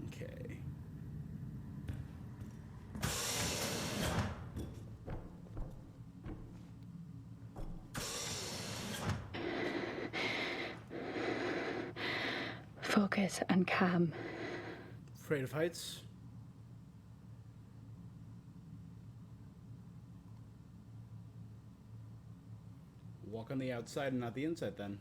Okay. Focus and calm. Afraid of heights? Walk on the outside and not the inside then.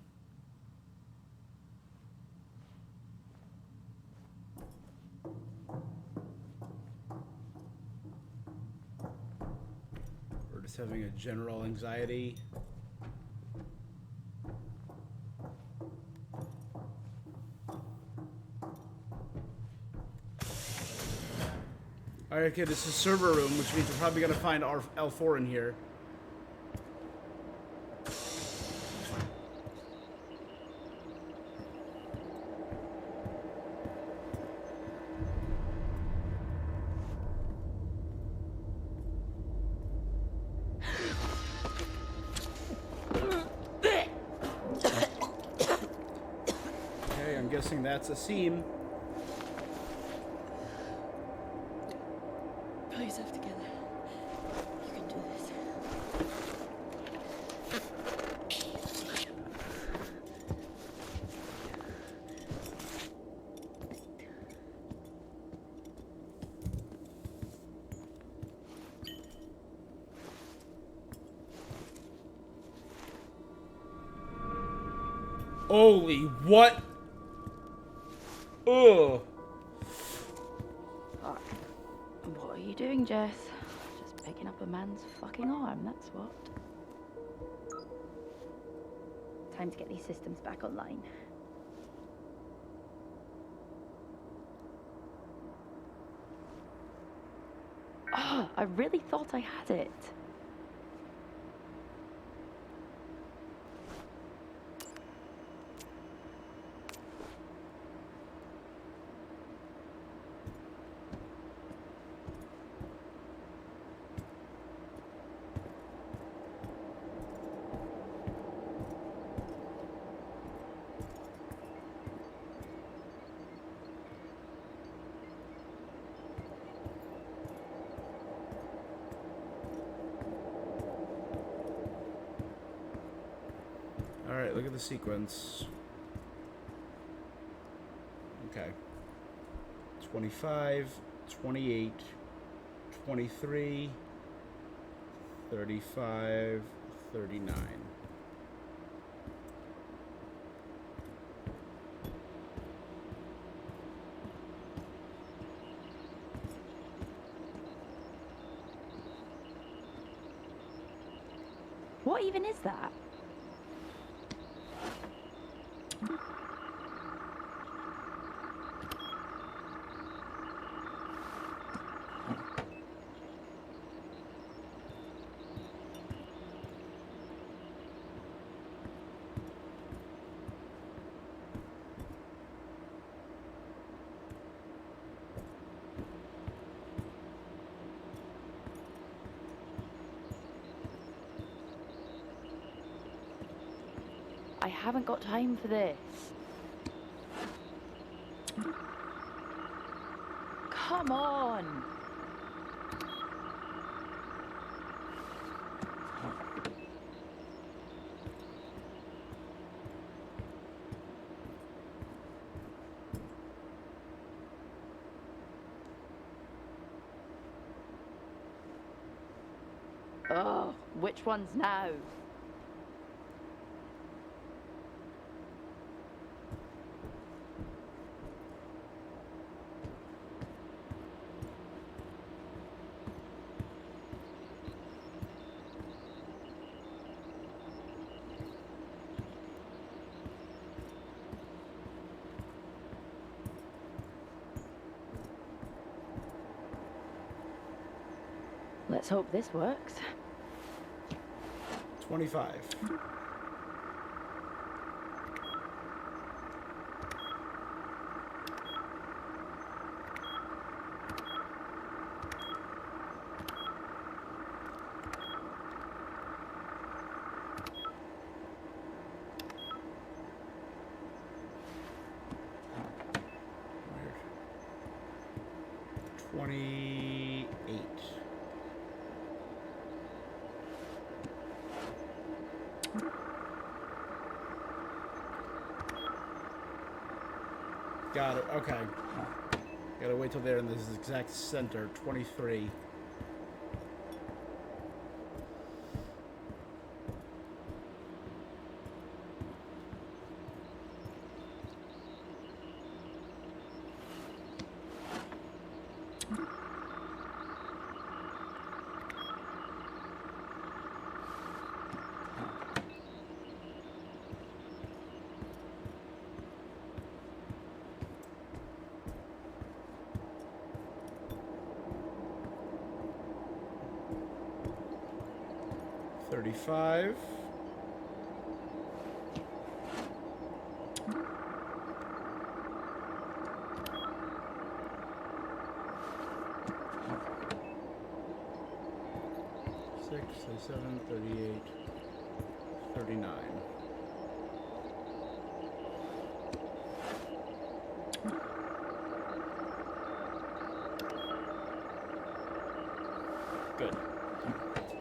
We're just having a general anxiety. Alright, okay, this is server room, which means we're probably gonna find our L4 in here. Okay, I'm guessing that's a seam. Pull yourself together. You can do this. Holy, what? Ugh. What are you doing, Jess? Just picking up a man's fucking arm, that's what. Time to get these systems back online. Oh, I really thought I had it. Alright, look at the sequence. Okay. 25, 28, 23, 35, 39. What even is that? I haven't got time for this. Come on! Oh, which one's now? Let's hope this works. 25. Weird. 28. Got it, okay. Gotta wait till they're in this exact center, 23. $35. $6, $37, $38, $39. Good.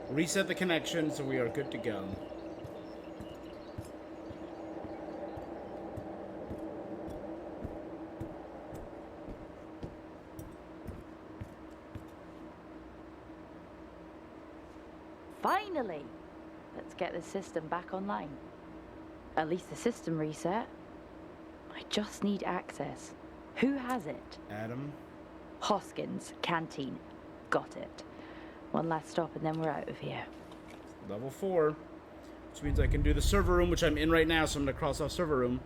Reset the connection, so we are good to go. Finally! Let's get the system back online. At least the system reset. I just need access. Who has it? Adam. Hoskins, canteen. Got it. One last stop and then we're out of here. Level 4. Which means I can do the server room, which I'm in right now, so I'm going to cross off server room.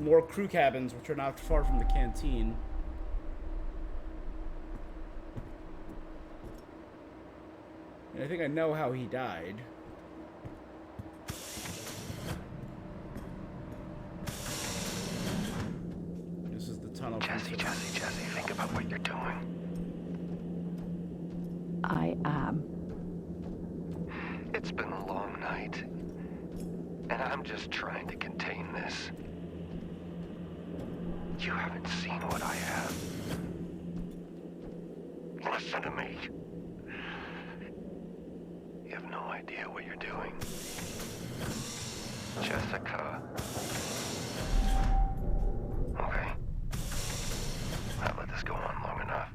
More crew cabins, which are not far from the canteen. And I think I know how he died. This is the tunnel. Jesse, think about what you're doing. I am. It's been a long night, and I'm just trying to contain this. You haven't seen what I have. Listen to me. You have no idea what you're doing. Jessica. Okay. I've let this go on long enough.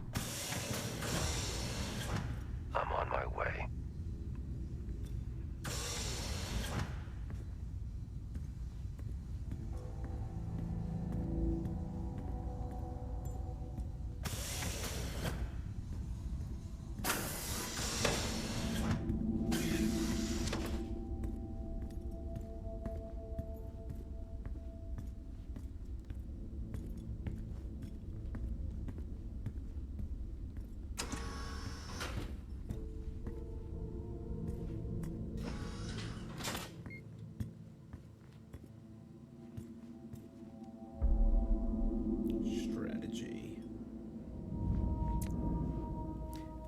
I'm on my way.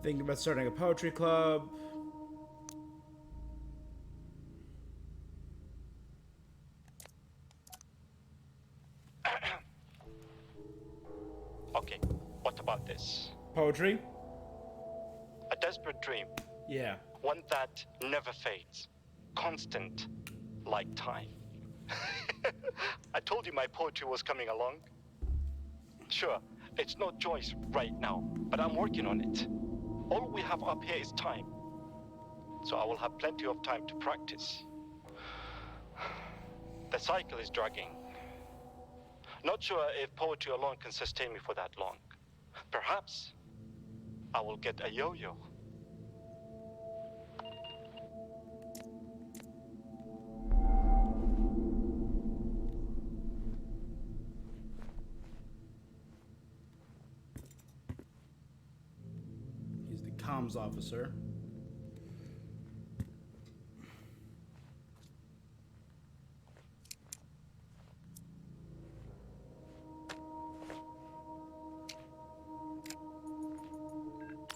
Thinking about starting a poetry club. Okay, what about this? Poetry? A desperate dream. Yeah. One that never fades. Constant, like time. I told you my poetry was coming along. Sure, it's not Joyce right now, but I'm working on it. All we have up here is time. So I will have plenty of time to practice. The cycle is dragging. Not sure if poetry alone can sustain me for that long. Perhaps I will get a yo-yo. He's the comms officer.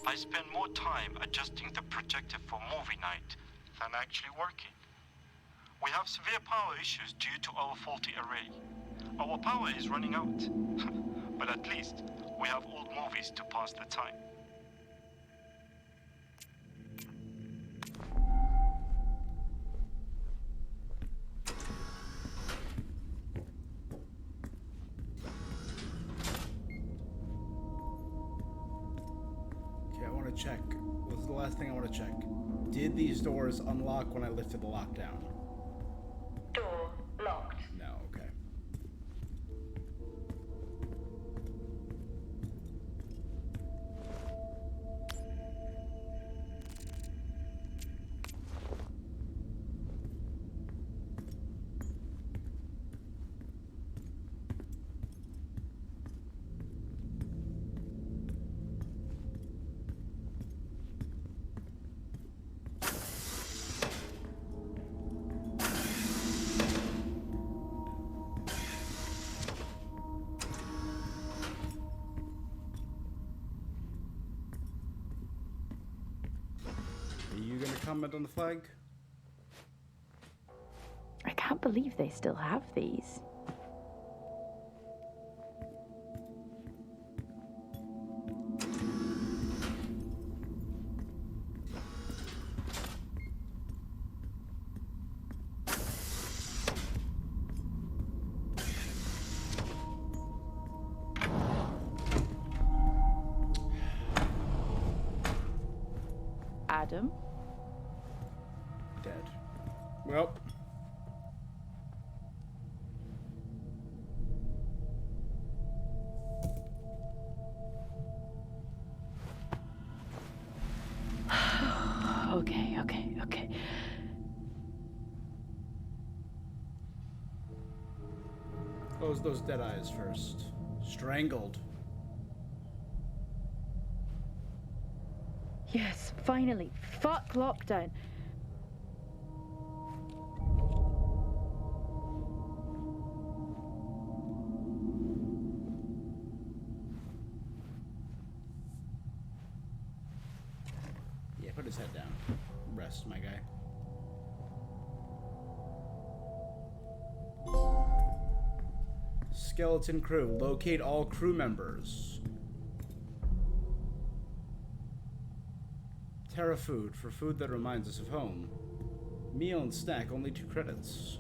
I spend more time adjusting the projector for movie night than actually working. We have severe power issues due to our faulty array. Our power is running out. But at least we have old movies to pass the time. Check. What was the last thing I want to check? Did these doors unlock when I lifted the lockdown? Door locked. No, okay. Comment on the flag? I can't believe they still have these. Adam? Dead. Well. Okay. Close those dead eyes first. Strangled. Yes, finally. Fuck lockdown. Yeah, put his head down. Rest, my guy. Skeleton crew. Locate all crew members. Terra food for food that reminds us of home. Meal and snack, only 2 credits.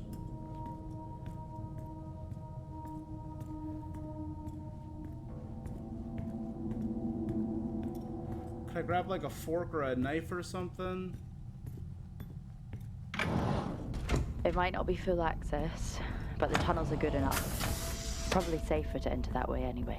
Could I grab like a fork or a knife or something? It might not be full access, but the tunnels are good enough. Probably safer to enter that way anyway.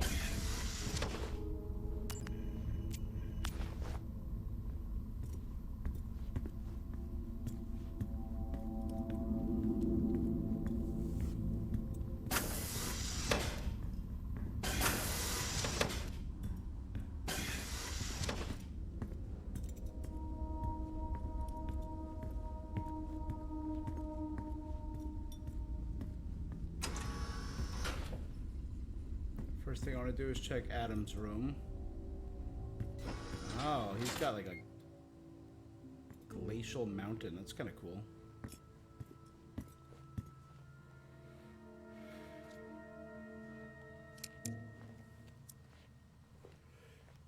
First thing I want to do is check Adam's room. Oh, he's got like a glacial mountain. That's kind of cool.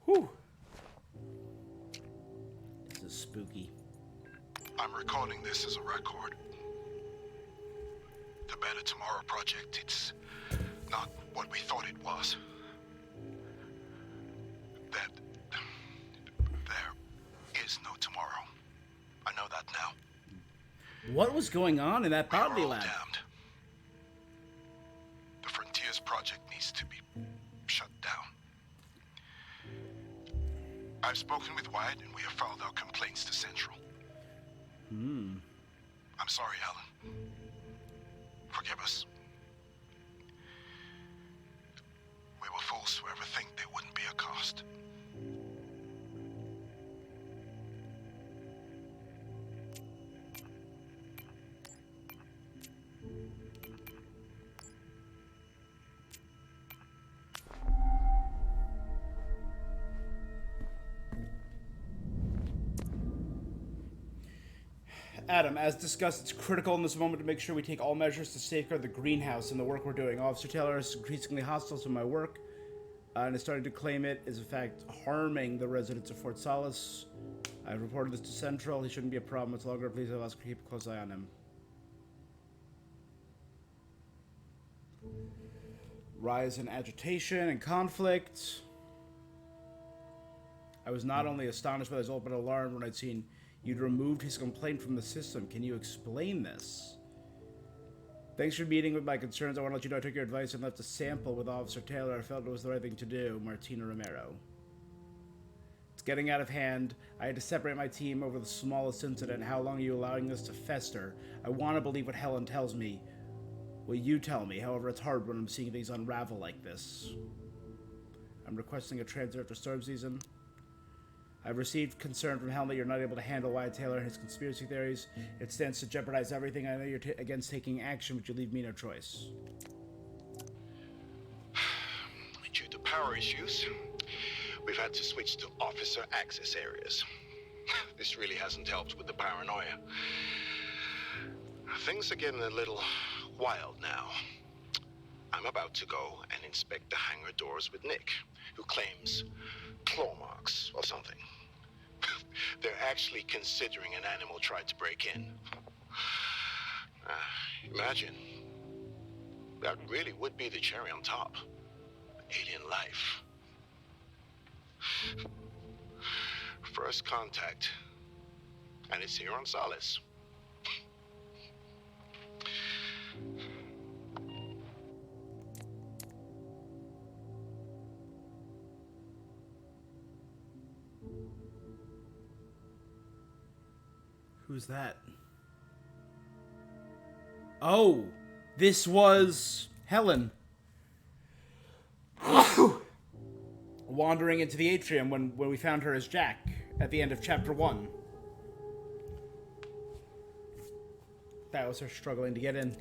Whew. This is spooky. I'm recording this as a record. The Better Tomorrow project, it's not what we thought it was. That there is no tomorrow. I know that now. What was going on in that bounty lab? Damned. The Frontiers project needs to be shut down. I've spoken with Wyatt and we have filed our complaints to Central. I'm sorry, Alan. Forgive us. We were fools to ever think there wouldn't be a cost. Adam, as discussed, it's critical in this moment to make sure we take all measures to safeguard the greenhouse and the work we're doing. Officer Taylor is increasingly hostile to my work, and is starting to claim it is, in fact, harming the residents of Fort Solis. I've reported this to Central. He shouldn't be a problem much longer. Please allow us to keep a close eye on him. Rise in agitation and conflict. I was not only astonished by the result, but alarmed when I'd seen you'd removed his complaint from the system. Can you explain this? Thanks for meeting with my concerns. I want to let you know I took your advice and left a sample with Officer Taylor. I felt it was the right thing to do. Martina Romero. It's getting out of hand. I had to separate my team over the smallest incident. How long are you allowing this to fester? I want to believe what Helen tells me. Will you tell me? However, it's hard when I'm seeing things unravel like this. I'm requesting a transfer after storm season. I've received concern from Helen that you're not able to handle Wyatt Taylor and his conspiracy theories. It stands to jeopardize everything. I know you're against taking action, but you leave me no choice. Due to power issues, we've had to switch to officer access areas. This really hasn't helped with the paranoia. Things are getting a little wild now. I'm about to go and inspect the hangar doors with Nick, who claims claw marks or something. They're actually considering an animal tried to break in. Imagine. That really would be the cherry on top. Alien life. First contact. And it's here on SOLIS. Who's that? Oh, this was Helen. Wandering into the atrium when we found her as Jack at the end of chapter 1. That was her struggling to get in.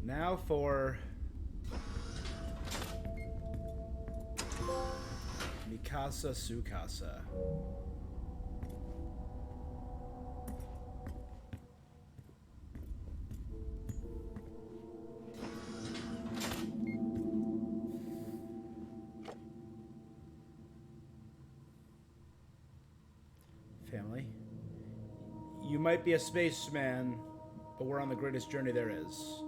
Now for Mikasa Sukasa. Family. You might be a spaceman, but we're on the greatest journey there is.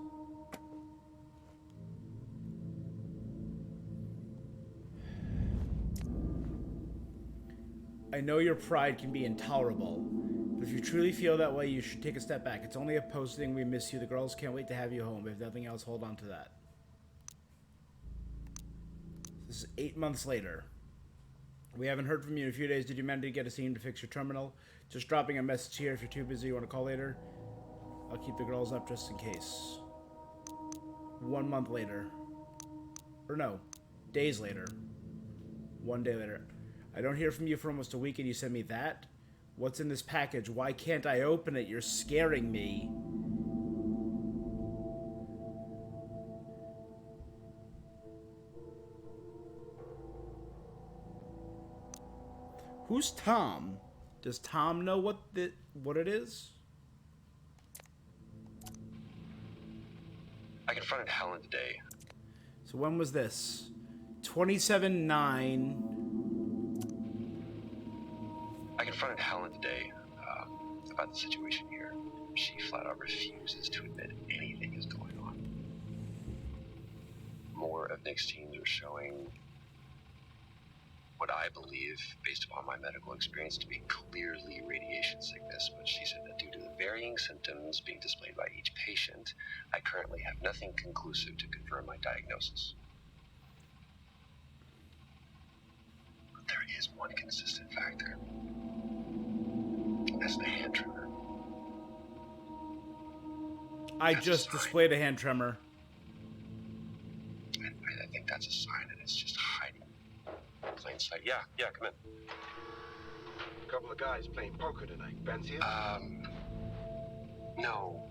I know your pride can be intolerable, but if you truly feel that way, you should take a step back. It's only a posting. We miss you. The girls can't wait to have you home. If nothing else, hold on to that. This is 8 months later. We haven't heard from you in a few days. Did you manage to get a team to fix your terminal? Just dropping a message here. If you're too busy, you want to call later? I'll keep the girls up just in case. 1 month later. Or no, days later. 1 day later. I don't hear from you for almost a week and you send me that? What's in this package? Why can't I open it? You're scaring me. Who's Tom? Does Tom know what it is? I confronted Helen today. So when was this? 27/9. I confronted Helen today about the situation here. She flat out refuses to admit anything is going on. More of Nick's teams are showing what I believe, based upon my medical experience, to be clearly radiation sickness, but she said that due to the varying symptoms being displayed by each patient, I currently have nothing conclusive to confirm my diagnosis. But there is one consistent factor. That's the hand tremor. I just displayed a hand tremor. I think that's a sign that it's just hiding in plain sight. Yeah, come in. A couple of guys playing poker tonight. Fancy it? No,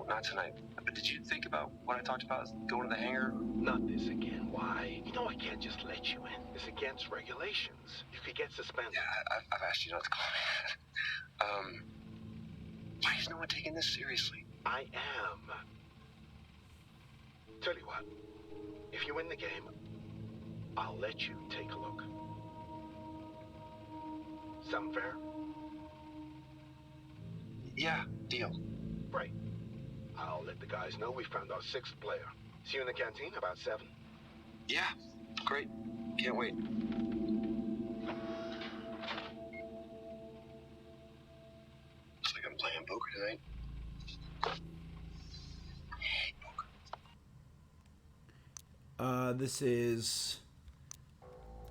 not tonight. But did you think about what I talked about, going to the hangar? Not this again. Why? You know I can't just let you in. It's against regulations. You could get suspended. Yeah, I've asked you not to call me that. Why is no one taking this seriously? I am. Tell you what. If you win the game, I'll let you take a look. Sound fair? Yeah, deal. Right. I'll let the guys know we found our 6th player. See you in the canteen about 7. Yeah, great. Can't wait. Looks like I'm playing poker tonight. This is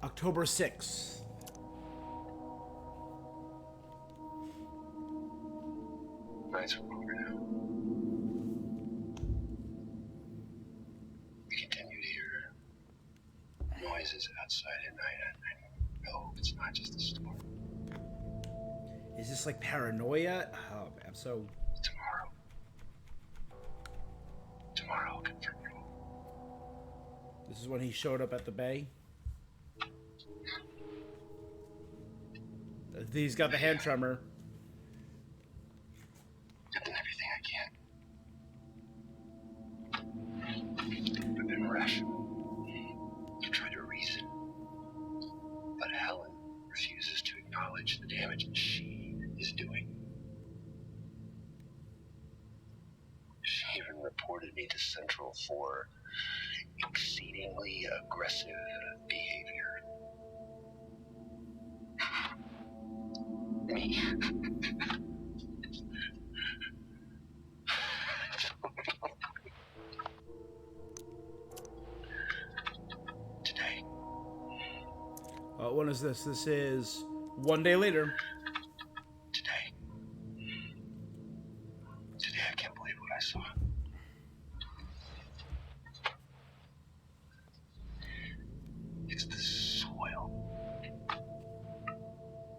October 6th. Nights are over now. We continue to hear noises outside at night. I know it's not just the storm. Is this like paranoia? Oh, I'm so... Tomorrow I'll confirm you. This is when he showed up at the bay. He's got the hand tremor. I've done everything I can. I've been rational. I've tried to reason. But Helen refuses to acknowledge the damage that she is doing. She even reported me to Central for exceedingly aggressive behavior. Me. when is this? This is 1 day later. Today I can't believe what I saw. It's the soil.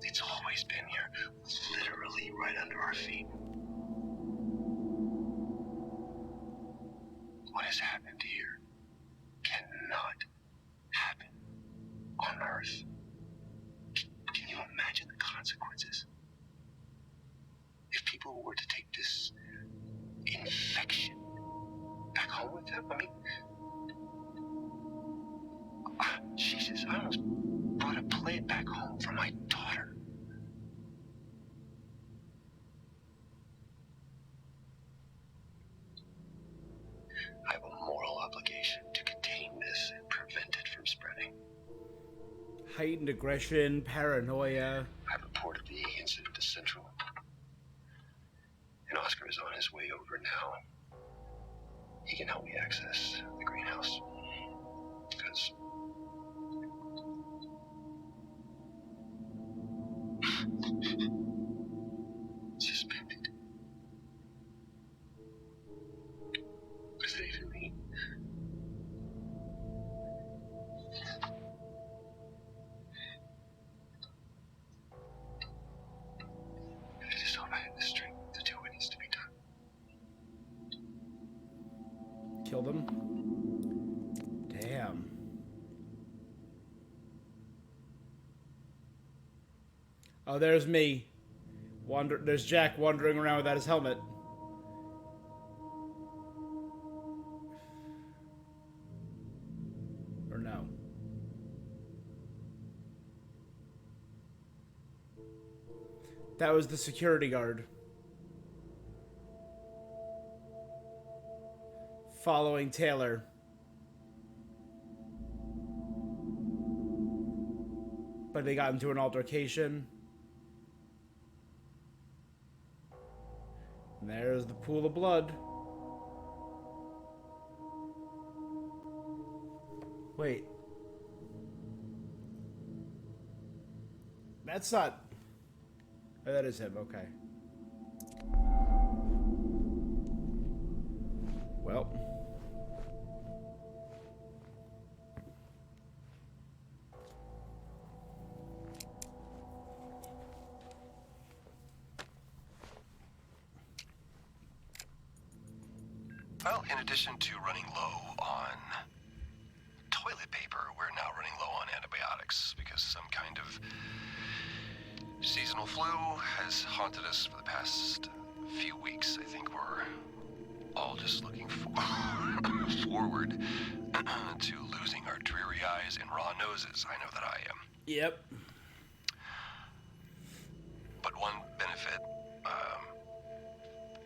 It's always been here, literally right under our feet. What has happened here cannot happen on Earth. Can you imagine the consequences? If people were to take this infection back home with them, I mean, Jesus, I almost brought a plague back home for my daughter. I have a moral obligation to contain this and prevent it from spreading. Heightened aggression, paranoia. I've reported the incident to Central. And Oscar is on his way over now. He can help me access the greenhouse. Because suspended. What does that even mean? I just hope I have the strength to do what needs to be done. Killed him. Damn. Oh, there's me. There's Jack wandering around without his helmet. Or no. That was the security guard. Following Taylor. But they got into an altercation. And there's the pool of blood. Wait. That's not... Oh, that is him, okay. Well... Well, in addition to running low on toilet paper, we're now running low on antibiotics because some kind of seasonal flu has haunted us for the past few weeks. I think we're all just looking forward to losing our dreary eyes and raw noses. I know that I am. Yep. But one benefit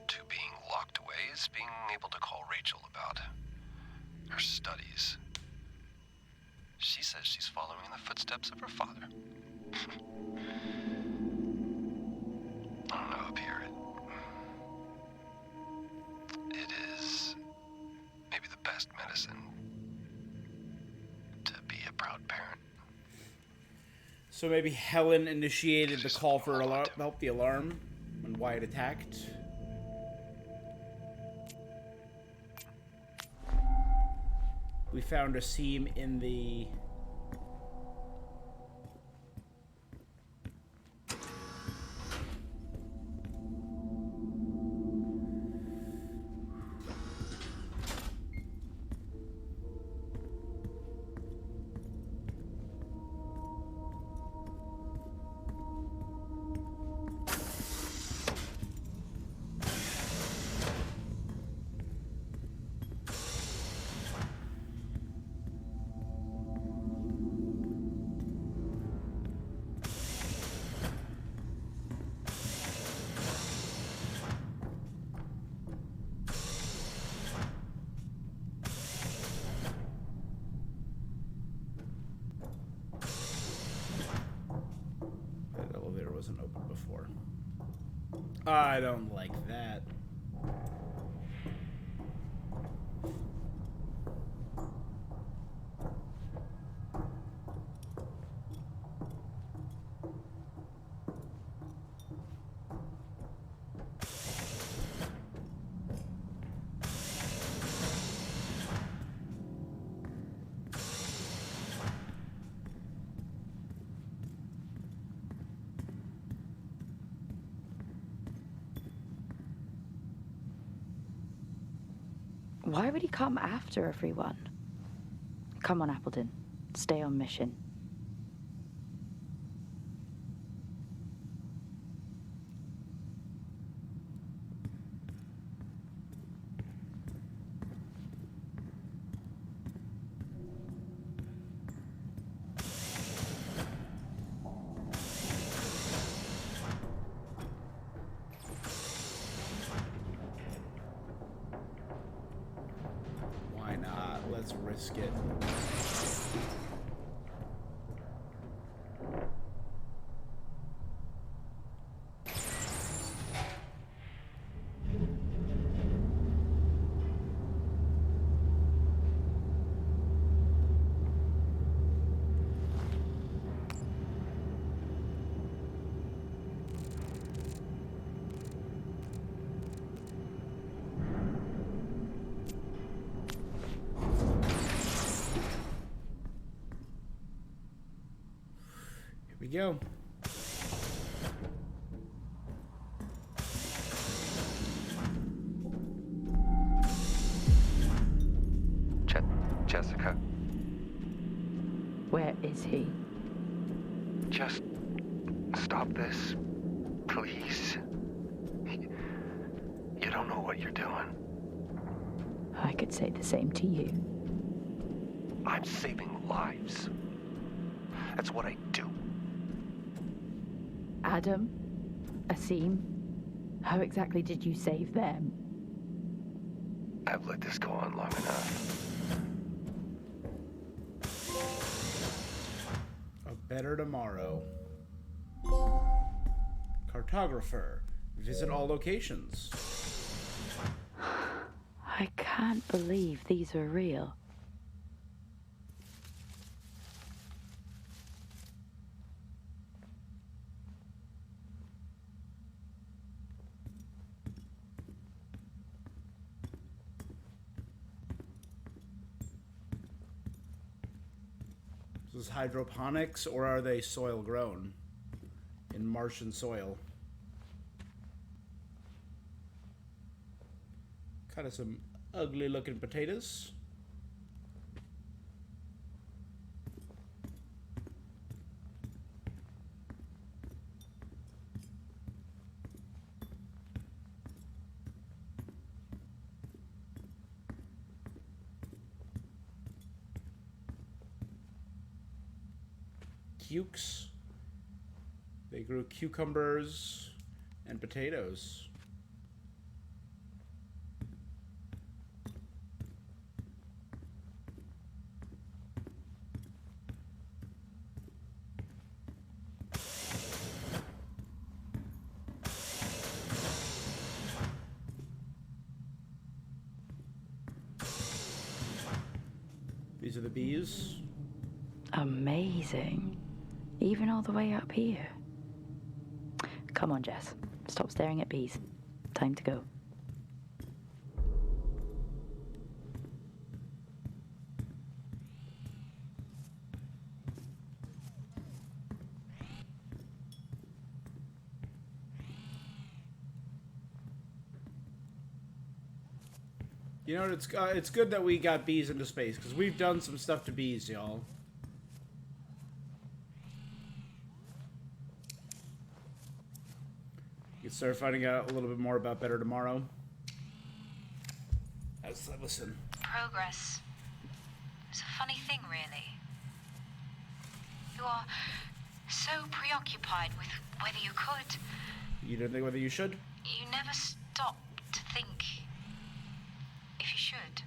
to being locked away is being able to call Rachel about her studies. She says she's following in the footsteps of her father. I don't know up here. It is maybe the best medicine to be a proud parent. So maybe Helen initiated the call for help the alarm when Wyatt attacked. We found a seam in the... Wasn't open before. I don't like that. Why would he come after everyone? Come on, Appleton. Stay on mission. Why not? Let's risk it. Here we go. Jessica, Where is he? just stop this, please. You don't know what you're doing. I could say the same to you. I'm saving lives. That's what I do. Adam? Asim? How exactly did you save them? I've let this go on long enough. A better tomorrow. Cartographer. Visit all locations. I can't believe these are real. Is this hydroponics or are they soil grown in Martian soil? Kind of some ugly looking potatoes. Cukes. They grew cucumbers and potatoes. These are the bees. Amazing. Even all the way up here. Come on, Jess. Stop staring at bees. Time to go. You know, it's good that we got bees into space, because we've done some stuff to bees, y'all. You can start finding out a little bit more about Better Tomorrow. As I listen. Progress. It's a funny thing, really. You are so preoccupied with whether you could. You don't think whether you should? You never stop to think if you should.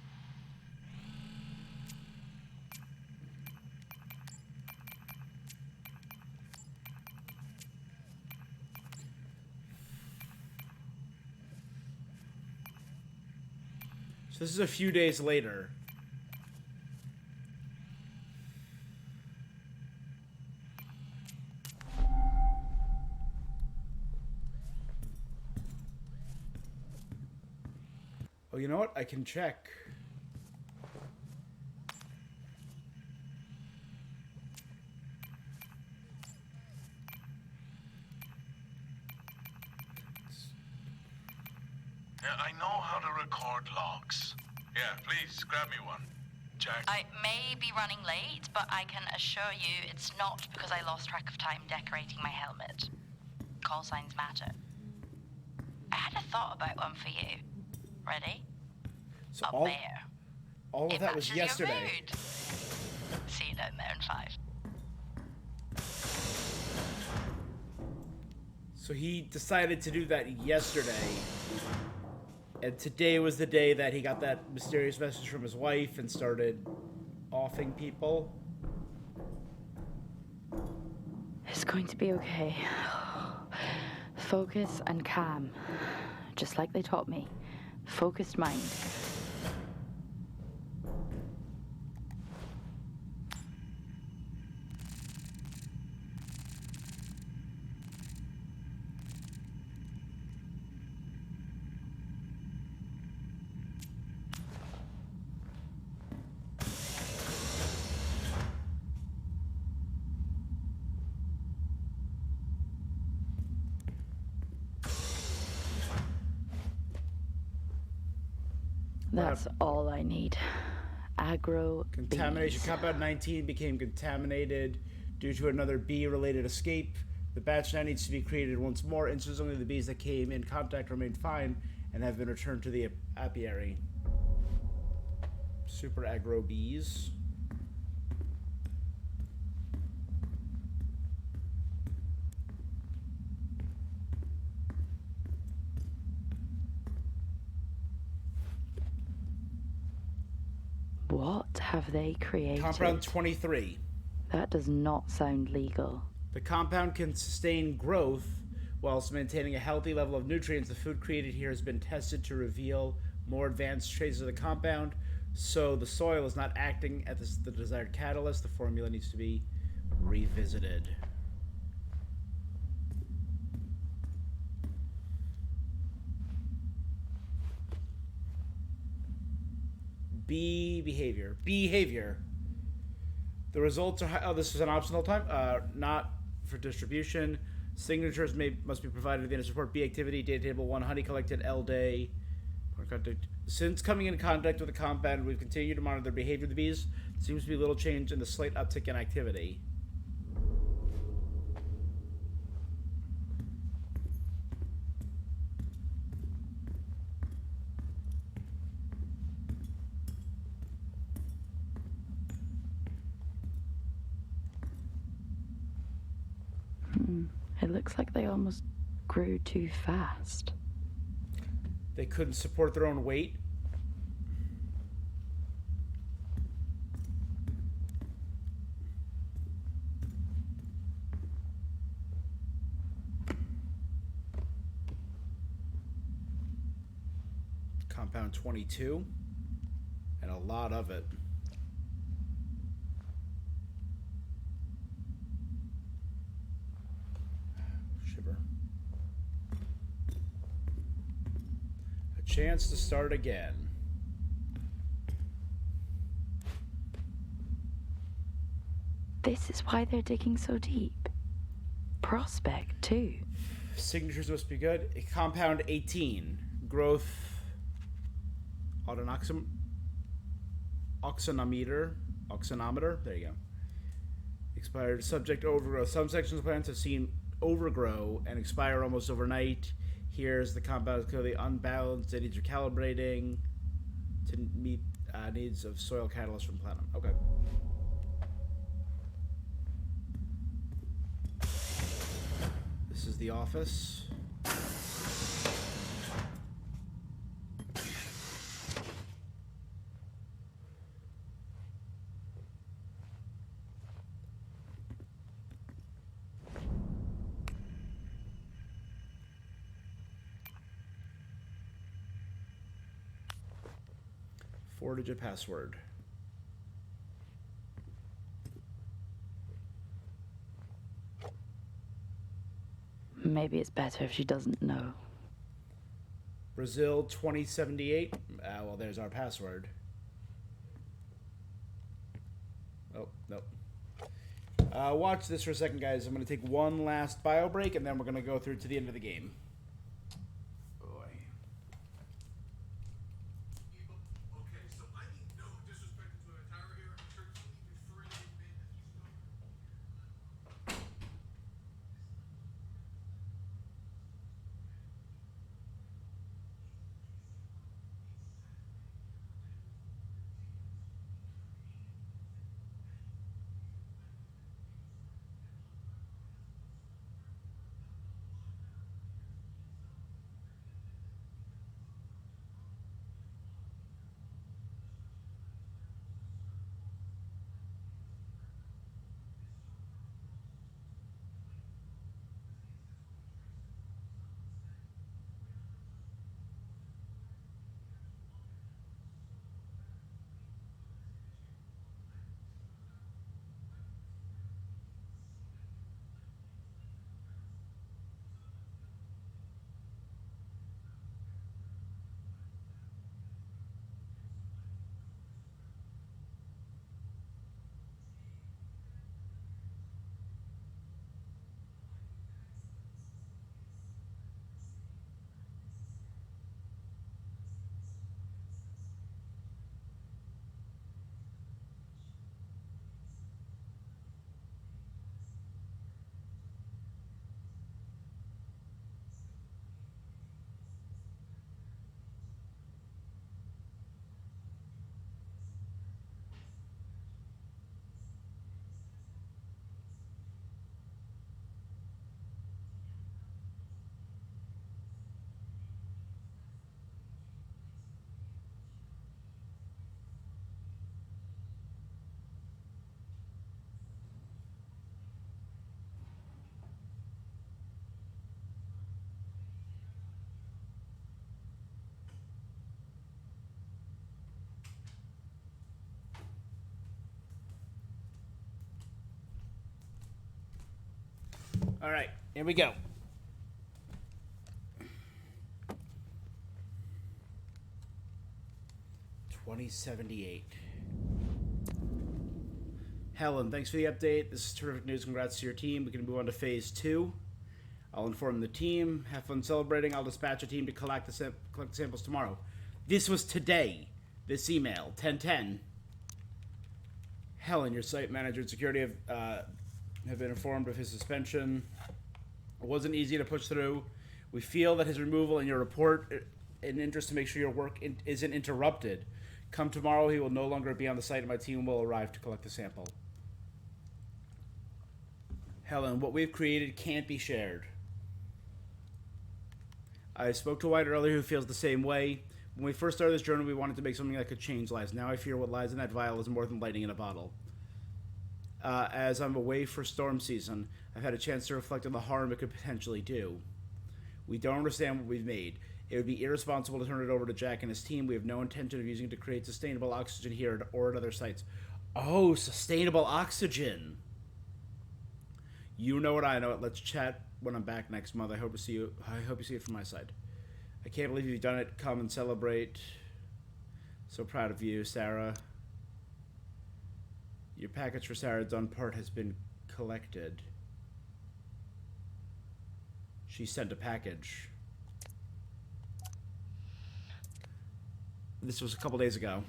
So this is a few days later. Oh, you know what? I can check. I know how to record logs. Yeah, please, grab me one. Jack. I may be running late, but I can assure you it's not because I lost track of time decorating my helmet. Call signs matter. I had a thought about one for you. Ready? So Up there. all of It that was matches your yesterday. mood. See you down there in 5. So he decided to do that yesterday. And today was the day that he got that mysterious message from his wife and started offing people. It's going to be okay. Focus and calm. Just like they taught me. Focused mind. That's all I need. Aggro Contamination. bees. Compound 19 became contaminated due to another bee-related escape. The batch now needs to be created once more. Instances only the bees that came in contact remain fine and have been returned to the apiary. Super aggro bees. What have they created? Compound 23. That does not sound legal. The compound can sustain growth whilst maintaining a healthy level of nutrients. The food created here has been tested to reveal more advanced traces of the compound, so the soil is not acting as the desired catalyst. The formula needs to be revisited. Behavior. The results are oh, this is an optional time, not for distribution. Signatures must be provided at the end of support. B activity, data table 1, honey collected, L day. Since coming into contact with the compound, we've continued to monitor the behavior of the bees. There seems to be little change in the slight uptick in activity. It looks like they almost grew too fast. They couldn't support their own weight. Compound 22. And a lot of it. Chance to start again. This is why they're digging so deep. Prospect, too. Signatures must be good. Compound 18. Growth. Oxonometer. There you go. Expired. Subject overgrowth. Some sections of plants have seen overgrow and expire almost overnight. Here's the compound is clearly unbalanced. It needs recalibrating to meet needs of soil catalyst from platinum. Okay. This is the office. Four-digit password. Maybe it's better if she doesn't know. Brazil 2078. Well, there's our password. Oh, nope. Watch this for a second, guys. I'm going to take one last bio break, and then we're going to go through to the end of the game. Okay, All right, here we go. $20.78. Helen, thanks for the update. This is terrific news. Congrats to your team. We can move on to phase 2. I'll inform the team. Have fun celebrating. I'll dispatch a team to collect the samples tomorrow. This was today. This email, 10:10. Helen, your site manager and security have been informed of his suspension. It wasn't easy to push through. We feel that his removal in your report in interest to make sure your work isn't interrupted. Come tomorrow, he will no longer be on the site and my team will arrive to collect the sample. Helen, what we've created can't be shared. I spoke to White earlier who feels the same way. When we first started this journey, we wanted to make something that could change lives. Now I fear what lies in that vial is more than lightning in a bottle. As I'm away for storm season, I've had a chance to reflect on the harm it could potentially do. We don't understand what we've made. It would be irresponsible to turn it over to Jack and his team. We have no intention of using it to create sustainable oxygen here or at other sites. Oh, sustainable oxygen. You know it, I know it. Let's chat when I'm back next month. I hope you see it from my side. I can't believe you've done it. Come and celebrate. So proud of you, Sarah. Your package for Sarah Dunpart has been collected. She sent a package. This was a couple days ago.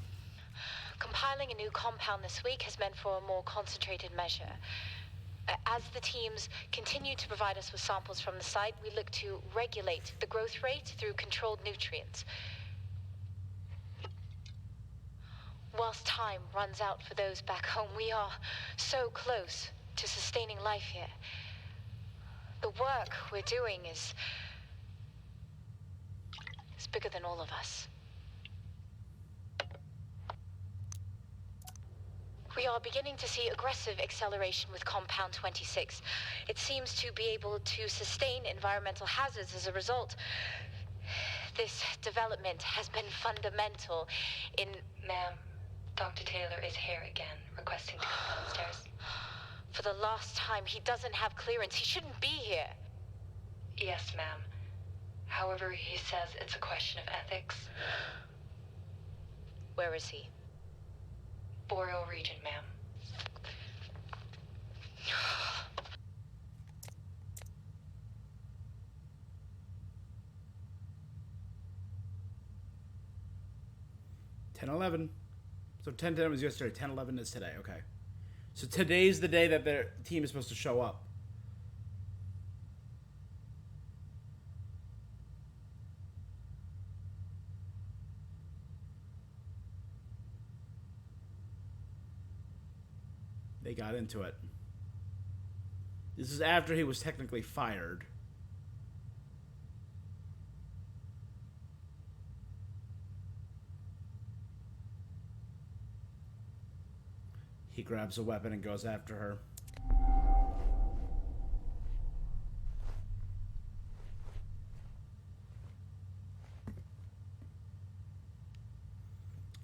Compiling a new compound this week has meant for a more concentrated measure. As the teams continue to provide us with samples from the site, we look to regulate the growth rate through controlled nutrients. Whilst time runs out for those back home, we are so close to sustaining life here. The work we're doing is bigger than all of us. We are beginning to see aggressive acceleration with Compound 26. It seems to be able to sustain environmental hazards as a result. This development has been fundamental in... Ma'am, Dr. Taylor is here again, requesting to come downstairs. For the last time, he doesn't have clearance. He shouldn't be here. Yes, ma'am. However, he says it's a question of ethics. Where is he? Boreal region, ma'am. $10:11. So 10:10 was yesterday. 10:11 is today. Okay. So today's the day that their team is supposed to show up. They got into it. This is after he was technically fired. He grabs a weapon and goes after her.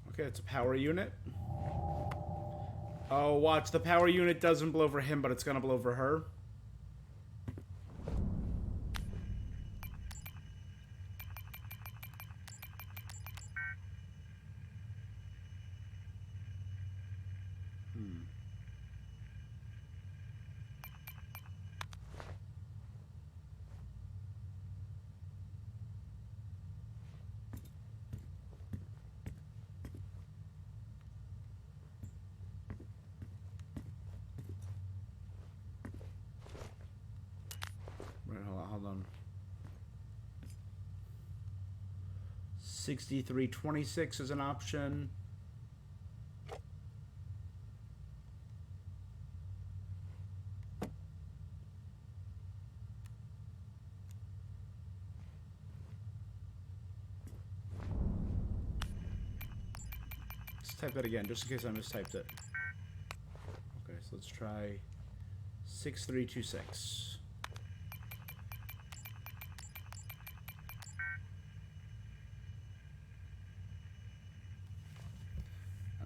Okay, it's a power unit. Oh, watch. The power unit doesn't blow for him, but it's gonna blow for her. Hold on. 6326 is an option. Let's type that again, just in case I mistyped it. Okay, so let's try 6326.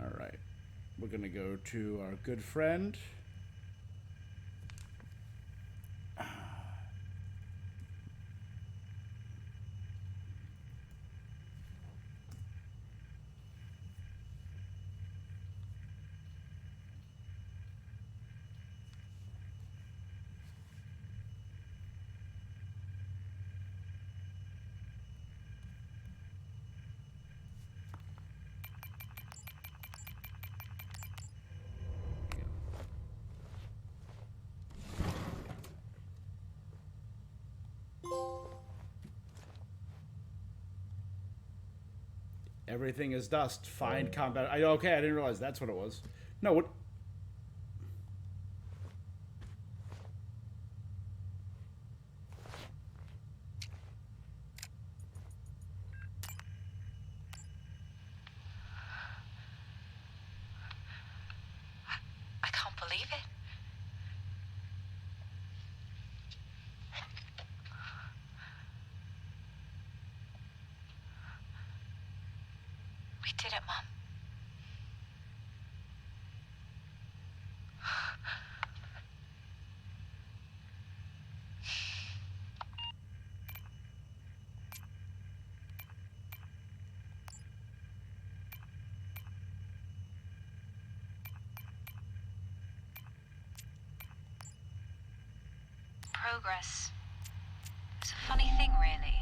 Alright, we're gonna go to our good friend. Everything is dust. Find combat. Okay, I didn't realize that's what it was. No, what? I can't believe it. We did it, Mom. Progress is a funny thing, really.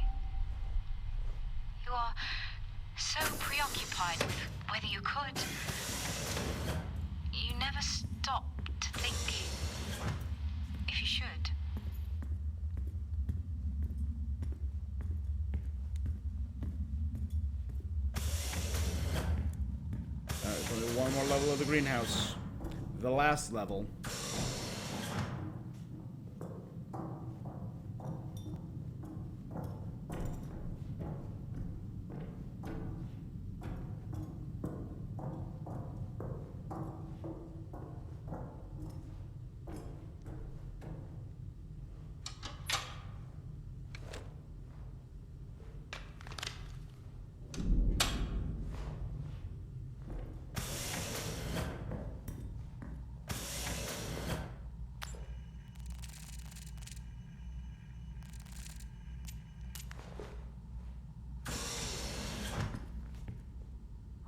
You are so preoccupied with whether you could. You never stop to think if you should. There's only one more level of the greenhouse. The last level.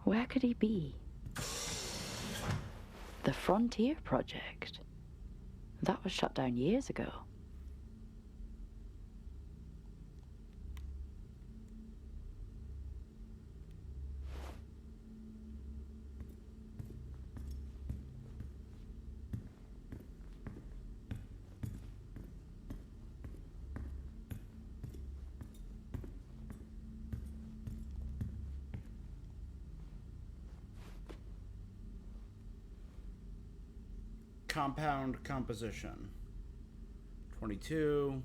Where could he be? The Frontier Project? That was shut down years ago. Compound composition. 22.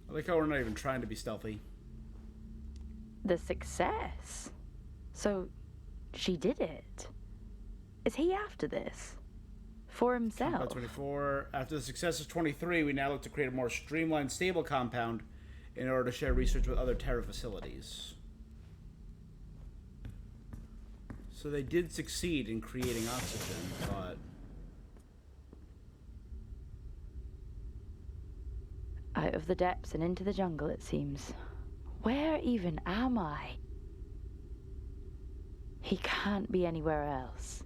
I like how we're not even trying to be stealthy. The success? So, she did it. Is he after this? For himself? Compound 24. After the success of 23, we now look to create a more streamlined, stable compound in order to share research with other Terra facilities. So they did succeed in creating oxygen, but... Out of the depths and into the jungle, it seems. Where even am I? He can't be anywhere else.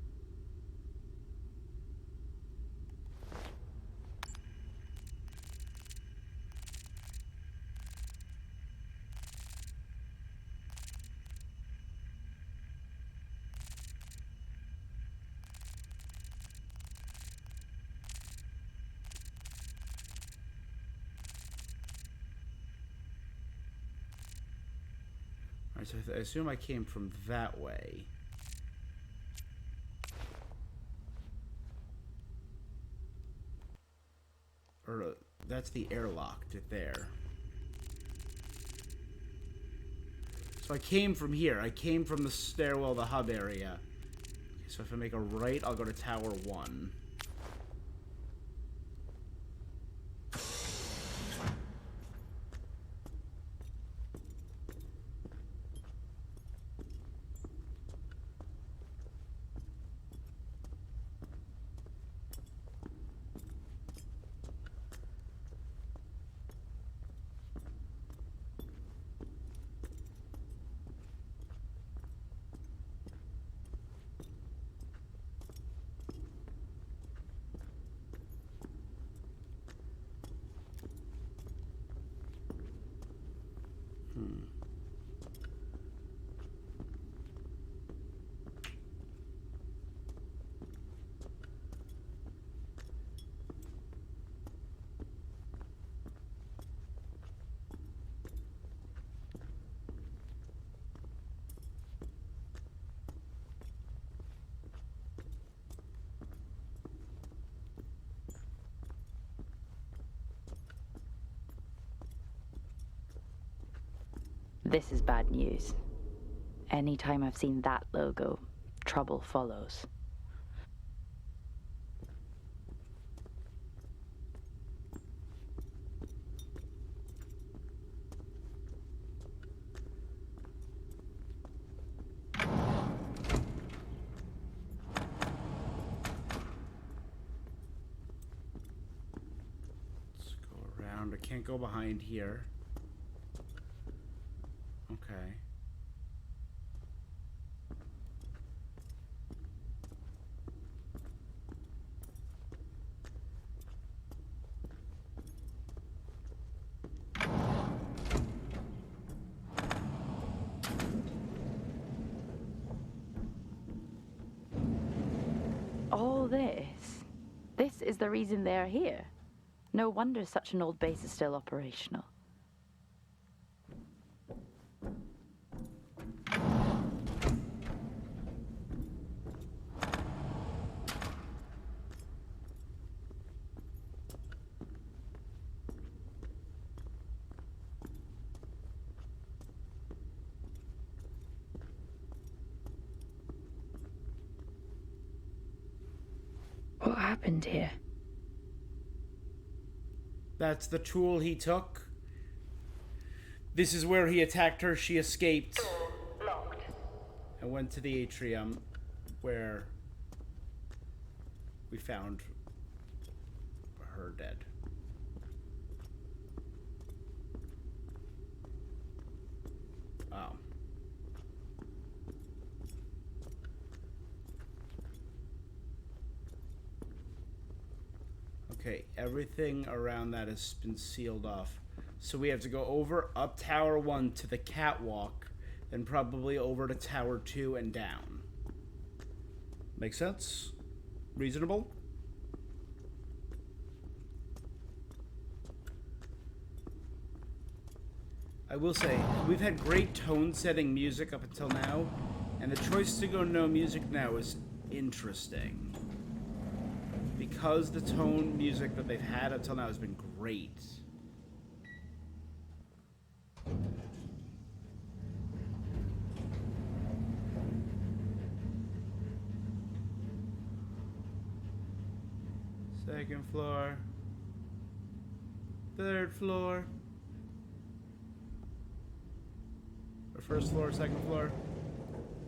Alright, so I assume I came from that way. Or that's the airlock there. So I came from here. I came from the stairwell, the hub area. Okay, so if I make a right, I'll go to Tower 1. This is bad news. Anytime I've seen that logo, trouble follows. Let's go around. I can't go behind here. Okay. All this? This is the reason they're here. No wonder such an old base is still operational. What happened here? That's the tool he took. This is where he attacked her. She escaped. And went to the atrium where we found her dead. Wow. Okay, everything around that has been sealed off. So we have to go over up Tower 1 to the catwalk, then probably over to Tower 2 and down. Make sense? Reasonable? I will say, we've had great tone-setting music up until now, and the choice to go no music now is interesting. Because the tone music that they've had until now has been great. Second floor. Third floor. Or first floor, second floor.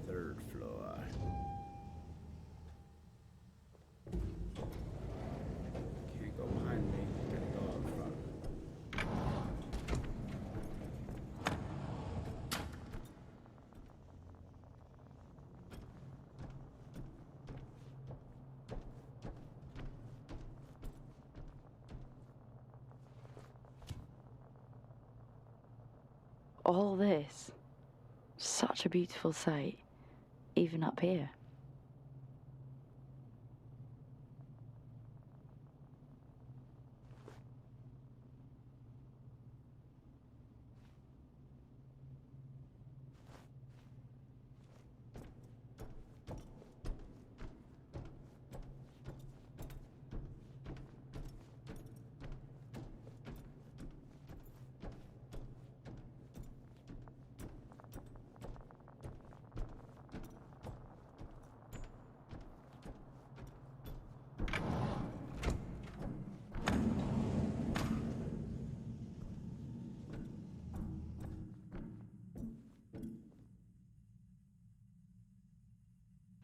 Third floor. Can't go behind me. Gotta go out front. All this. Such a beautiful sight, even up here.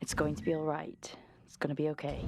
It's going to be all right. It's going to be okay.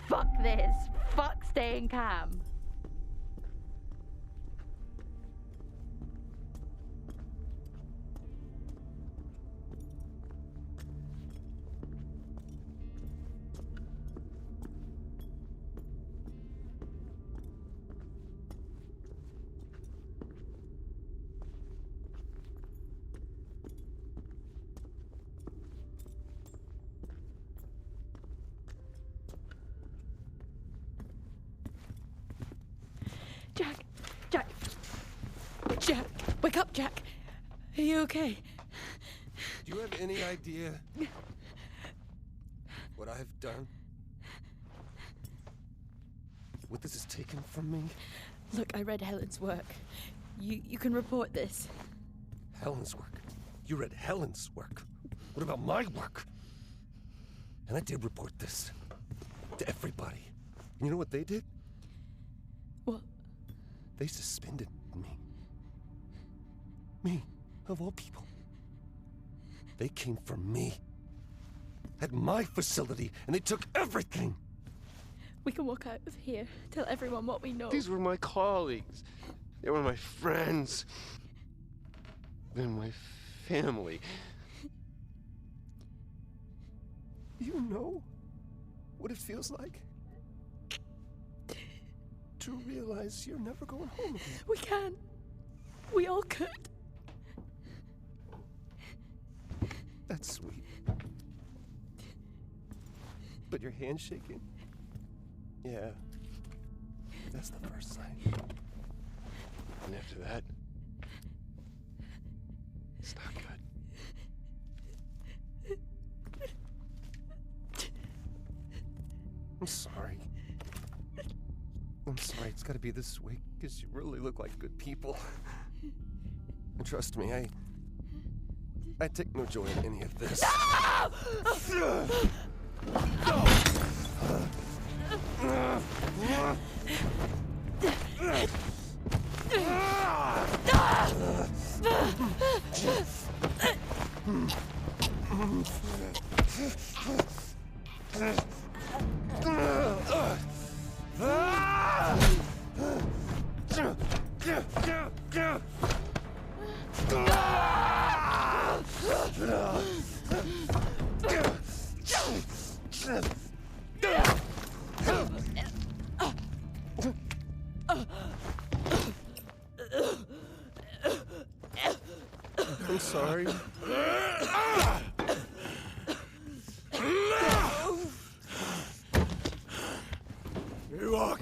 Fuck this. Fuck staying calm. Jack, wake up, Jack. Are you okay? Do you have any idea what I've done? What this has taken from me? Look, I read Helen's work. You can report this. Helen's work? You read Helen's work? What about my work? And I did report this to everybody. You know what they did? What? They suspended me. Me, of all people. They came for me. At my facility, and they took everything. We can walk out of here, tell everyone what we know. These were my colleagues. They were my friends. They're my family. You know what it feels like? To realize you're never going home again. We can. We all could. That's sweet. But your hand's shaking? Yeah. That's the first sign. And after that, it's not good. I'm sorry. I'm sorry it's gotta be this way, because you really look like good people. And trust me, I take no joy in any of this. I'm sorry. You walk.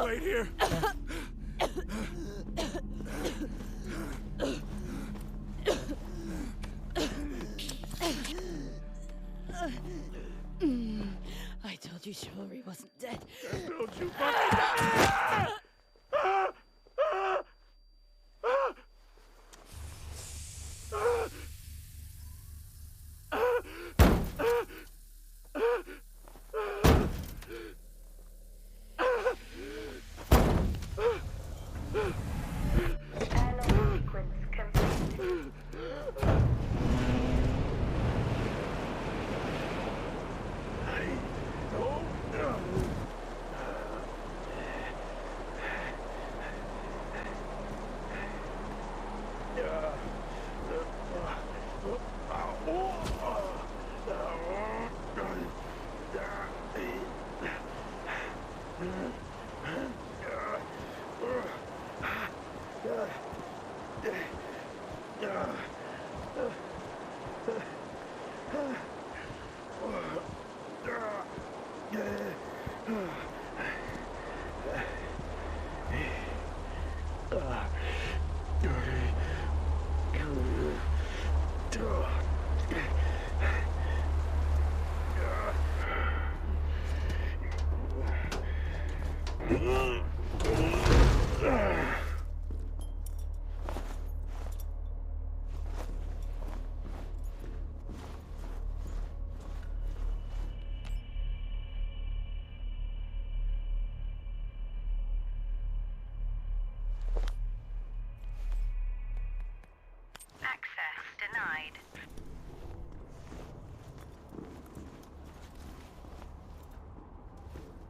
Wait here. I told you chivalry wasn't dead. Don't you fucking...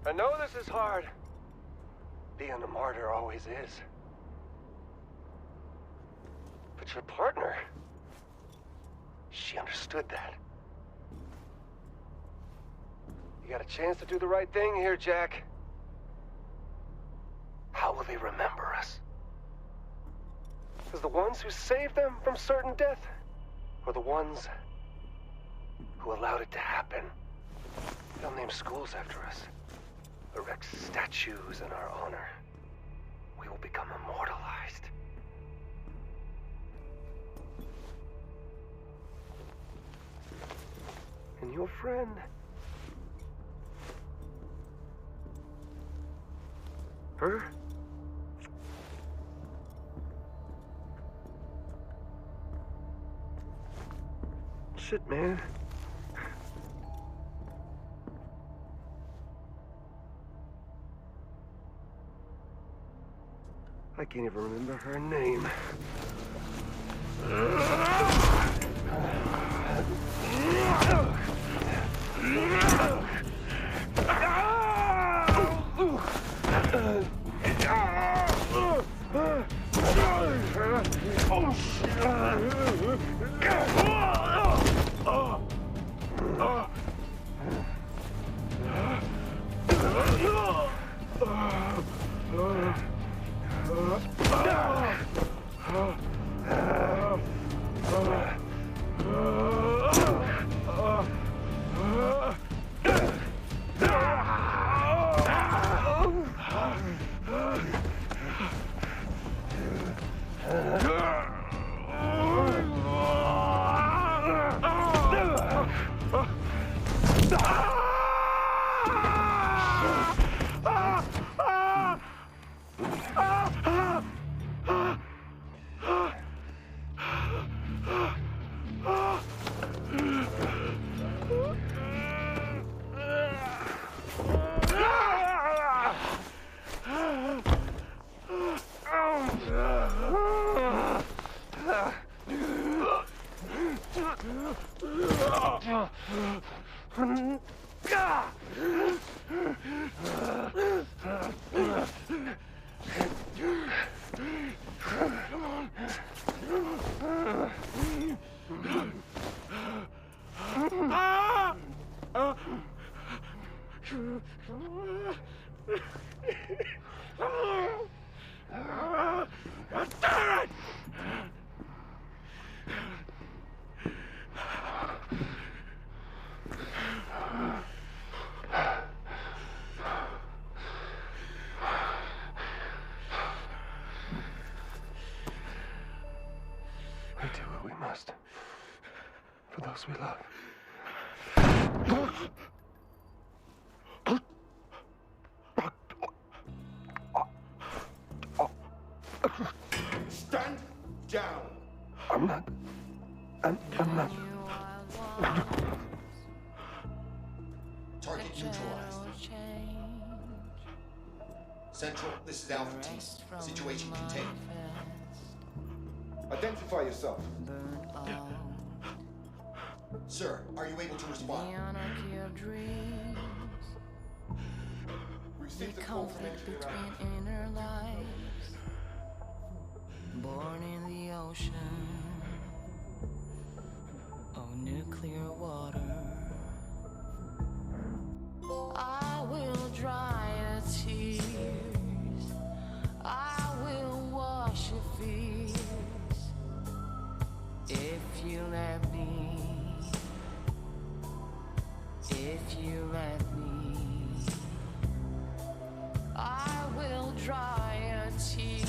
I know this is hard. Being a martyr always is. But your partner, she understood that. You got a chance to do the right thing here, Jack. How will they remember us? As the ones who saved them from certain death? Or the ones who allowed it to happen? They'll name schools after us. Erect statues in our honor. We will become immortalized. And your friend... her? Shit, man. I can't even remember her name. We do what we must for those we love. Stand down. I'm not. Target neutralized. Central, this is Alpha Team. Situation contained. Identify yourself. Sir, are you able to respond? Received a call from Engineer Alpha. Born in the ocean of nuclear water, I will dry your tears, I will wash your fears, if you let me, if you let me, I will dry your tears.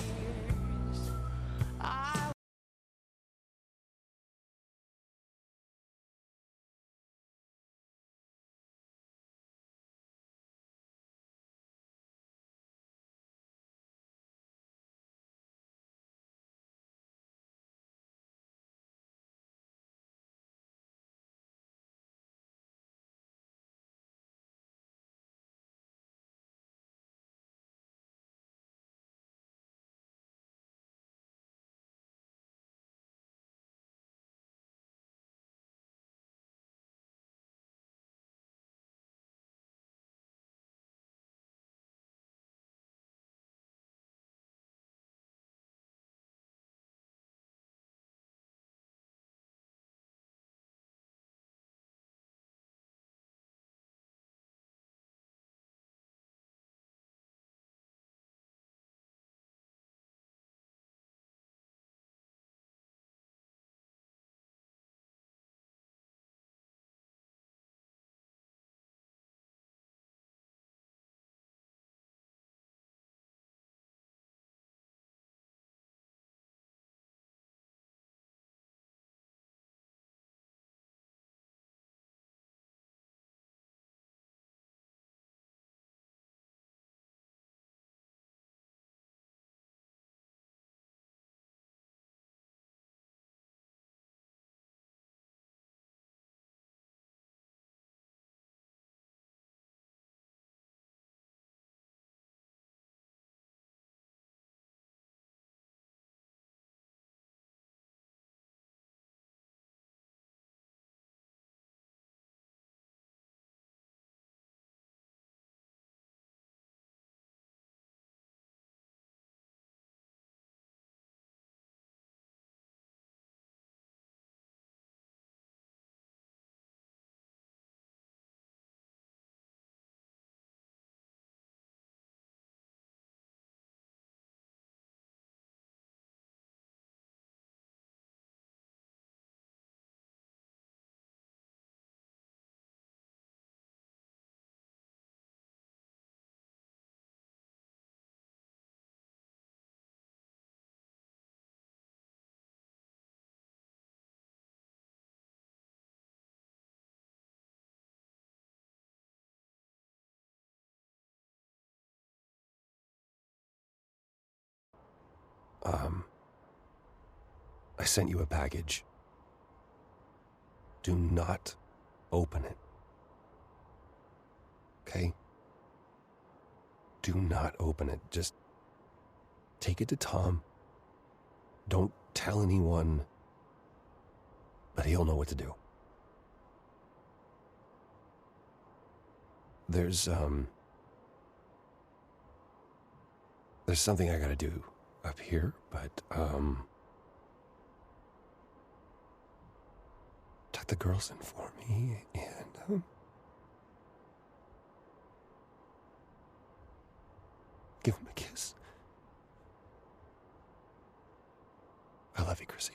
I sent you a package. Do not open it. Okay? Do not open it. Just take it to Tom. Don't tell anyone, but he'll know what to do. There's something I gotta do up here, but, tuck the girls in for me, and, give him a kiss. I love you, Chrissy.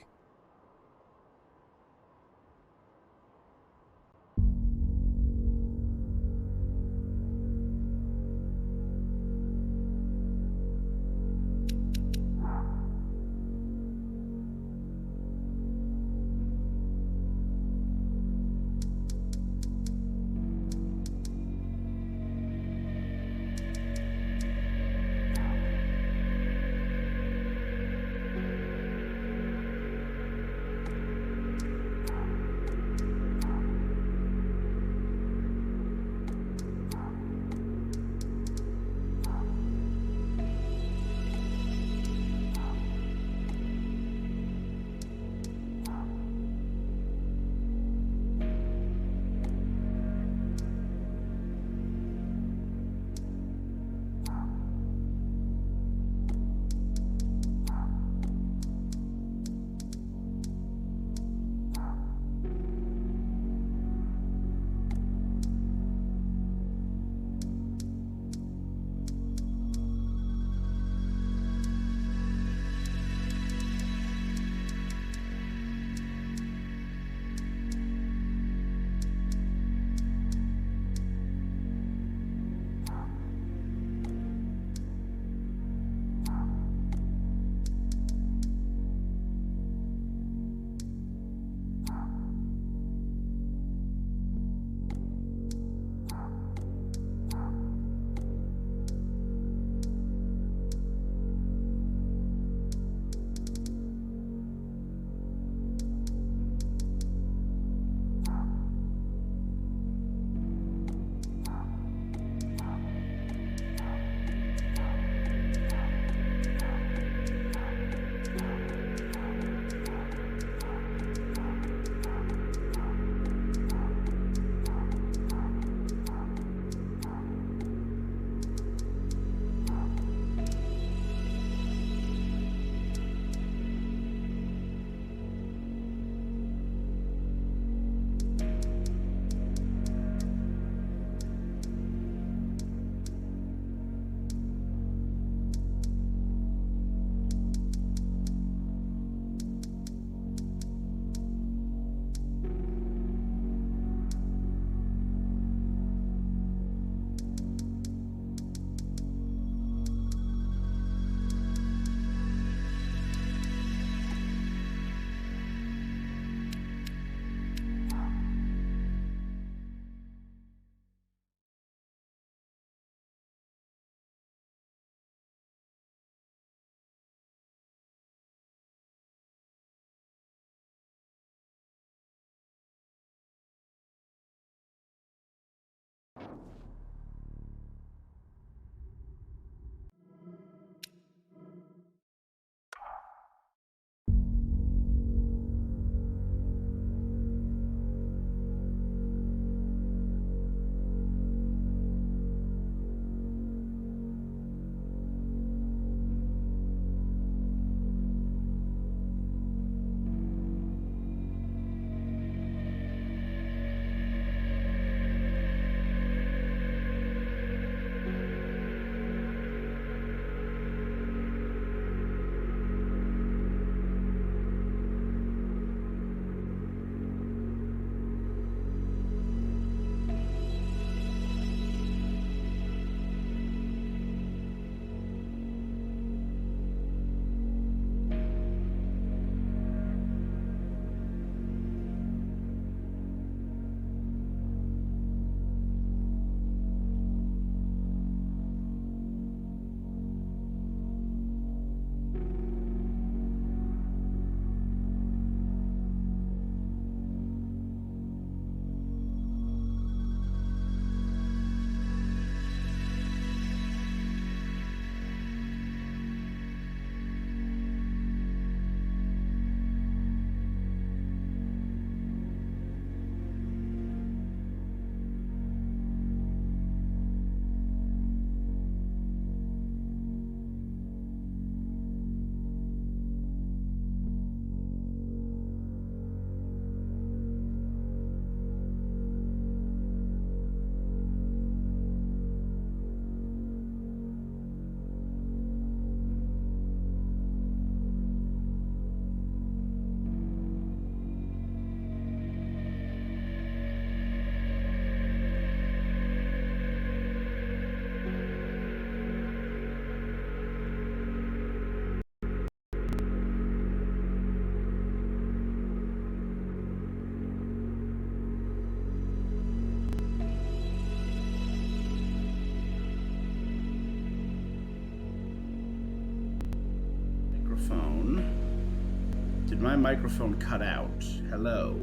Did my microphone cut out? Hello?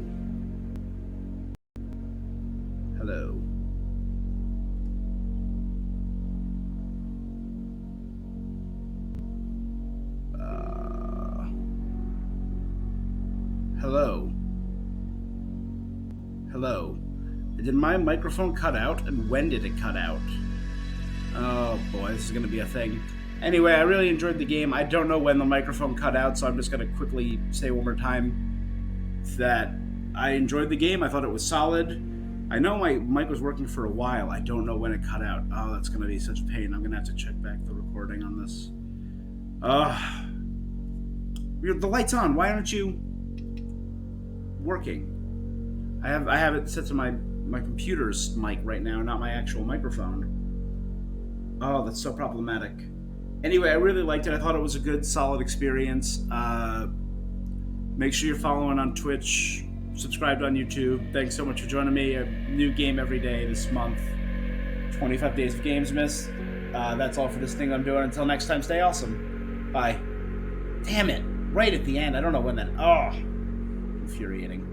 Hello? Hello? Hello? Did my microphone cut out, and when did it cut out? Oh boy, this is gonna be a thing. Anyway, I really enjoyed the game. I don't know when the microphone cut out, so I'm just gonna quickly say one more time that I enjoyed the game. I thought it was solid. I know my mic was working for a while. I don't know when it cut out. Oh, that's gonna be such a pain. I'm gonna have to check back the recording on this. The light's on. Why aren't you working? I have it set to my computer's mic right now, not my actual microphone. Oh, that's so problematic. Anyway, I really liked it. I thought it was a good, solid experience. Make sure you're following on Twitch, subscribed on YouTube. Thanks so much for joining me. A new game every day this month. 25 days of Games Miss. That's all for this thing I'm doing. Until next time, stay awesome. Bye. Damn it. Right at the end. I don't know when that... Oh. Infuriating.